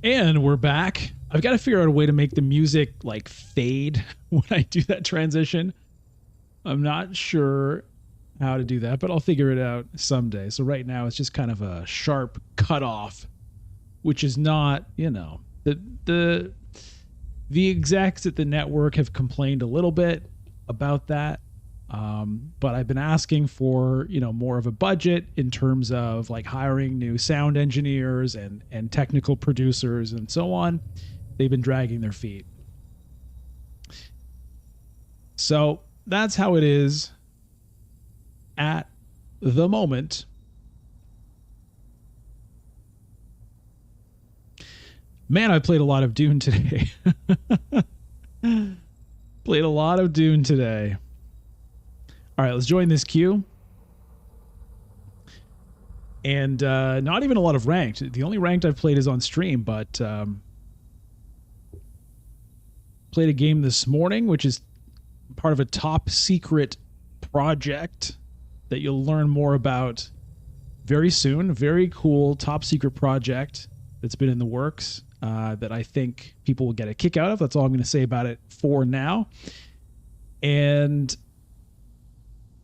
And we're back. I've got to figure out a way to make the music like fade when I do that transition. I'm not sure how to do that, but I'll figure it out someday. So right now it's just kind of a sharp cutoff, which is not, you know, the execs at the network have complained a little bit about that. But I've been asking for, you know, more of a budget in terms of like hiring new sound engineers and technical producers and so on. They've been dragging their feet. So that's how it is at the moment. Man, I played a lot of Dune today. Played a lot of Dune today. All right, let's join this queue. And not even a lot of ranked. The only ranked I've played is on stream, but played a game this morning, which is part of a top secret project that you'll learn more about very soon. Very cool top secret project that's been in the works that I think people will get a kick out of. That's all I'm going to say about it for now. And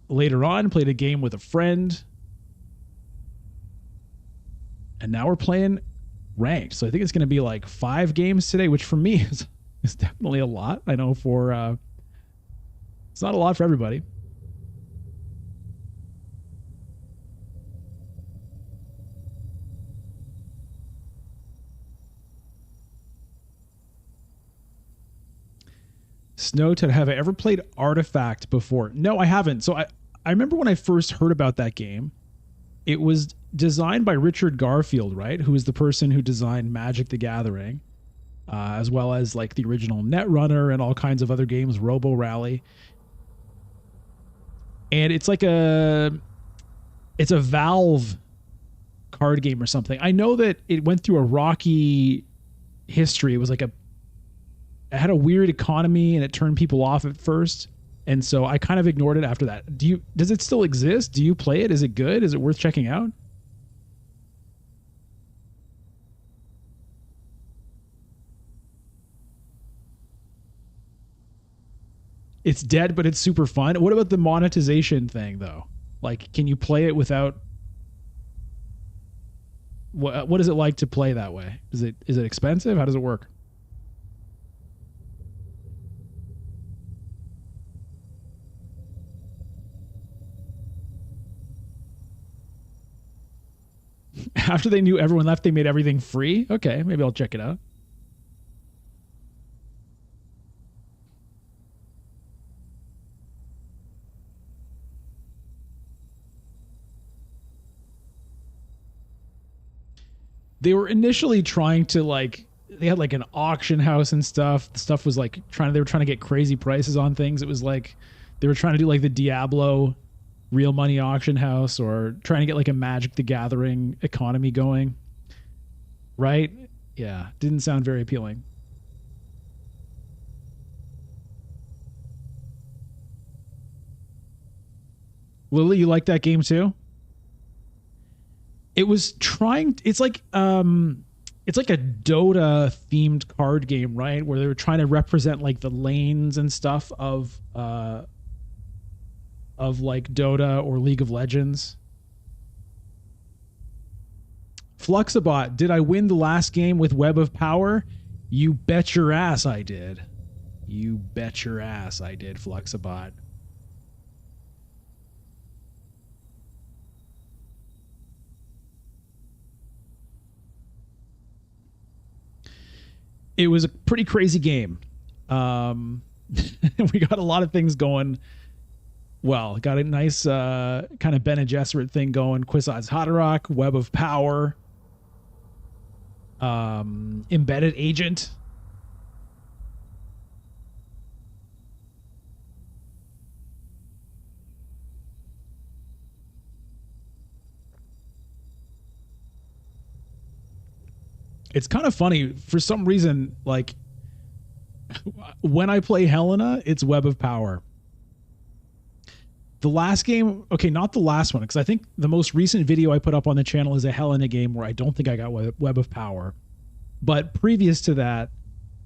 later on, played a game with a friend. And now we're playing ranked. So I think it's going to be like 5 games today, which for me is definitely a lot. I know for it's not a lot for everybody. Snowtoad, have I ever played Artifact before? No, I haven't. So I remember when I first heard about that game, it was designed by Richard Garfield, right? Who is the person who designed Magic the Gathering, as well as like the original Netrunner and all kinds of other games, Robo Rally. And it's like it's a Valve card game or something. I know that it went through a rocky history. It was like it had a weird economy and it turned people off at first. And so I kind of ignored it after that. Does it still exist? Do you play it? Is it good? Is it worth checking out? It's dead, but it's super fun. What about the monetization thing though? Like, can you play it without, what is it like to play that way? Is it expensive? How does it work? After they knew everyone left, they made everything free? Okay, maybe I'll check it out. They were initially trying to like, they had like an auction house and stuff. The stuff was like they were trying to get crazy prices on things. It was like they were trying to do like the Diablo real money auction house, or trying to get like a Magic the Gathering economy going. Right? Yeah. Didn't sound very appealing. Lily, you like that game too? It was it's like a Dota themed card game, right? Where they were trying to represent like the lanes and stuff of like Dota or League of Legends. Fluxabot, did I win the last game with Web of Power? You bet your ass I did. You bet your ass I did, Fluxabot. It was a pretty crazy game. We got a lot of things going. Well, got a nice kind of Bene Gesserit thing going. Kwisatz Haderach, Web of Power, Embedded Agent. It's kind of funny for some reason, like when I play Helena, it's Web of Power. The last game, okay, not the last one, because I think the most recent video I put up on the channel is a Helena game where I don't think I got Web of Power. But previous to that,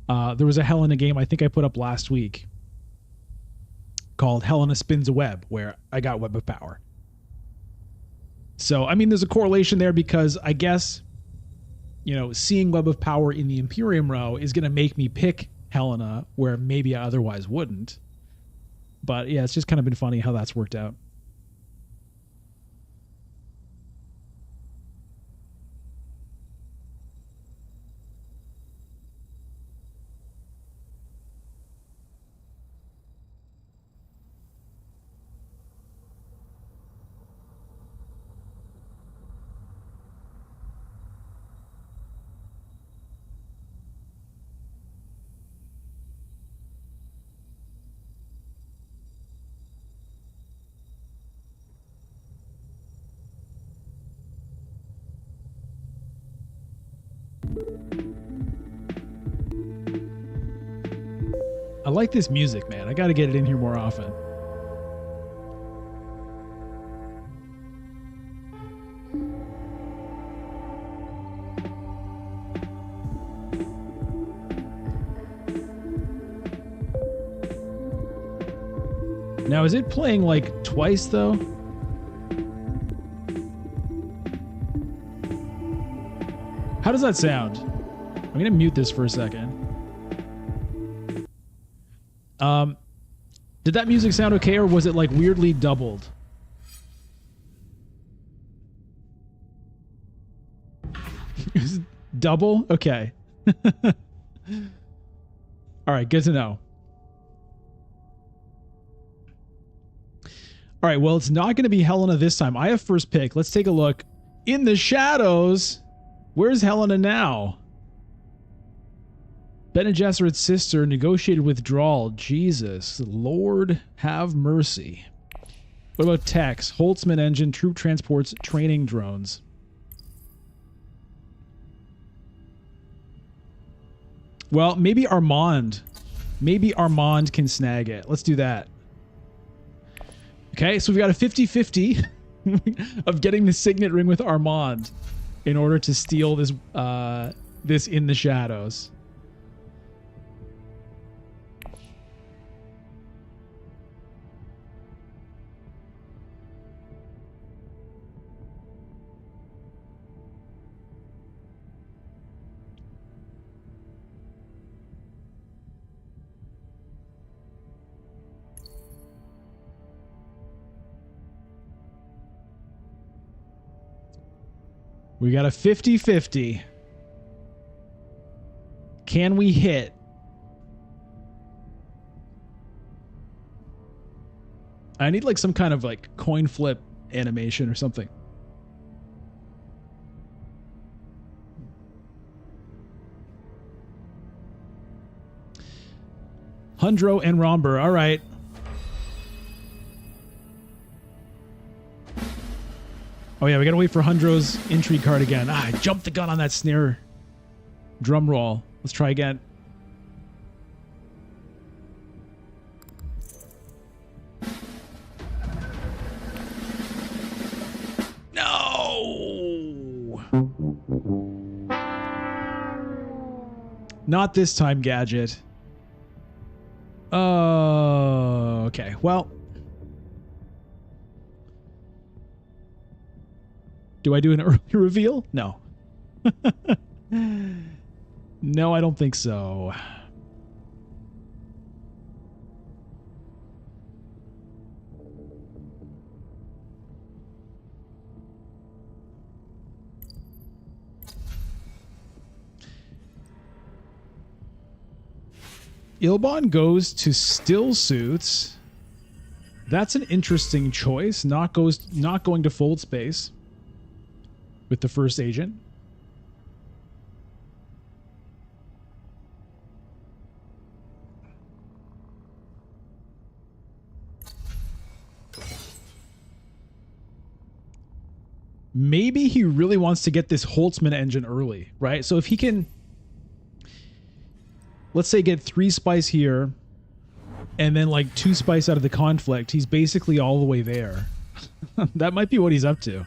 there was a Helena game I think I put up last week called Helena Spins a Web, where I got Web of Power. So, I mean, there's a correlation there because I guess, you know, seeing Web of Power in the Imperium row is going to make me pick Helena where maybe I otherwise wouldn't. But yeah, it's just kind of been funny how that's worked out. I like this music, man. I got to get it in here more often. Now, is it playing like twice though? How does that sound? I'm going to mute this for a second. Did that music sound okay, or was it like weirdly doubled? It was double? Okay. All right, good to know. All right, well, it's not going to be Helena this time. I have first pick. Let's take a look. In the shadows. Where's Helena now? Bene Gesserit's sister negotiated withdrawal. Jesus. Lord have mercy. What about techs? Holtzman engine, troop transports, training drones. Well, maybe Armand. Maybe Armand can snag it. Let's do that. Okay, so we've got a 50-50 of getting the signet ring with Armand in order to steal this this in the shadows. We got a 50-50. Can we hit? I need like some kind of like coin flip animation or something. Hundro and Romber. All right. Oh yeah, we gotta wait for Hundro's intrigue card again. I jumped the gun on that snare drum roll. Let's try again. No! Not this time, Gadget. Oh, okay. Well, do I do an early reveal? No. No, I don't think so. Ilbon goes to still suits. That's an interesting choice. Not going to fold space with the first agent. Maybe he really wants to get this Holtzman engine early, right? So if he can, let's say, get 3 spice here and then like 2 spice out of the conflict, he's basically all the way there. That might be what he's up to.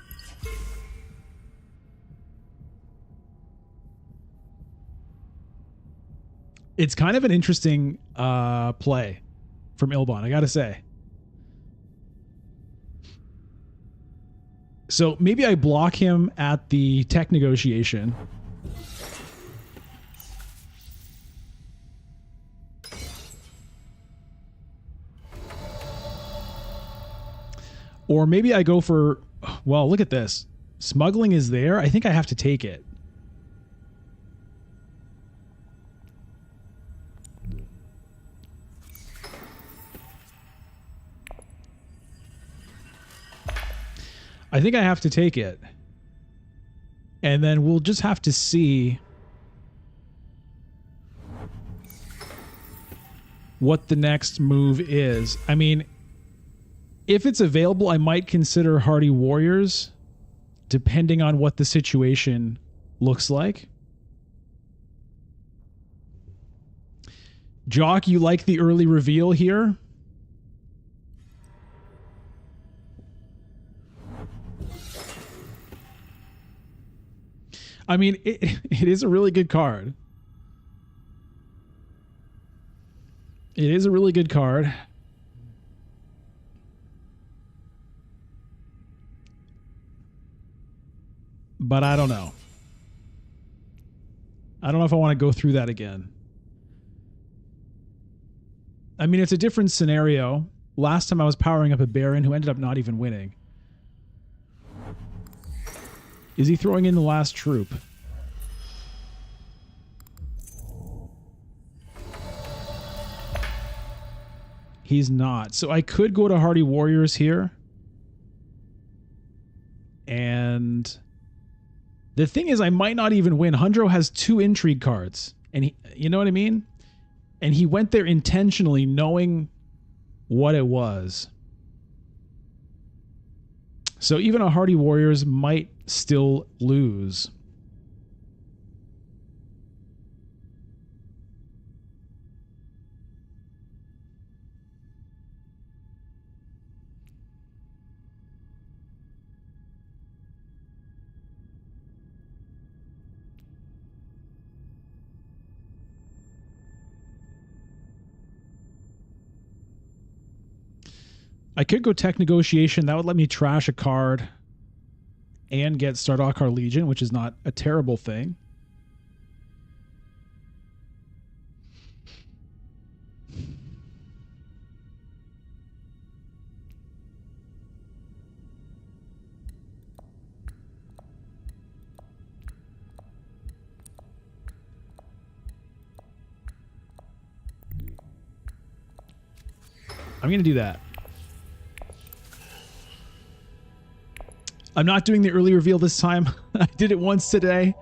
It's kind of an interesting play from Ilbon, I gotta say. So maybe I block him at the tech negotiation. Or maybe I go for, well, look at this. Smuggling is there. I think I have to take it. I think I have to take it. And then we'll just have to see what the next move is. I mean, if it's available, I might consider Hardy Warriors, depending on what the situation looks like. Jock, you like the early reveal here? I mean, it is a really good card. It is a really good card. But I don't know. I don't know if I want to go through that again. I mean, it's a different scenario. Last time I was powering up a Baron who ended up not even winning. Is he throwing in the last troop? He's not. So I could go to Hardy Warriors here. And the thing is, I might not even win. Hundro has 2 intrigue cards. And he, you know what I mean? And he went there intentionally knowing what it was. So even a Hardy Warriors might still lose. I could go tech negotiation. That would let me trash a card and get Stardakar Legion, which is not a terrible thing. I'm going to do that. I'm not doing the early reveal this time. I did it once today,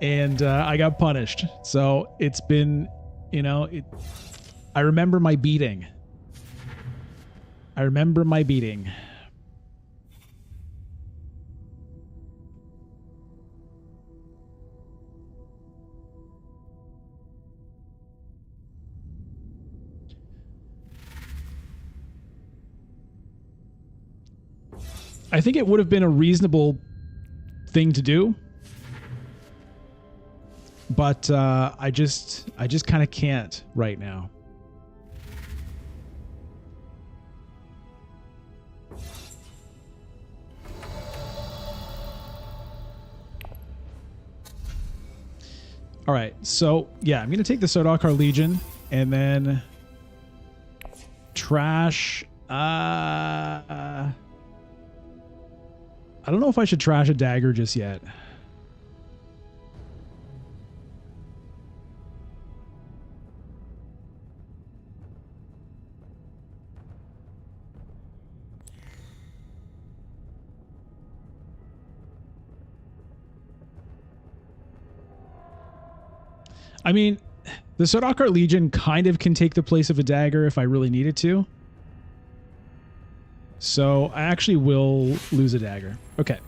and I got punished. So it's been, you know, I remember my beating. I remember my beating. I think it would have been a reasonable thing to do, but I just kind of can't right now. All right, so yeah, I'm gonna take the Stardakar Legion and then trash. I don't know if I should trash a dagger just yet. I mean, the Stardakar Legion kind of can take the place of a dagger if I really needed to. So I actually will lose a dagger. Okay.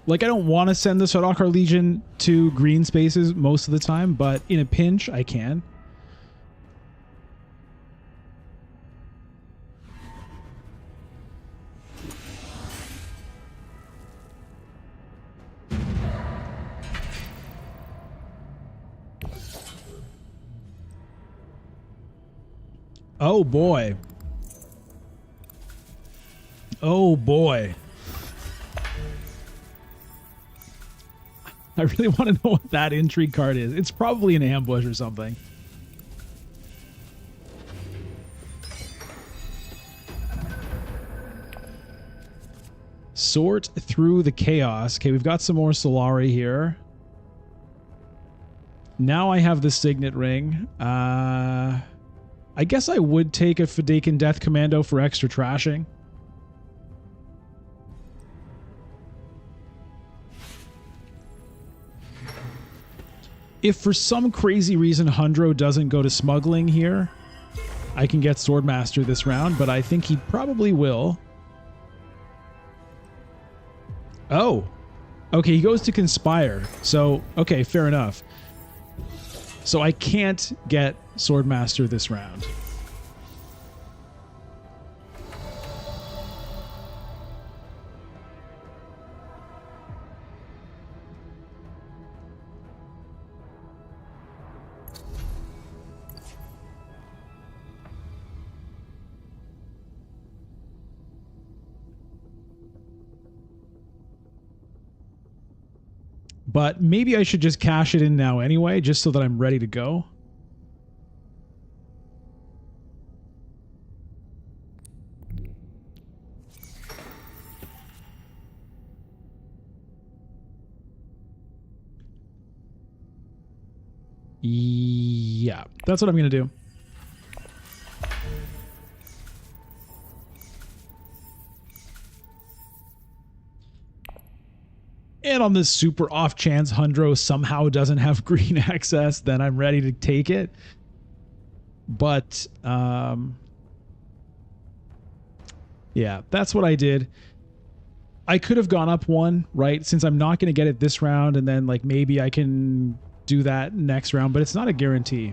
Like, I don't want to send the Stardakar Legion to green spaces most of the time, but in a pinch, I can. Oh boy. Oh boy. I really want to know what that intrigue card is. It's probably an ambush or something. Sort through the chaos. Okay, we've got some more Solari here. Now I have the Signet Ring. I guess I would take a Fadakan Death Commando for extra trashing. If for some crazy reason Hundro doesn't go to smuggling here, I can get Swordmaster this round, but I think he probably will. Oh, okay, he goes to Conspire. So, okay, fair enough. So I can't get Swordmaster this round. But maybe I should just cash it in now anyway, just so that I'm ready to go. Yeah, that's what I'm going to do. And on this super off chance Hundro somehow doesn't have green access, then I'm ready to take it. But, yeah, that's what I did. I could have gone up one, right? Since I'm not going to get it this round, and then like maybe I can do that next round, but it's not a guarantee.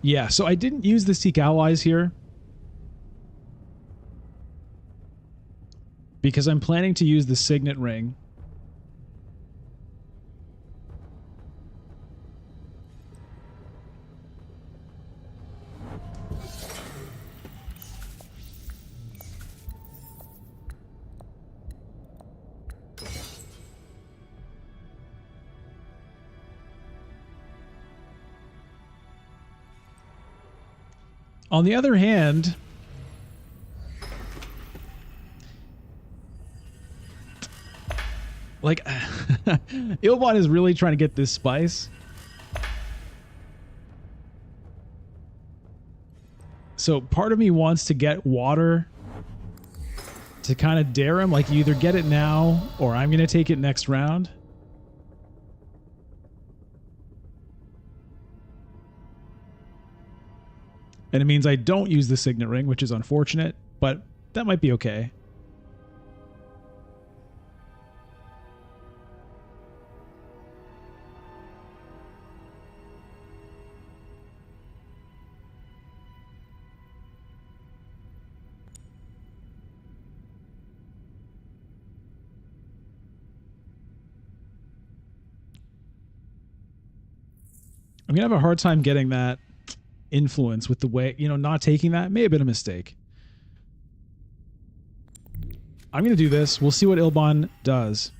Yeah, so I didn't use the Seek Allies here because I'm planning to use the Signet Ring. On the other hand, like, Ilbon is really trying to get this spice. So part of me wants to get water to kind of dare him. Like, you either get it now or I'm going to take it next round. And it means I don't use the Signet Ring, which is unfortunate, but that might be okay. I'm going to have a hard time getting that influence with the way, you know, not taking that may have been a mistake. I'm going to do this. We'll see what Ilbon does.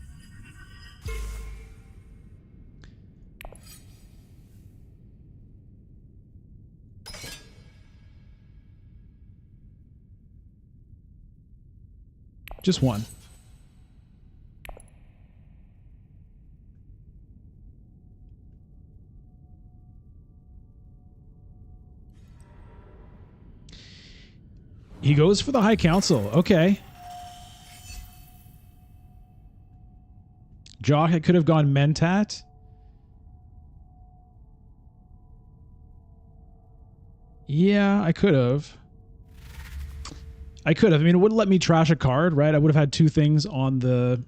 Just one. He goes for the High Council. Okay. Jock, I could have gone Mentat. Yeah, I could have. I could have. I mean, it wouldn't let me trash a card, right? I would have had 2 things on the...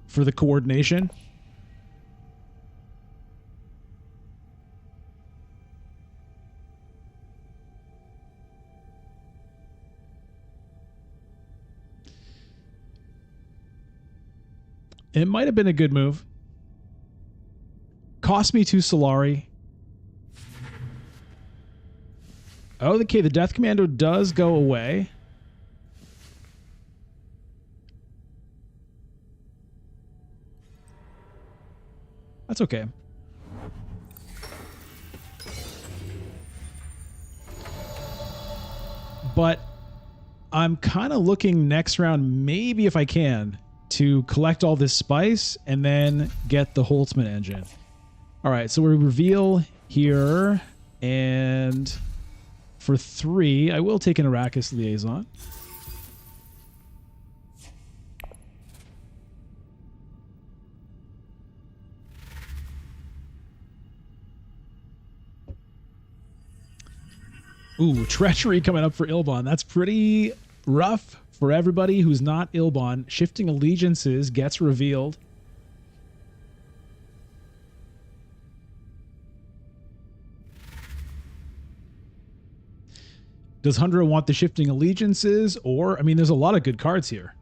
for the coordination. It might have been a good move. Cost me 2 Solari. Oh, okay, the Death Commando does go away. That's okay. But I'm kind of looking next round, maybe if I can, to collect all this spice and then get the Holtzman engine. All right, so we reveal here, and for 3, I will take an Arrakis Liaison. Ooh, Treachery coming up for Ilbon. That's pretty rough for everybody who's not Ilbon. Shifting Allegiances gets revealed. Does Hundra want the Shifting Allegiances? Or, I mean, there's a lot of good cards here.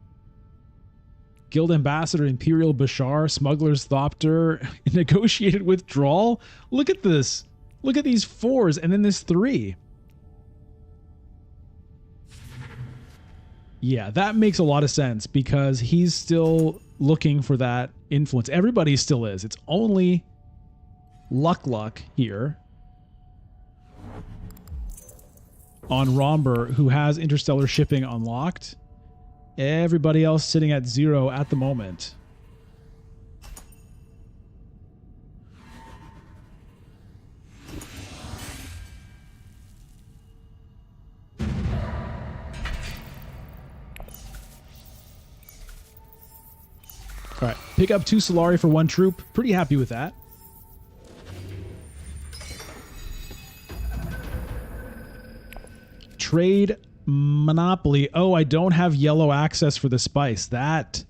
Guild Ambassador, Imperial Bashar, Smuggler's Thopter, Negotiated Withdrawal. Look at this. Look at these 4s and then this 3. Yeah, that makes a lot of sense because he's still looking for that influence. Everybody still is. It's only Luck here on Romber who has interstellar shipping unlocked. Everybody else sitting at 0 at the moment. All right, pick up 2 Solari for 1 troop. Pretty happy with that. Trade Monopoly. Oh, I don't have yellow access for the spice. That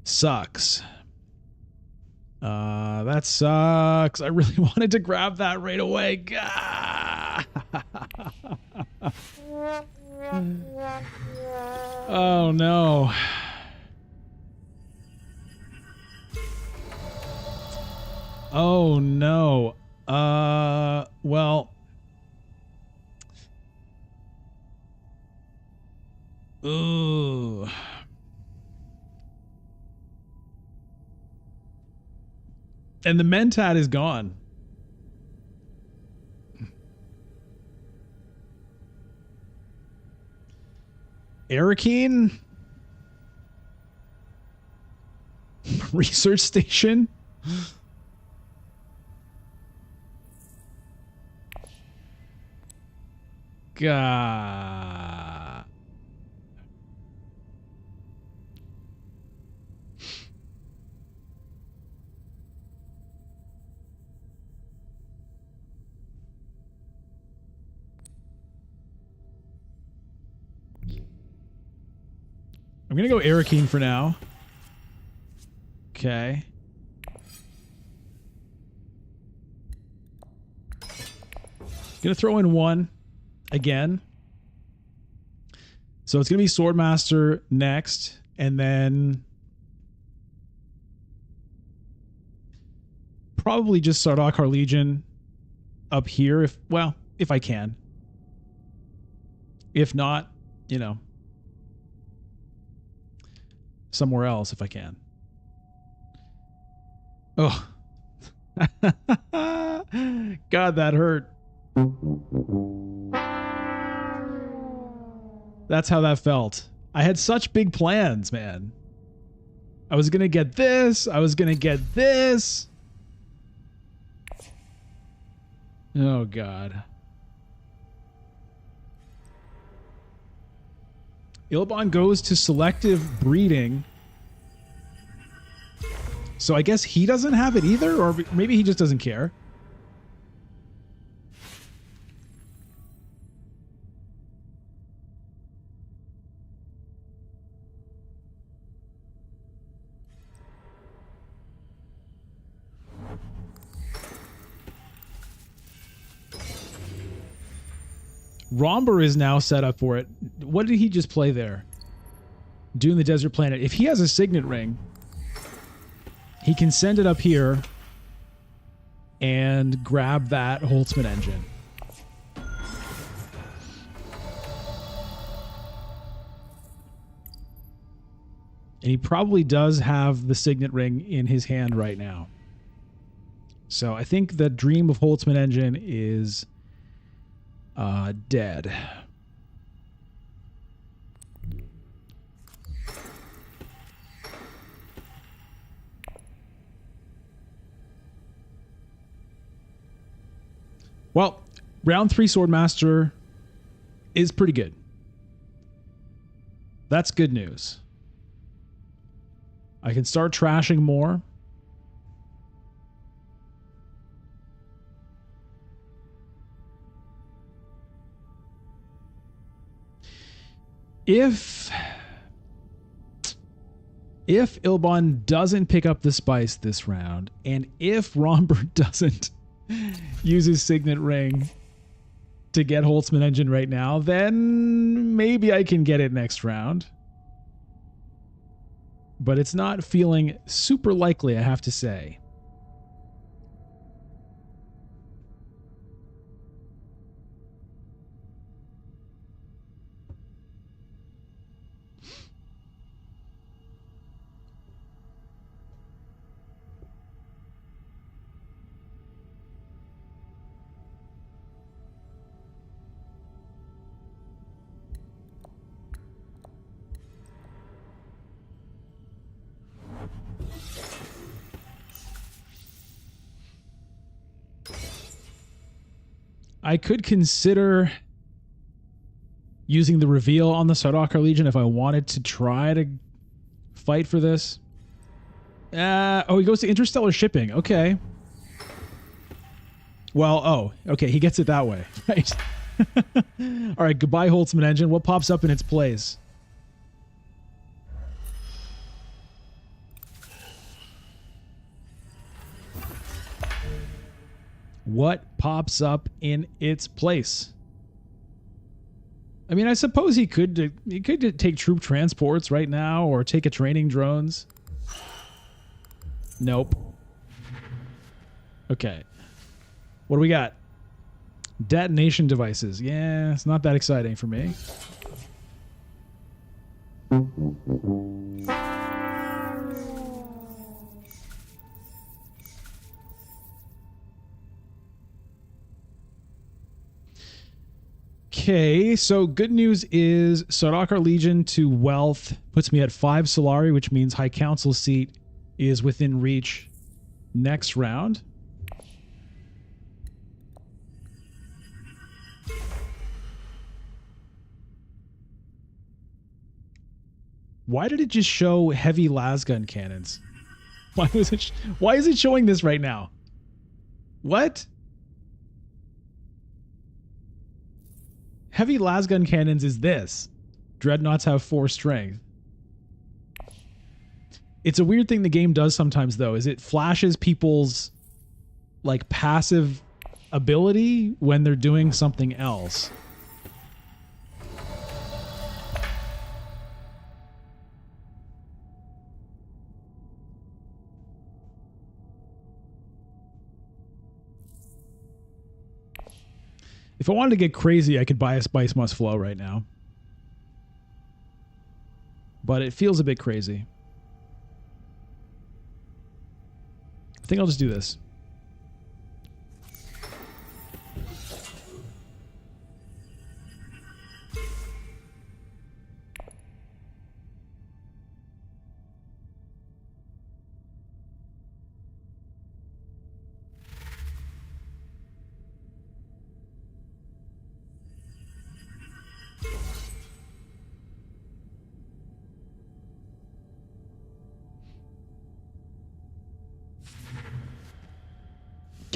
sucks. That sucks. I really wanted to grab that right away. Gah! Oh, no. Oh, no. Well. Ooh. And the Mentat is gone. Arakeen? Research station? God. I'm going to go Arakeen for now. Okay. Going to throw in 1 again. So it's going to be Swordmaster next, and then probably just Sardaukar Legion up here if I can. If not, you know, somewhere else if I can. Oh. God, that hurt. That's how that felt. I had such big plans, man. I was going to get this. I was going to get this. Oh, God. Ilbon goes to selective breeding. So I guess he doesn't have it either, or maybe he just doesn't care. Romber is now set up for it. What did he just play there? Dune the Desert Planet. If he has a signet ring, he can send it up here and grab that Holtzman engine. And he probably does have the signet ring in his hand right now. So I think the dream of Holtzman engine is dead. Well, round 3 Swordmaster is pretty good. That's good news. I can start trashing more. If Ilbon doesn't pick up the spice this round, and if Romber doesn't use his signet ring to get Holtzman engine right now, then maybe I can get it next round. But it's not feeling super likely, I have to say. I could consider using the reveal on the Sardaukar Legion if I wanted to try to fight for this. Oh, he goes to interstellar shipping. Okay. Well, okay, he gets it that way. Right. All right, goodbye, Holtzman engine. What pops up in its place? What pops up in its place? I mean, I suppose he could take troop transports right now or take a training drones. Nope. Okay. What do we got? Detonation devices. Yeah, it's not that exciting for me. Okay, so good news is Sardaukar Legion to wealth puts me at 5 Solari, which means High Council seat is within reach next round. Why did it just show heavy lasgun cannons? Why is it showing this right now? What? Heavy lasgun cannons is this. Dreadnoughts have 4 strength. It's a weird thing the game does sometimes, though, is it flashes people's like passive ability when they're doing something else. If I wanted to get crazy, I could buy a Spice Must Flow right now. But it feels a bit crazy. I think I'll just do this.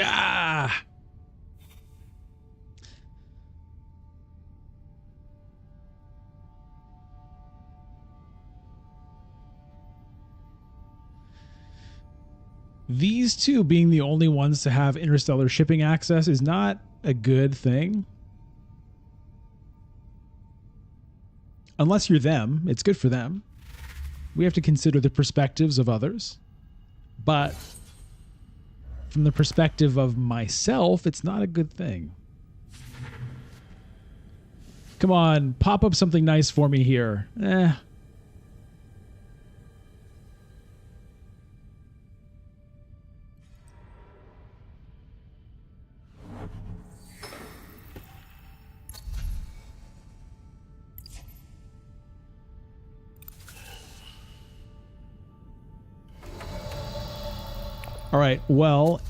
Ah! These two being the only ones to have interstellar shipping access is not a good thing. unless you're them, it's good for them. We have to consider the perspectives of others. But from the perspective of myself, it's not a good thing. Come on, pop up something nice for me here. All right, well,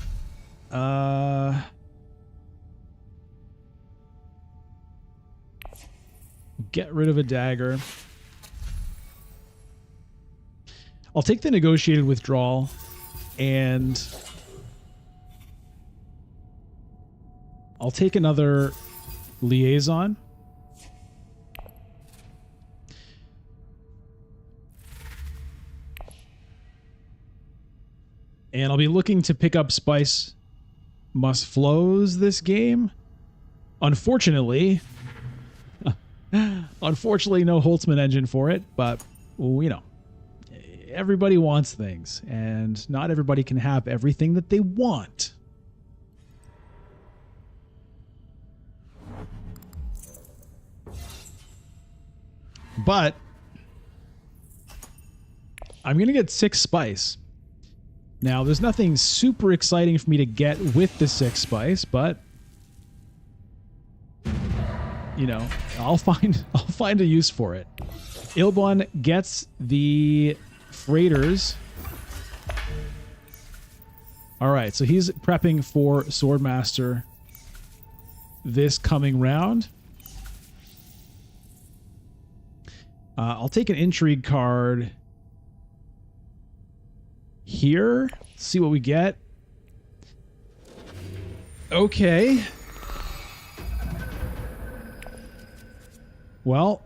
get rid of a dagger. I'll take the negotiated withdrawal, and I'll take another liaison. And I'll be looking to pick up spice must flows this game. Unfortunately, no Holtzman engine for it, but you know, everybody wants things, and not everybody can have everything that they want. But I'm going to get 6 spice. Now, there's nothing super exciting for me to get with the 6 spice, but you know, I'll find a use for it. Ilbon gets the freighters. All right, so he's prepping for Swordmaster this coming round. I'll take an intrigue card here. See what we get. Okay. Well,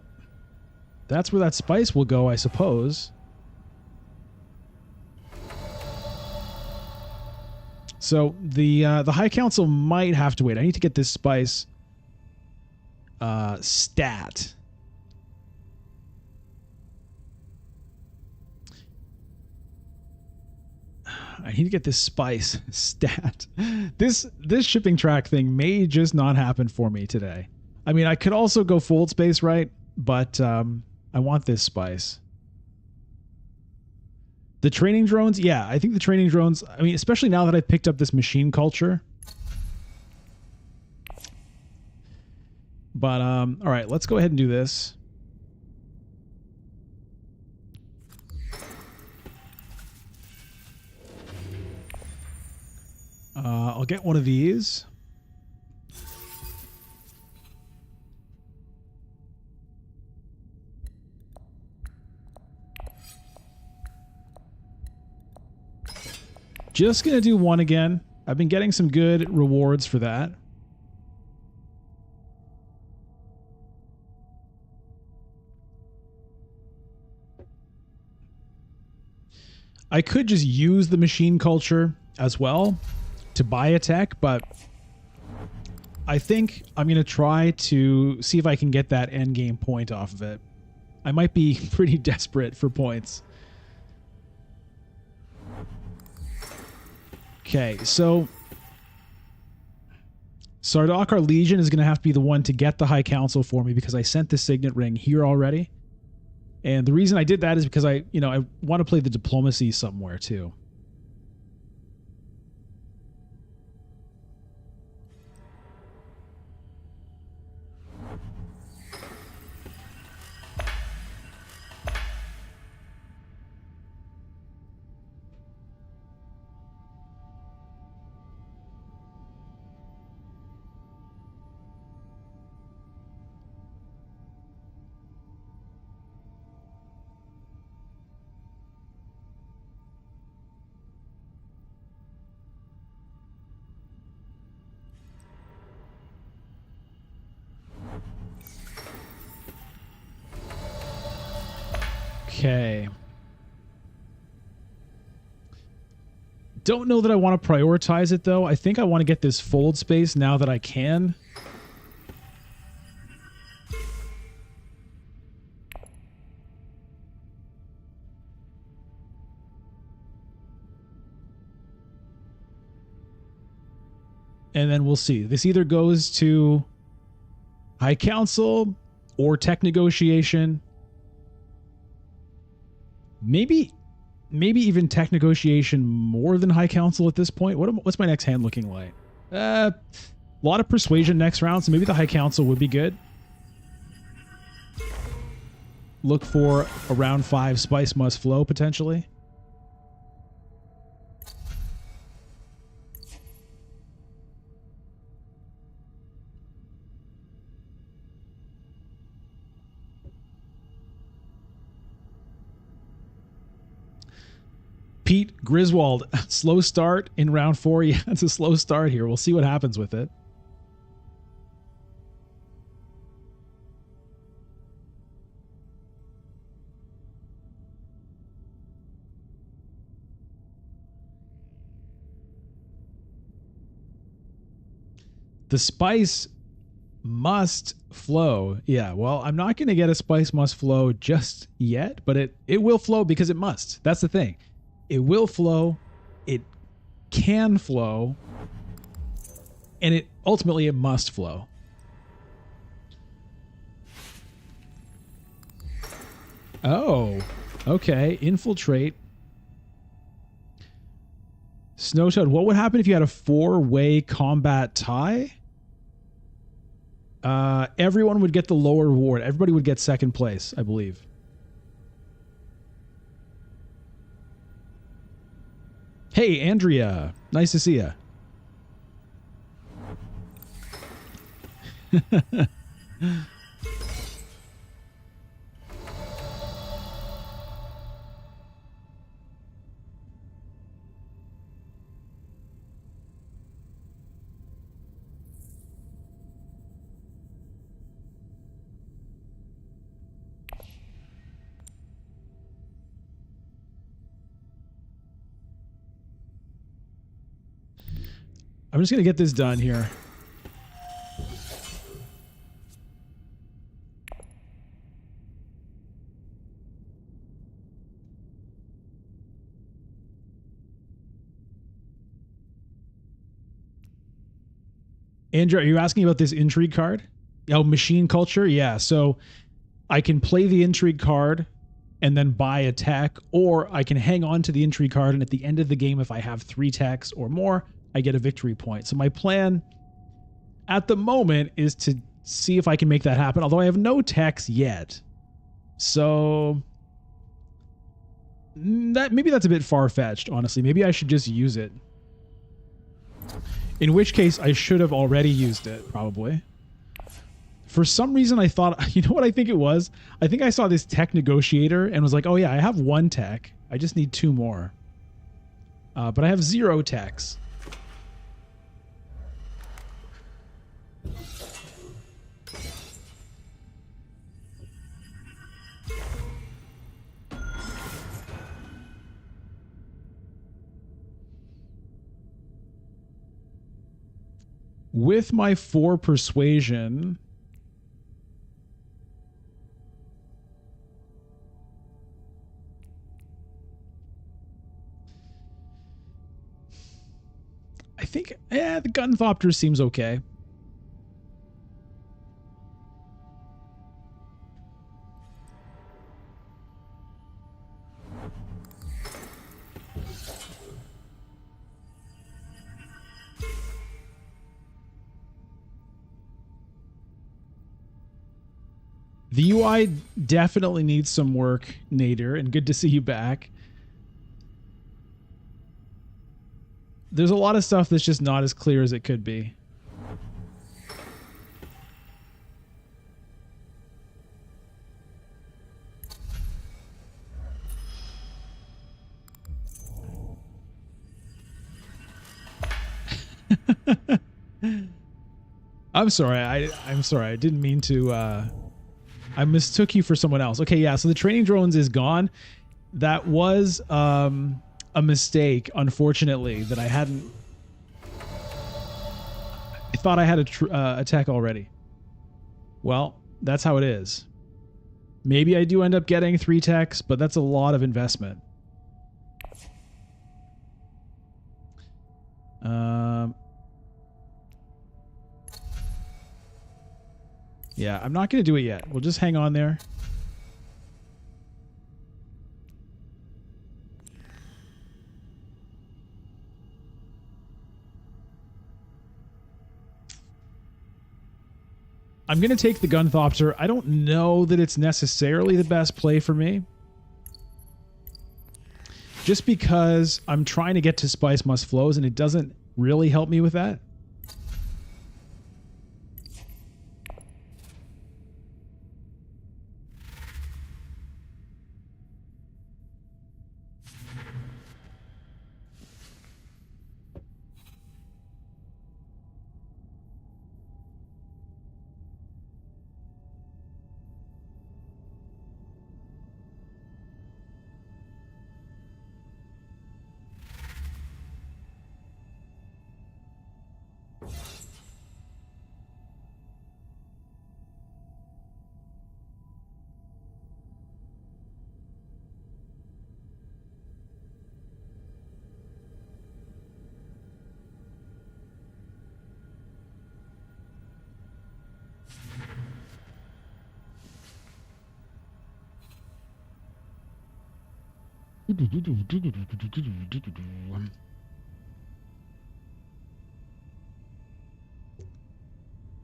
that's where that spice will go, I suppose. So the High Council might have to wait. I need to get this spice stat. I need to get this spice stat. This shipping track thing may just not happen for me today. I mean, I could also go fold space, right? But I want this spice. The training drones, yeah, I think the training drones, I mean, especially now that I've picked up this machine culture. But, all right, let's go ahead and do this. I'll get one of these. Just gonna do one again. I've been getting some good rewards for that. I could just use the machine culture as well to buy a tech, but I think I'm going to try to see if I can get that end game point off of it. I might be pretty desperate for points. Okay, so Sardakar Legion is going to have to be the one to get the High Council for me because I sent the Signet Ring here already. And the reason I did that is because I want to play the diplomacy somewhere too. Okay. Don't know that I want to prioritize it, though. I think I want to get this fold space now that I can. and then we'll see. This either goes to High Council or tech negotiation. Maybe even tech negotiation more than High Council at this point. What's my next hand looking like? A lot of persuasion next round, so maybe the High Council would be good. Look for a round 5 Spice Must Flow potentially. Pete Griswold, slow start in round 4. Yeah, it's a slow start here. We'll see what happens with it. The spice must flow. Yeah, well, I'm not going to get a spice must flow just yet, but it will flow because it must. That's the thing. It will flow, it can flow, and ultimately it must flow. Oh, okay. Infiltrate. Snowtoad, what would happen if you had a 4-way combat tie? Everyone would get the lower reward. Everybody would get second place, I believe. Hey, Andrea. Nice to see you. I'm just going to get this done here. Andrew, are you asking about this intrigue card? Oh, machine culture? Yeah, so I can play the intrigue card and then buy a tech, or I can hang on to the intrigue card, and at the end of the game, if I have 3 techs or more, I get a victory point. So my plan at the moment is to see if I can make that happen, although I have no techs yet. So maybe that's a bit far-fetched, honestly. Maybe I should just use it. In which case, I should have already used it, probably. For some reason, I thought, you know what I think it was? I think I saw this tech negotiator and was like, oh yeah, I have 1 tech. I just need 2 more. But I have 0 techs. With my 4 persuasion, I think, the Gunthopter seems okay. The UI definitely needs some work, Nader, and good to see you back. There's a lot of stuff that's just not as clear as it could be. I'm sorry. I'm sorry. I didn't mean to. I mistook you for someone else. Okay, yeah. So the training drones is gone. That was a mistake, unfortunately, that I hadn't. I thought I had a tech already. Well, that's how it is. Maybe I do end up getting 3 techs, but that's a lot of investment. Yeah, I'm not going to do it yet. We'll just hang on there. I'm going to take the Gunthopter. I don't know that it's necessarily the best play for me. Just because I'm trying to get to Spice Must Flows and it doesn't really help me with that.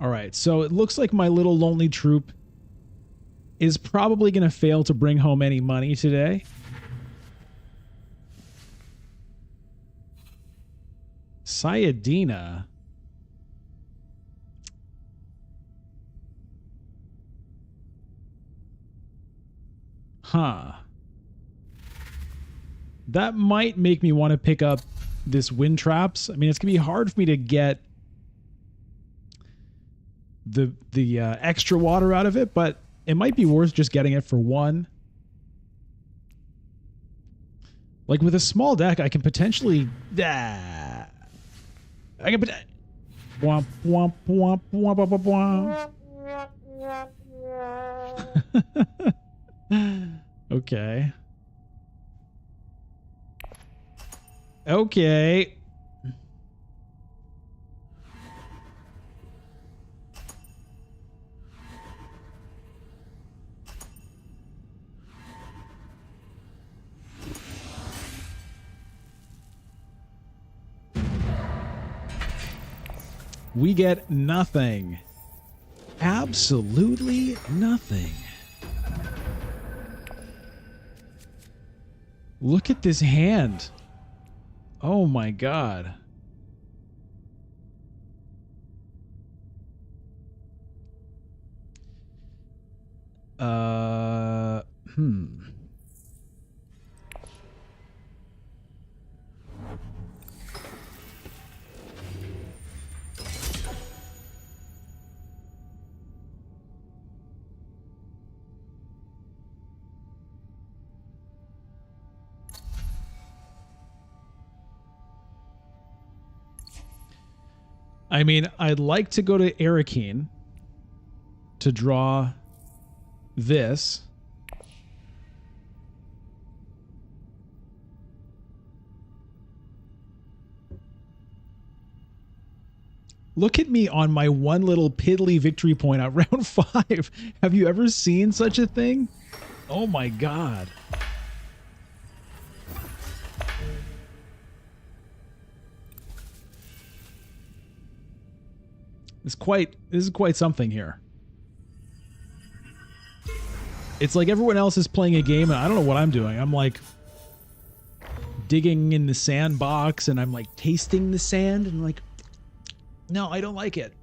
All right, so it looks like my little lonely troop is probably going to fail to bring home any money today. Sayadina. Huh. That might make me want to pick up this wind traps. I mean, it's going to be hard for me to get the extra water out of it, but it might be worth just getting it for one. Like with a small deck, I can potentially... I can womp, womp, womp, womp, womp, womp. Okay. Okay. We get nothing. Absolutely nothing. Look at this hand. Oh my god. I mean, I'd like to go to Arakeen to draw this. Look at me on my one little piddly victory point at round 5. Have you ever seen such a thing? Oh my god. This is quite something here. It's like everyone else is playing a game and I don't know what I'm doing. I'm like digging in the sandbox and I'm like tasting the sand and like, no, I don't like it.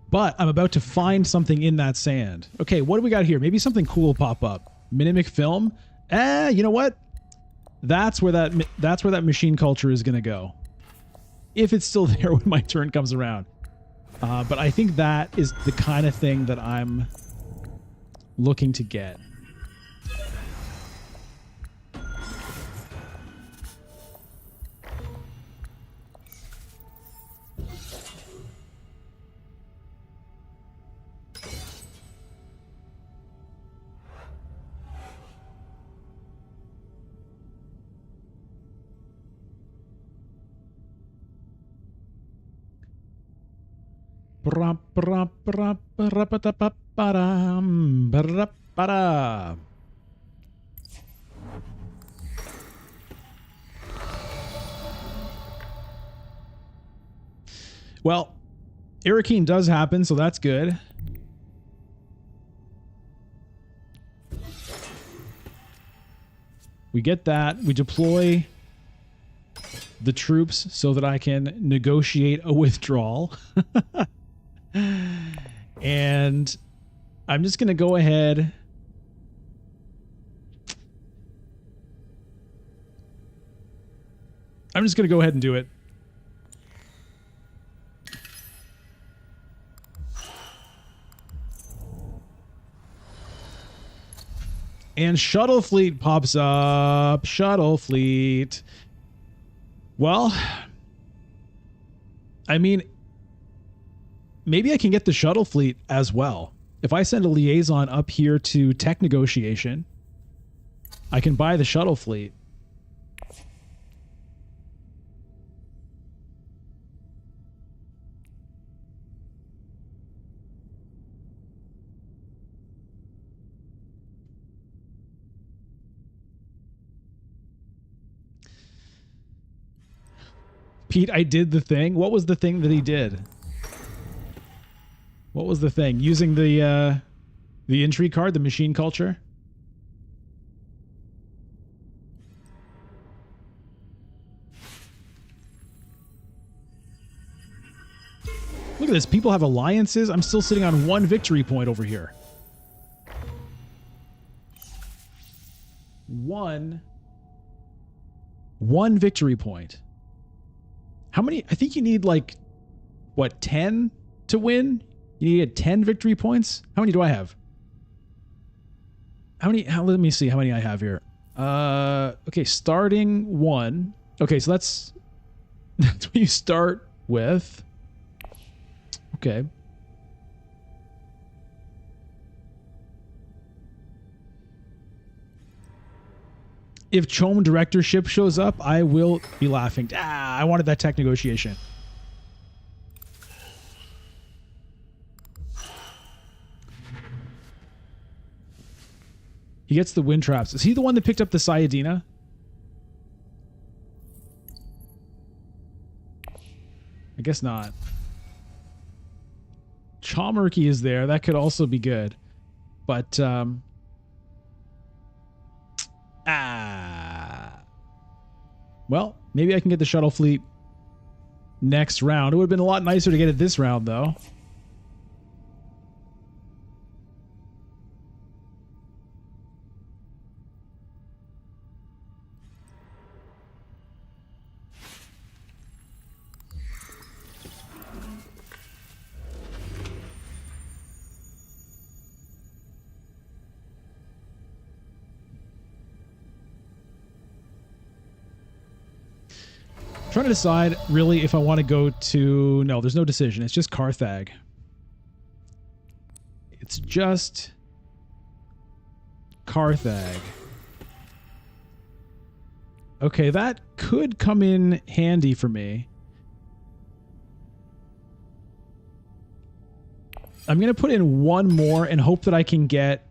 But I'm about to find something in that sand. Okay, what do we got here? Maybe something cool will pop up. Mimic film? You know what? That's where that machine culture is going to go. If it's still there when my turn comes around. But I think that is the kind of thing that I'm looking to get. Well, Irrikeen does happen, so that's good. We get that. We deploy the troops so that I can negotiate a withdrawal. And I'm just going to go ahead. I'm just going to go ahead and do it. And Shuttle Fleet pops up. Shuttle Fleet. Well, I mean, maybe I can get the Shuttle Fleet as well. If I send a liaison up here to tech negotiation, I can buy the Shuttle Fleet. Pete, I did the thing. What was the thing that he did? What was the thing? Using the intrigue card, the machine culture? Look at this. People have alliances. I'm still sitting on 1 victory point over here. One victory point. How many? I think you need like, what, 10 to win? You need 10 victory points? How many do I have? How many? Let me see how many I have here. Okay, starting 1. Okay, so that's what you start with. Okay. If Chom directorship shows up, I will be laughing. Ah, I wanted that tech negotiation. He gets the wind traps. Is he the one that picked up the Sayadina? I guess not. Chomurky is there. That could also be good. But, well, maybe I can get the shuttle fleet next round. It would have been a lot nicer to get it this round, though. Trying to decide really if I want to go to... No, there's no decision. It's just Carthag. It's just Carthag. Okay, that could come in handy for me. I'm going to put in one more and hope that I can get...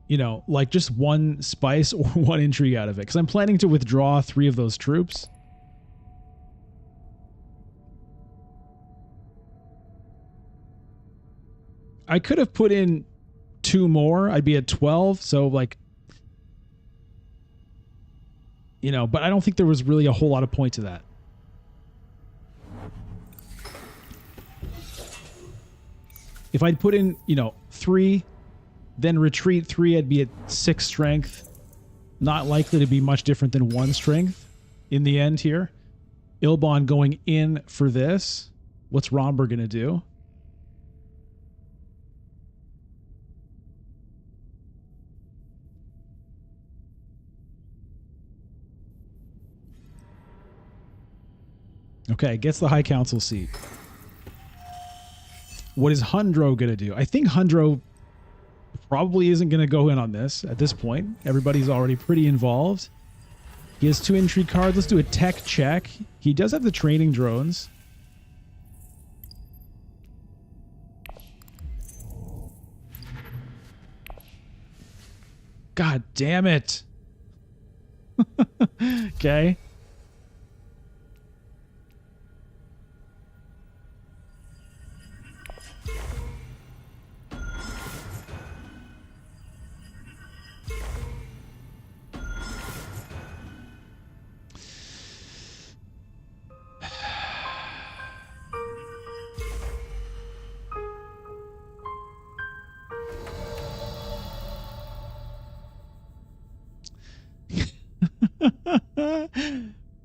you know, like just one spice or one intrigue out of it. Because I'm planning to withdraw 3 of those troops. I could have put in 2 more. I'd be at 12. So, like, you know, but I don't think there was really a whole lot of point to that. If I'd put in, you know, 3... then retreat 3, I'd be at 6 strength. Not likely to be much different than 1 strength in the end here. Ilbon going in for this. What's Romber going to do? Okay, gets the High Council seat. What is Hundro going to do? I think Hundro probably isn't going to go in on this at this point. Everybody's already pretty involved. He has 2 intrigue cards. Let's do a tech check. He does have the training drones. God damn it. Okay.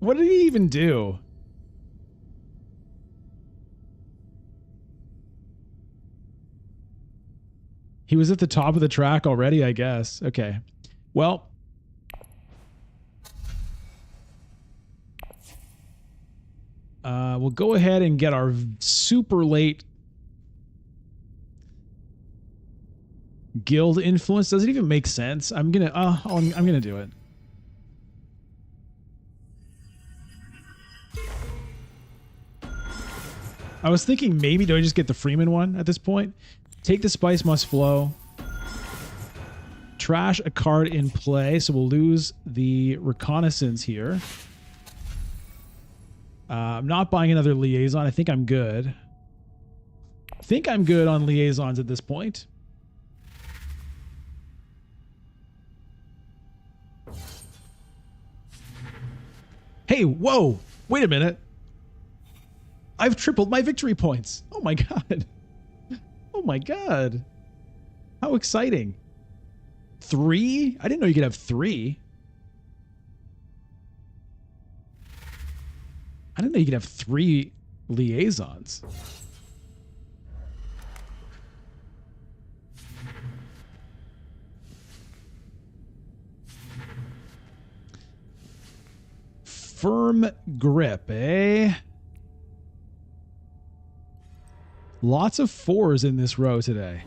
What did he even do? He was at the top of the track already, I guess. Okay. Well, we'll go ahead and get our super late guild influence. Does it even make sense? I'm gonna do it. I was thinking maybe do I just get the Freeman one at this point? Take the Spice Must Flow. Trash a card in play, so we'll lose the Reconnaissance here. I'm not buying another Liaison. I think I'm good. I think I'm good on Liaisons at this point. Hey, whoa! Wait a minute. I've tripled my victory points. Oh my god. Oh my god. How exciting. 3? I didn't know you could have 3. I didn't know you could have 3 liaisons. Firm grip, eh? Lots of 4s in this row today.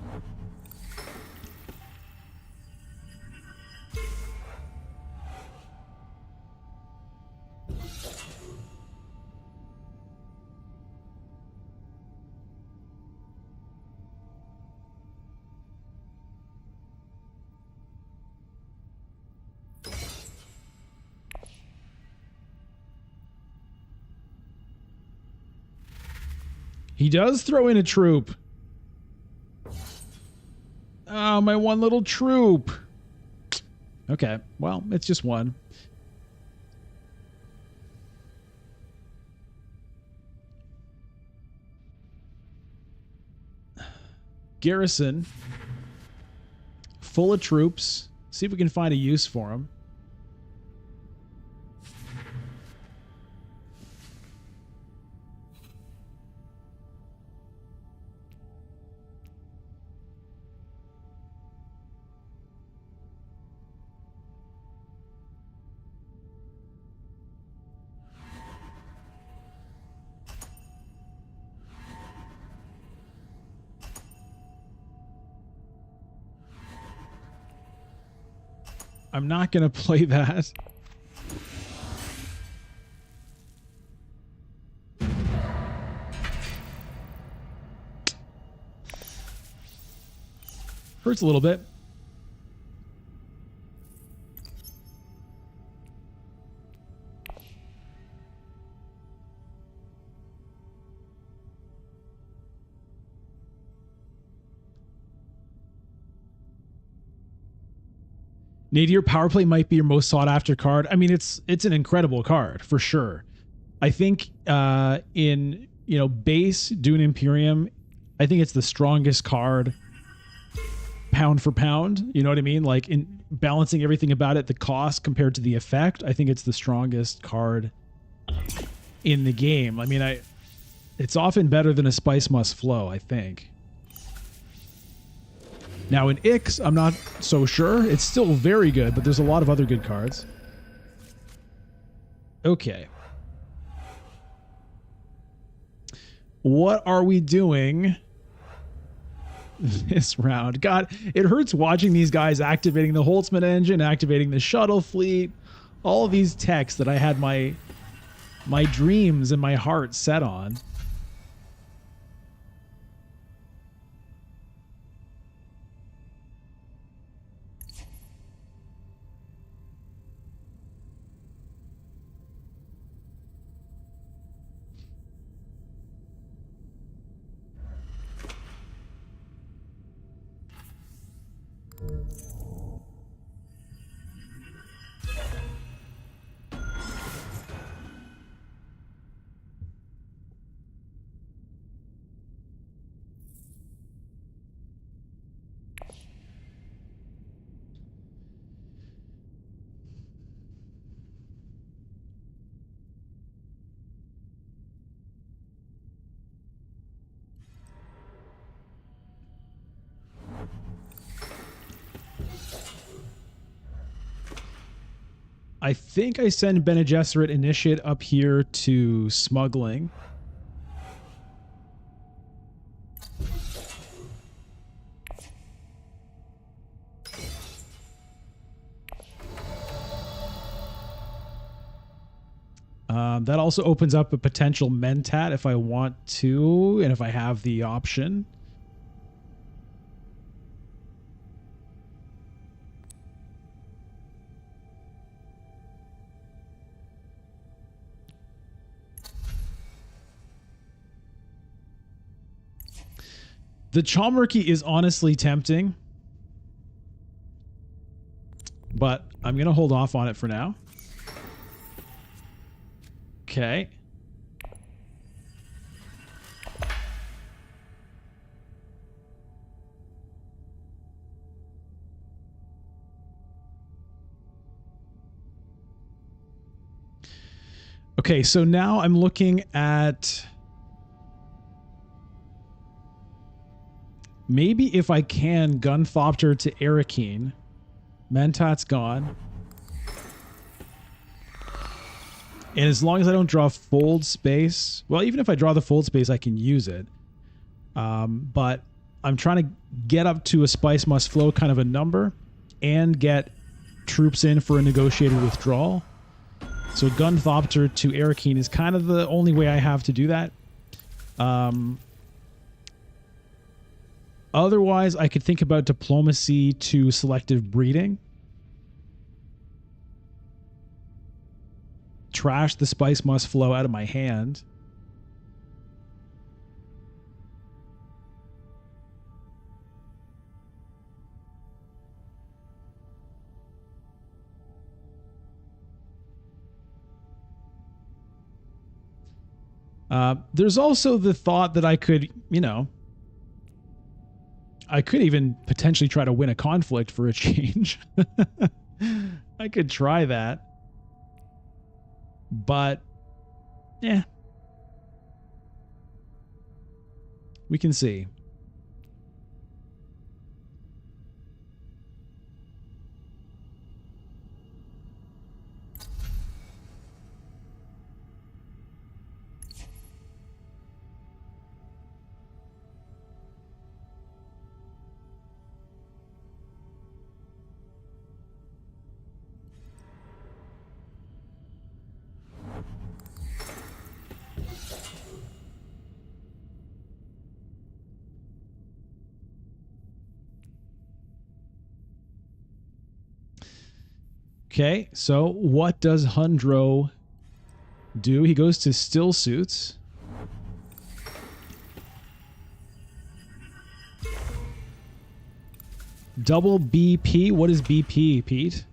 He does throw in a troop. Oh, my one little troop. Okay, well, it's just one. Garrison. Full of troops. See if we can find a use for them. I'm not going to play that. Hurts a little bit. Nadir Power Play might be your most sought after card. I mean, it's an incredible card for sure. I think in base Dune Imperium, I think it's the strongest card pound for pound. You know what I mean? Like in balancing everything about it, the cost compared to the effect, I think it's the strongest card in the game. I mean, it's often better than a Spice Must Flow, I think. Now in Ix, I'm not so sure. It's still very good, but there's a lot of other good cards. Okay. What are we doing this round? God, it hurts watching these guys activating the Holtzman engine, activating the shuttle fleet. all of these texts that I had my dreams and my heart set on. I think I send Bene Gesserit Initiate up here to smuggling. That also opens up a potential Mentat if I want to, and if I have the option. The Chalmurky is honestly tempting, but I'm going to hold off on it for now. Okay. Okay, so now I'm looking at maybe if I can Gunthopter to Arakeen. Mentat's gone. And as long as I don't draw fold space, well, even if I draw the fold space, I can use it. But I'm trying to get up to a Spice Must Flow kind of a number and get troops in for a negotiated withdrawal. So Gunthopter to Arakeen is kind of the only way I have to do that. Otherwise, I could think about Diplomacy to Selective Breeding. Trash the Spice Must Flow out of my hand. There's also the thought that I could, I could even potentially try to win a conflict for a change. I could try that. But, yeah. We can see. Okay, so what does Hundro do? He goes to Still Suits. Double BP. What is BP, Pete?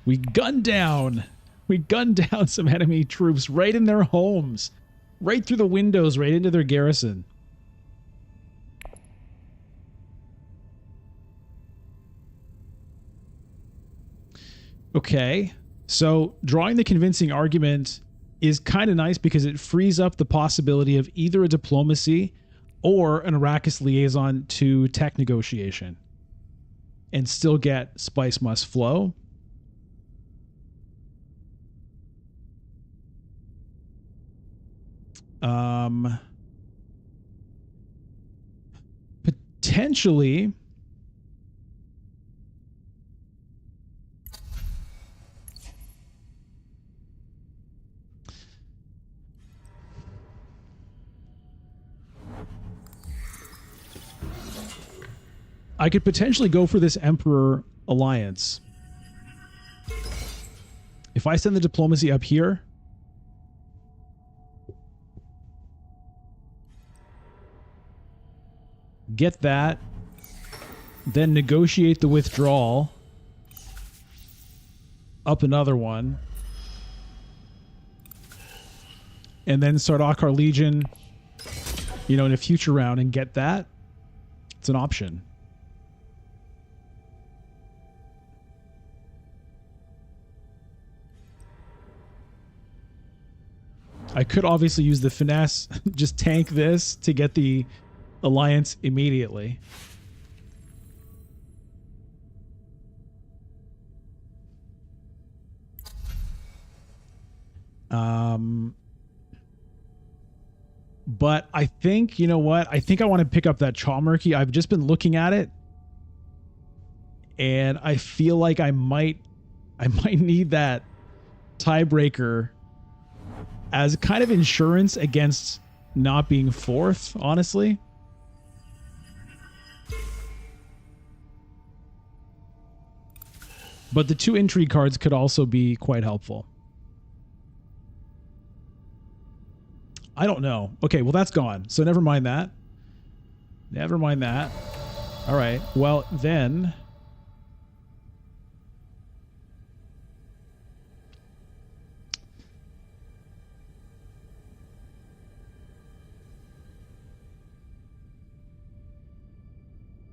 We gunned down some enemy troops right in their homes, right through the windows, right into their garrison. Okay, so drawing the convincing argument is kind of nice because it frees up the possibility of either a diplomacy or an Arrakis liaison to tech negotiation and still get spice must flow. Potentially I could potentially go for this Emperor alliance. If I send the diplomacy up here, get that, then negotiate the withdrawal, up another one, and then Sardaukar Legion, you know, in a future round and get that, it's an option. I could obviously use the finesse, just tank this to get the alliance immediately. But I think, you know what? I think I want to pick up that Chalmurky. I've just been looking at it, and I feel like I might need that tiebreaker as kind of insurance against not being fourth, honestly. But the 2 intrigue cards could also be quite helpful. I don't know. Okay, well, that's gone. So never mind that. Never mind that. All right. Well, then...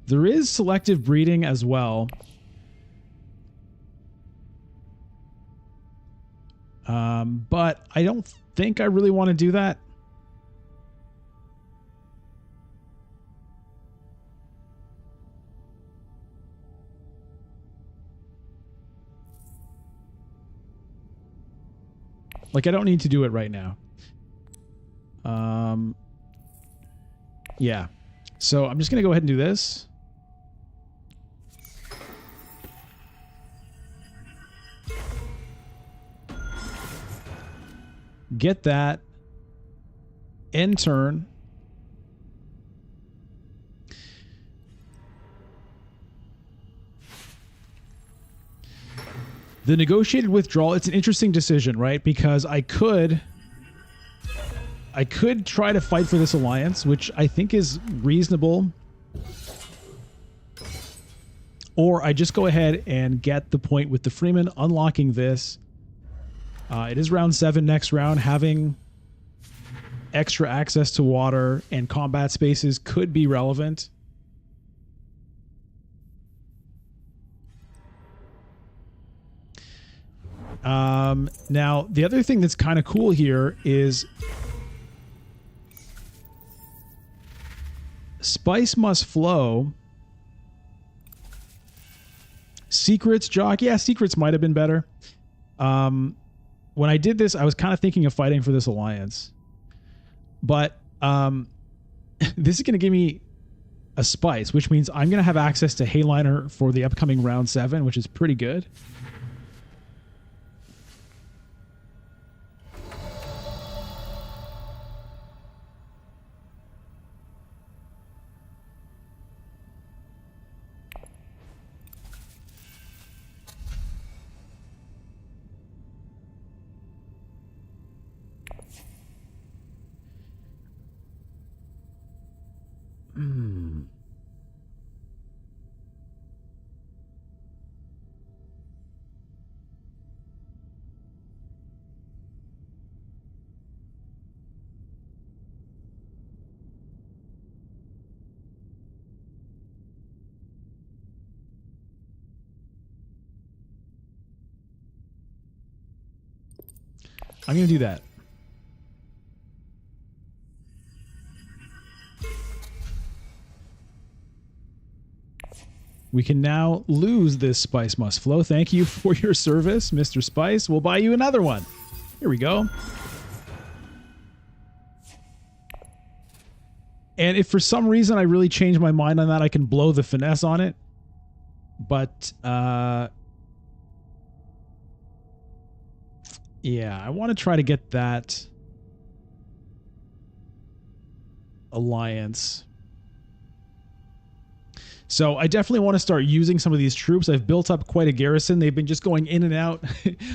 there is selective breeding as well. But I don't think I really want to do that. Like, I don't need to do it right now. Yeah. So I'm just going to go ahead and do this. Get that. End turn. The negotiated withdrawal, it's an interesting decision, right? Because I could try to fight for this alliance, which I think is reasonable. Or I just go ahead and get the point with the Freeman, unlocking this. It is round 7 next round. Having extra access to water and combat spaces could be relevant. Now, the other thing that's kind of cool here is spice must flow. Secrets, Jock. Yeah, secrets might have been better. When I did this, I was kind of thinking of fighting for this alliance. But this is going to give me a spice, which means I'm going to have access to Helena for the upcoming round 7, which is pretty good. I'm going to do that. We can now lose this Spice Must Flow. Thank you for your service, Mr. Spice. We'll buy you another one. Here we go. And if for some reason I really change my mind on that, I can blow the finesse on it. But, yeah, I want to try to get that alliance. So I definitely want to start using some of these troops. I've built up quite a garrison. They've been just going in and out.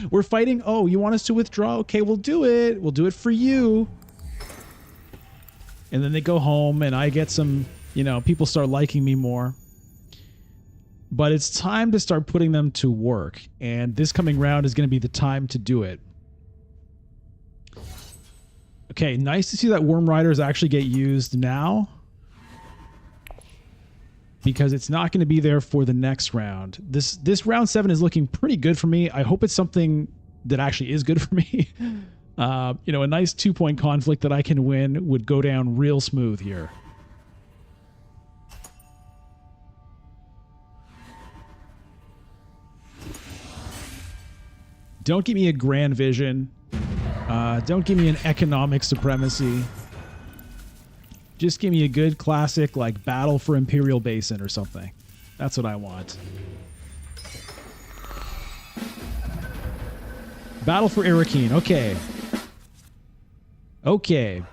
We're fighting. Oh, you want us to withdraw? Okay, we'll do it. We'll do it for you. And then they go home and I get some, you know, people start liking me more. But it's time to start putting them to work. And this coming round is going to be the time to do it. Okay, nice to see that Worm Riders actually get used now. Because it's not going to be there for the next round. This round 7 is looking pretty good for me. I hope it's something that actually is good for me. You know, a nice 2-point conflict that I can win would go down real smooth here. Don't give me a grand vision. Don't give me an economic supremacy. Just give me a good classic, like, Battle for Imperial Basin or something. That's what I want. Battle for Arakeen. Okay. Okay.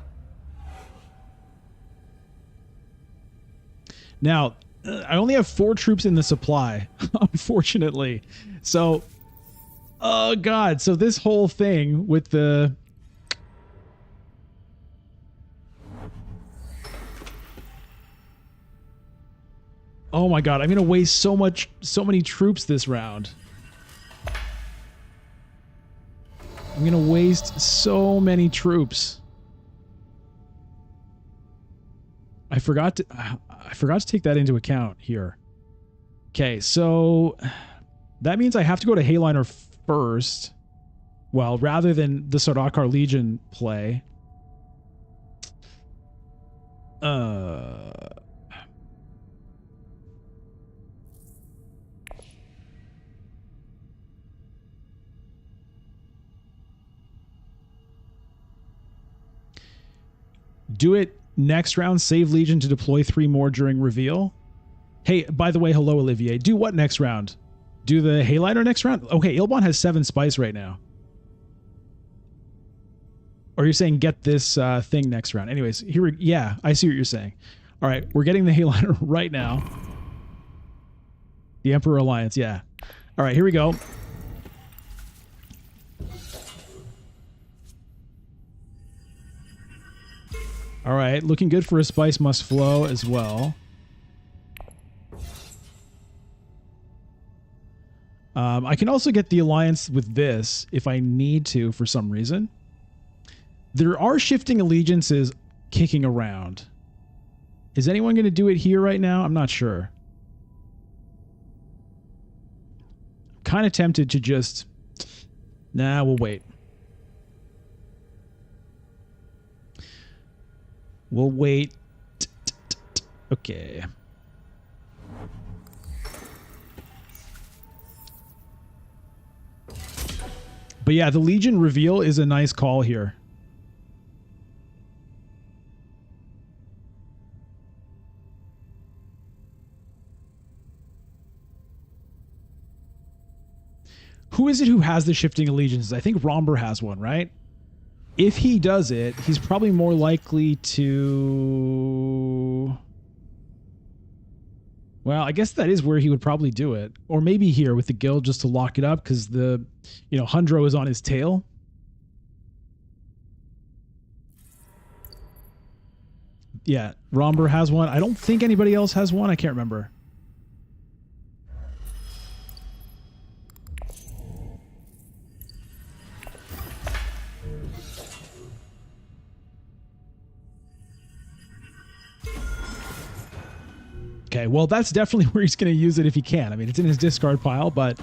Now, I only have 4 troops in the supply, unfortunately. So, oh god. So this whole thing with the... Oh my god, I'm going to waste so many troops this round. I'm going to waste so many troops. I forgot to take that into account here. Okay, so that means I have to go to Helena first. Well, rather than the Sardaukar Legion play. Do it next round. Save Legion to deploy 3 more during reveal. Hey, by the way, hello, Olivier. Do what next round? Do the Hayliner next round? Okay, Ilbon has 7 spice right now. Or you're saying get this thing next round. Anyways, yeah, I see what you're saying. All right, we're getting the Hayliner right now. The Emperor Alliance, yeah. All right, here we go. All right, looking good for a Spice Must Flow as well. I can also get the alliance with this if I need to for some reason. There are shifting allegiances kicking around. Is anyone going to do it here right now? I'm not sure. I'm kind of tempted to just... Nah, we'll wait. We'll wait. Okay. But yeah, the Legion reveal is a nice call here. Who is it who has the shifting allegiances? I think Romber has one, right? If he does it, he's probably more likely to... Well, I guess that is where he would probably do it. Or maybe here with the guild just to lock it up because the, you know, Hundro is on his tail. Yeah, Romber has one. I don't think anybody else has one. I can't remember. Okay, well, that's definitely where he's going to use it if he can. I mean, it's in his discard pile, but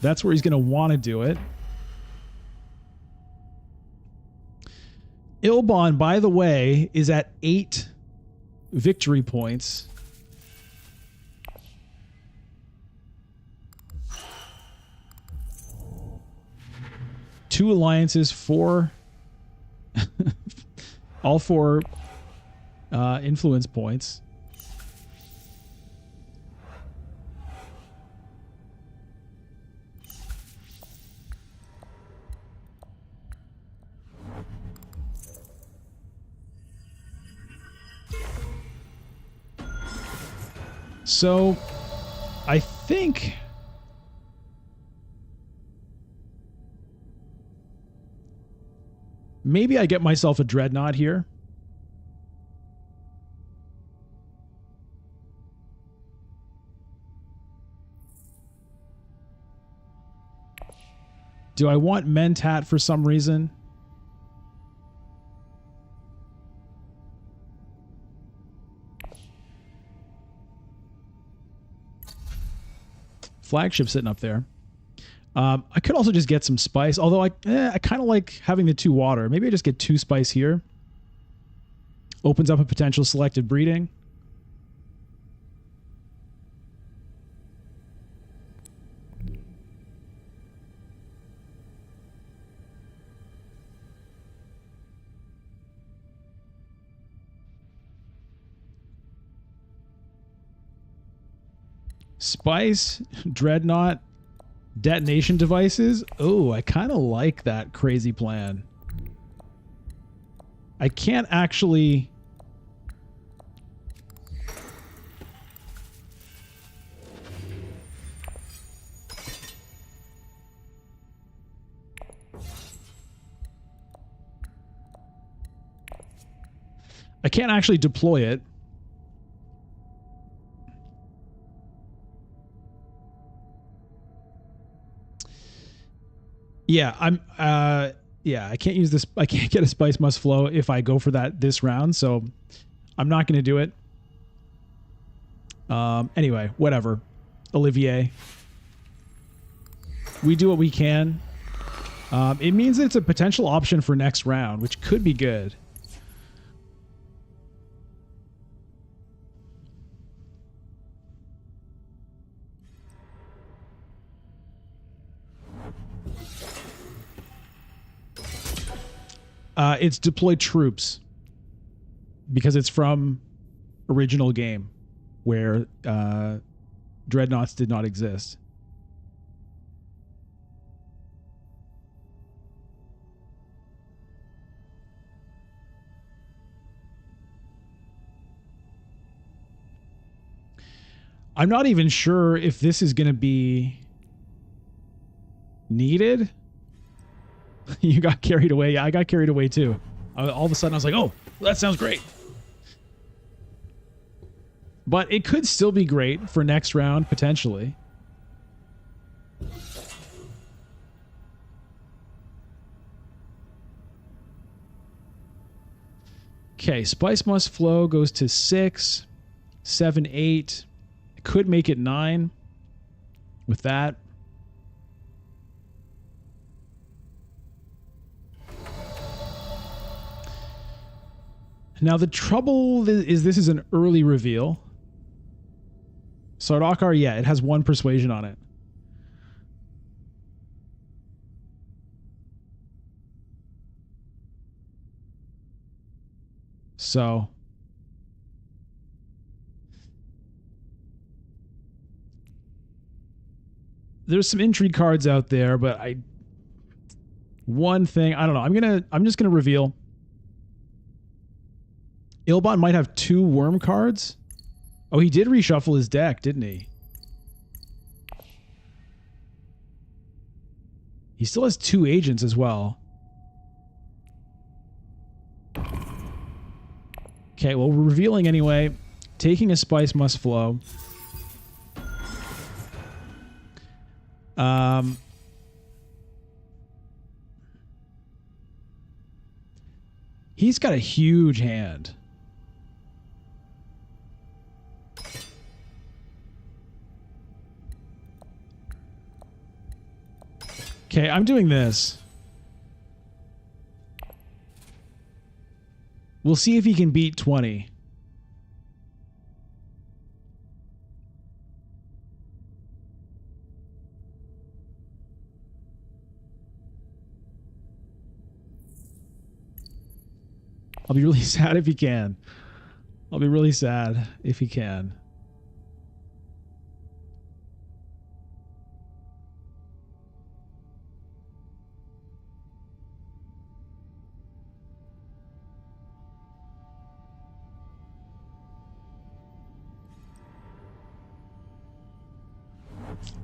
that's where he's going to want to do it. Ilbon, by the way, is at 8 victory points. 2 alliances, 4 all 4 influence points. So, I think maybe I get myself a dreadnought here. Do I want Mentat for some reason? Flagship sitting up there. I could also just get some spice, although I kind of like having the 2 water. Maybe I just get 2 spice here. Opens up a potential selective breeding. Spice, dreadnought, detonation devices. Oh, I kind of like that crazy plan. I can't actually... I can't actually deploy it. Yeah, I can't use this. I can't get a spice must flow if I go for that this round, so I'm not going to do it. Anyway, whatever. Olivier. We do what we can. It means that it's a potential option for next round, which could be good. It's deploy troops because it's from original game where dreadnoughts did not exist. I'm not even sure if this is going to be needed. You got carried away. Yeah, I got carried away too. All of a sudden I was like, oh, that sounds great. But it could still be great for next round, potentially. Okay, spice must flow goes to 6, 7, 8. It could make it 9 with that. Now, the trouble is this is an early reveal. Sardaukar, yeah, it has 1 persuasion on it. So... there's some intrigue cards out there, but one thing, I don't know. I'm just gonna reveal. Ilbot might have 2 worm cards. Oh, he did reshuffle his deck, didn't he? He still has 2 agents as well. Okay, well, we're revealing anyway. Taking a spice must flow. He's got a huge hand. Okay, I'm doing this. We'll see if he can beat 20. I'll be really sad if he can. I'll be really sad if he can.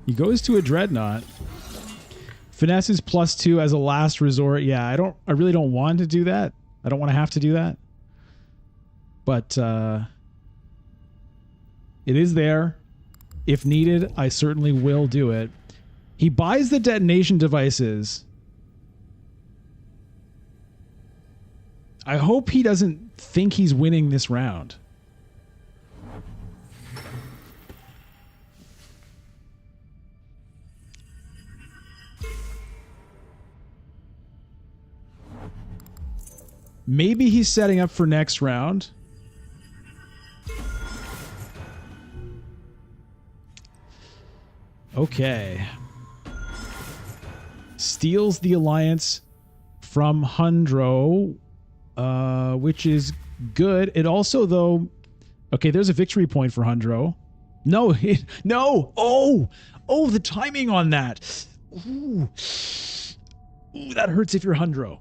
He goes to a dreadnought. Finesse is +2 as a last resort. Yeah, I really don't want to do that. I don't want to have to do that. But it is there. If needed, I certainly will do it. He buys the detonation devices. I hope he doesn't think he's winning this round. Maybe he's setting up for next round. Okay. Steals the alliance from Hundro, which is good. It also, though... Okay, there's a victory point for Hundro. No, no! Oh! Oh, the timing on that! Ooh. Ooh, that hurts if you're Hundro.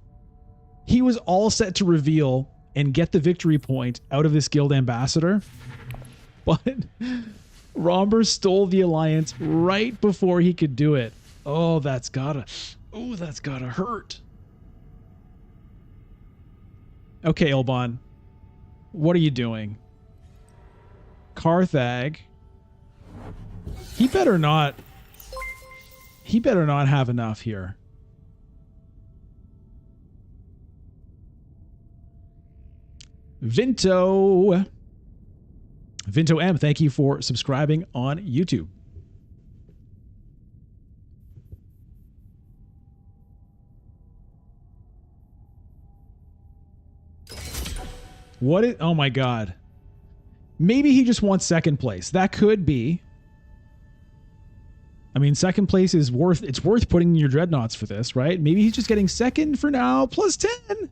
He was all set to reveal and get the victory point out of this guild ambassador. But Romber stole the alliance right before he could do it. Oh, that's gotta hurt. Okay, Ilban. What are you doing? Carthag. He better not have enough here. Vinto M, thank you for subscribing on YouTube. Oh my God. Maybe he just wants second place. That could be. I mean, second place is it's worth putting in your dreadnoughts for this, right? Maybe he's just getting second for now, +10.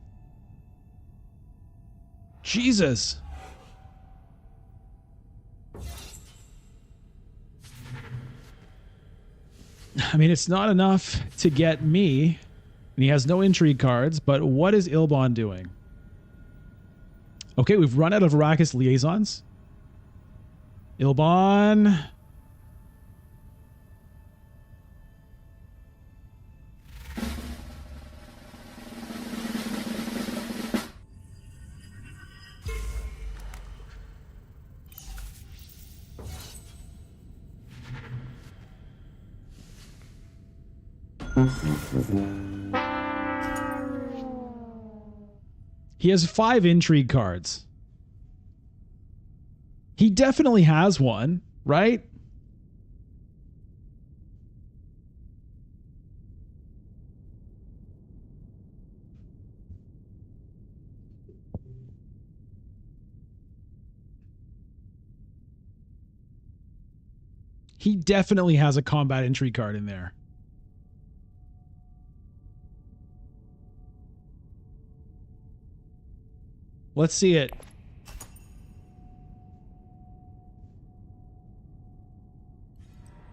Jesus. I mean, it's not enough to get me, and he has no intrigue cards, but what is Ilban doing? Okay, we've run out of Arrakis liaisons. Ilban. He has 5 intrigue cards. He definitely has one, right? He definitely has a combat intrigue card in there. Let's see it.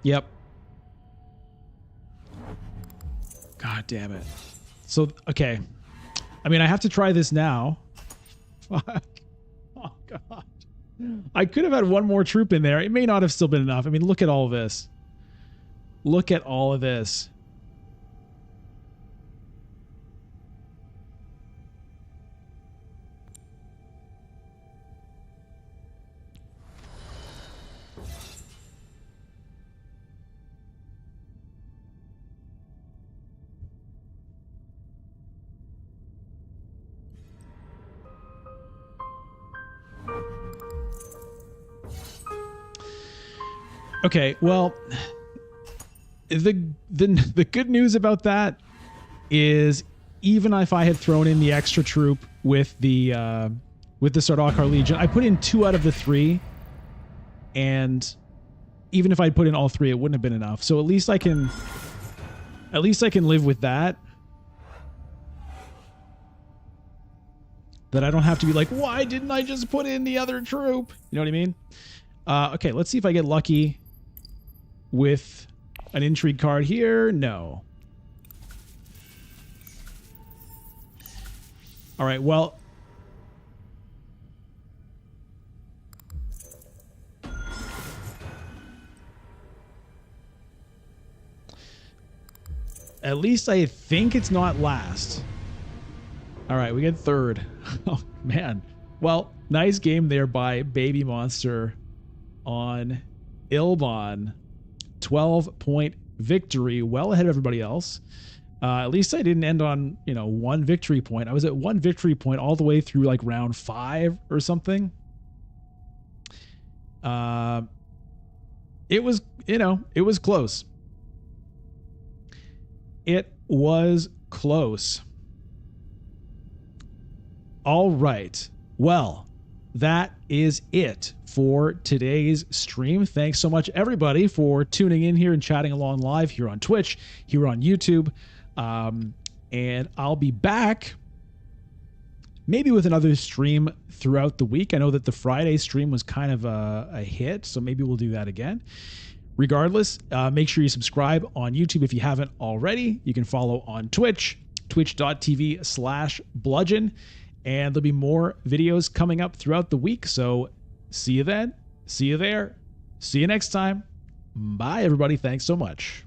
Yep. God damn it. So, okay. I mean, I have to try this now. Fuck. Oh, God. I could have had one more troop in there. It may not have still been enough. I mean, look at all of this. Look at all of this. Okay, well, the good news about that is even if I had thrown in the extra troop with the Sardaukar Legion, I put in 2 out of the 3, and even if I'd put in all 3, it wouldn't have been enough. So at least I can live with that. that I don't have to be like, why didn't I just put in the other troop? You know what I mean? Okay, let's see if I get lucky with an intrigue card here. No. All right, well. At least I think it's not last. All right, we get third. Oh, man. Well, nice game there by Baby Monster on Ilbon. 12-point victory, well ahead of everybody else. At least I didn't end on, one victory point. I was at one victory point all the way through like round 5 or something. It was, it was close. It was close. All right. Well, that is it for today's stream. Thanks so much, everybody, for tuning in here and chatting along live here on Twitch, here on YouTube. And I'll be back maybe with another stream throughout the week. I know that the Friday stream was kind of a hit, so maybe we'll do that again. Regardless, make sure you subscribe on YouTube if you haven't already. You can follow on Twitch, twitch.tv/bludgeon. And there'll be more videos coming up throughout the week. So see you then. See you there. See you next time. Bye, everybody. Thanks so much.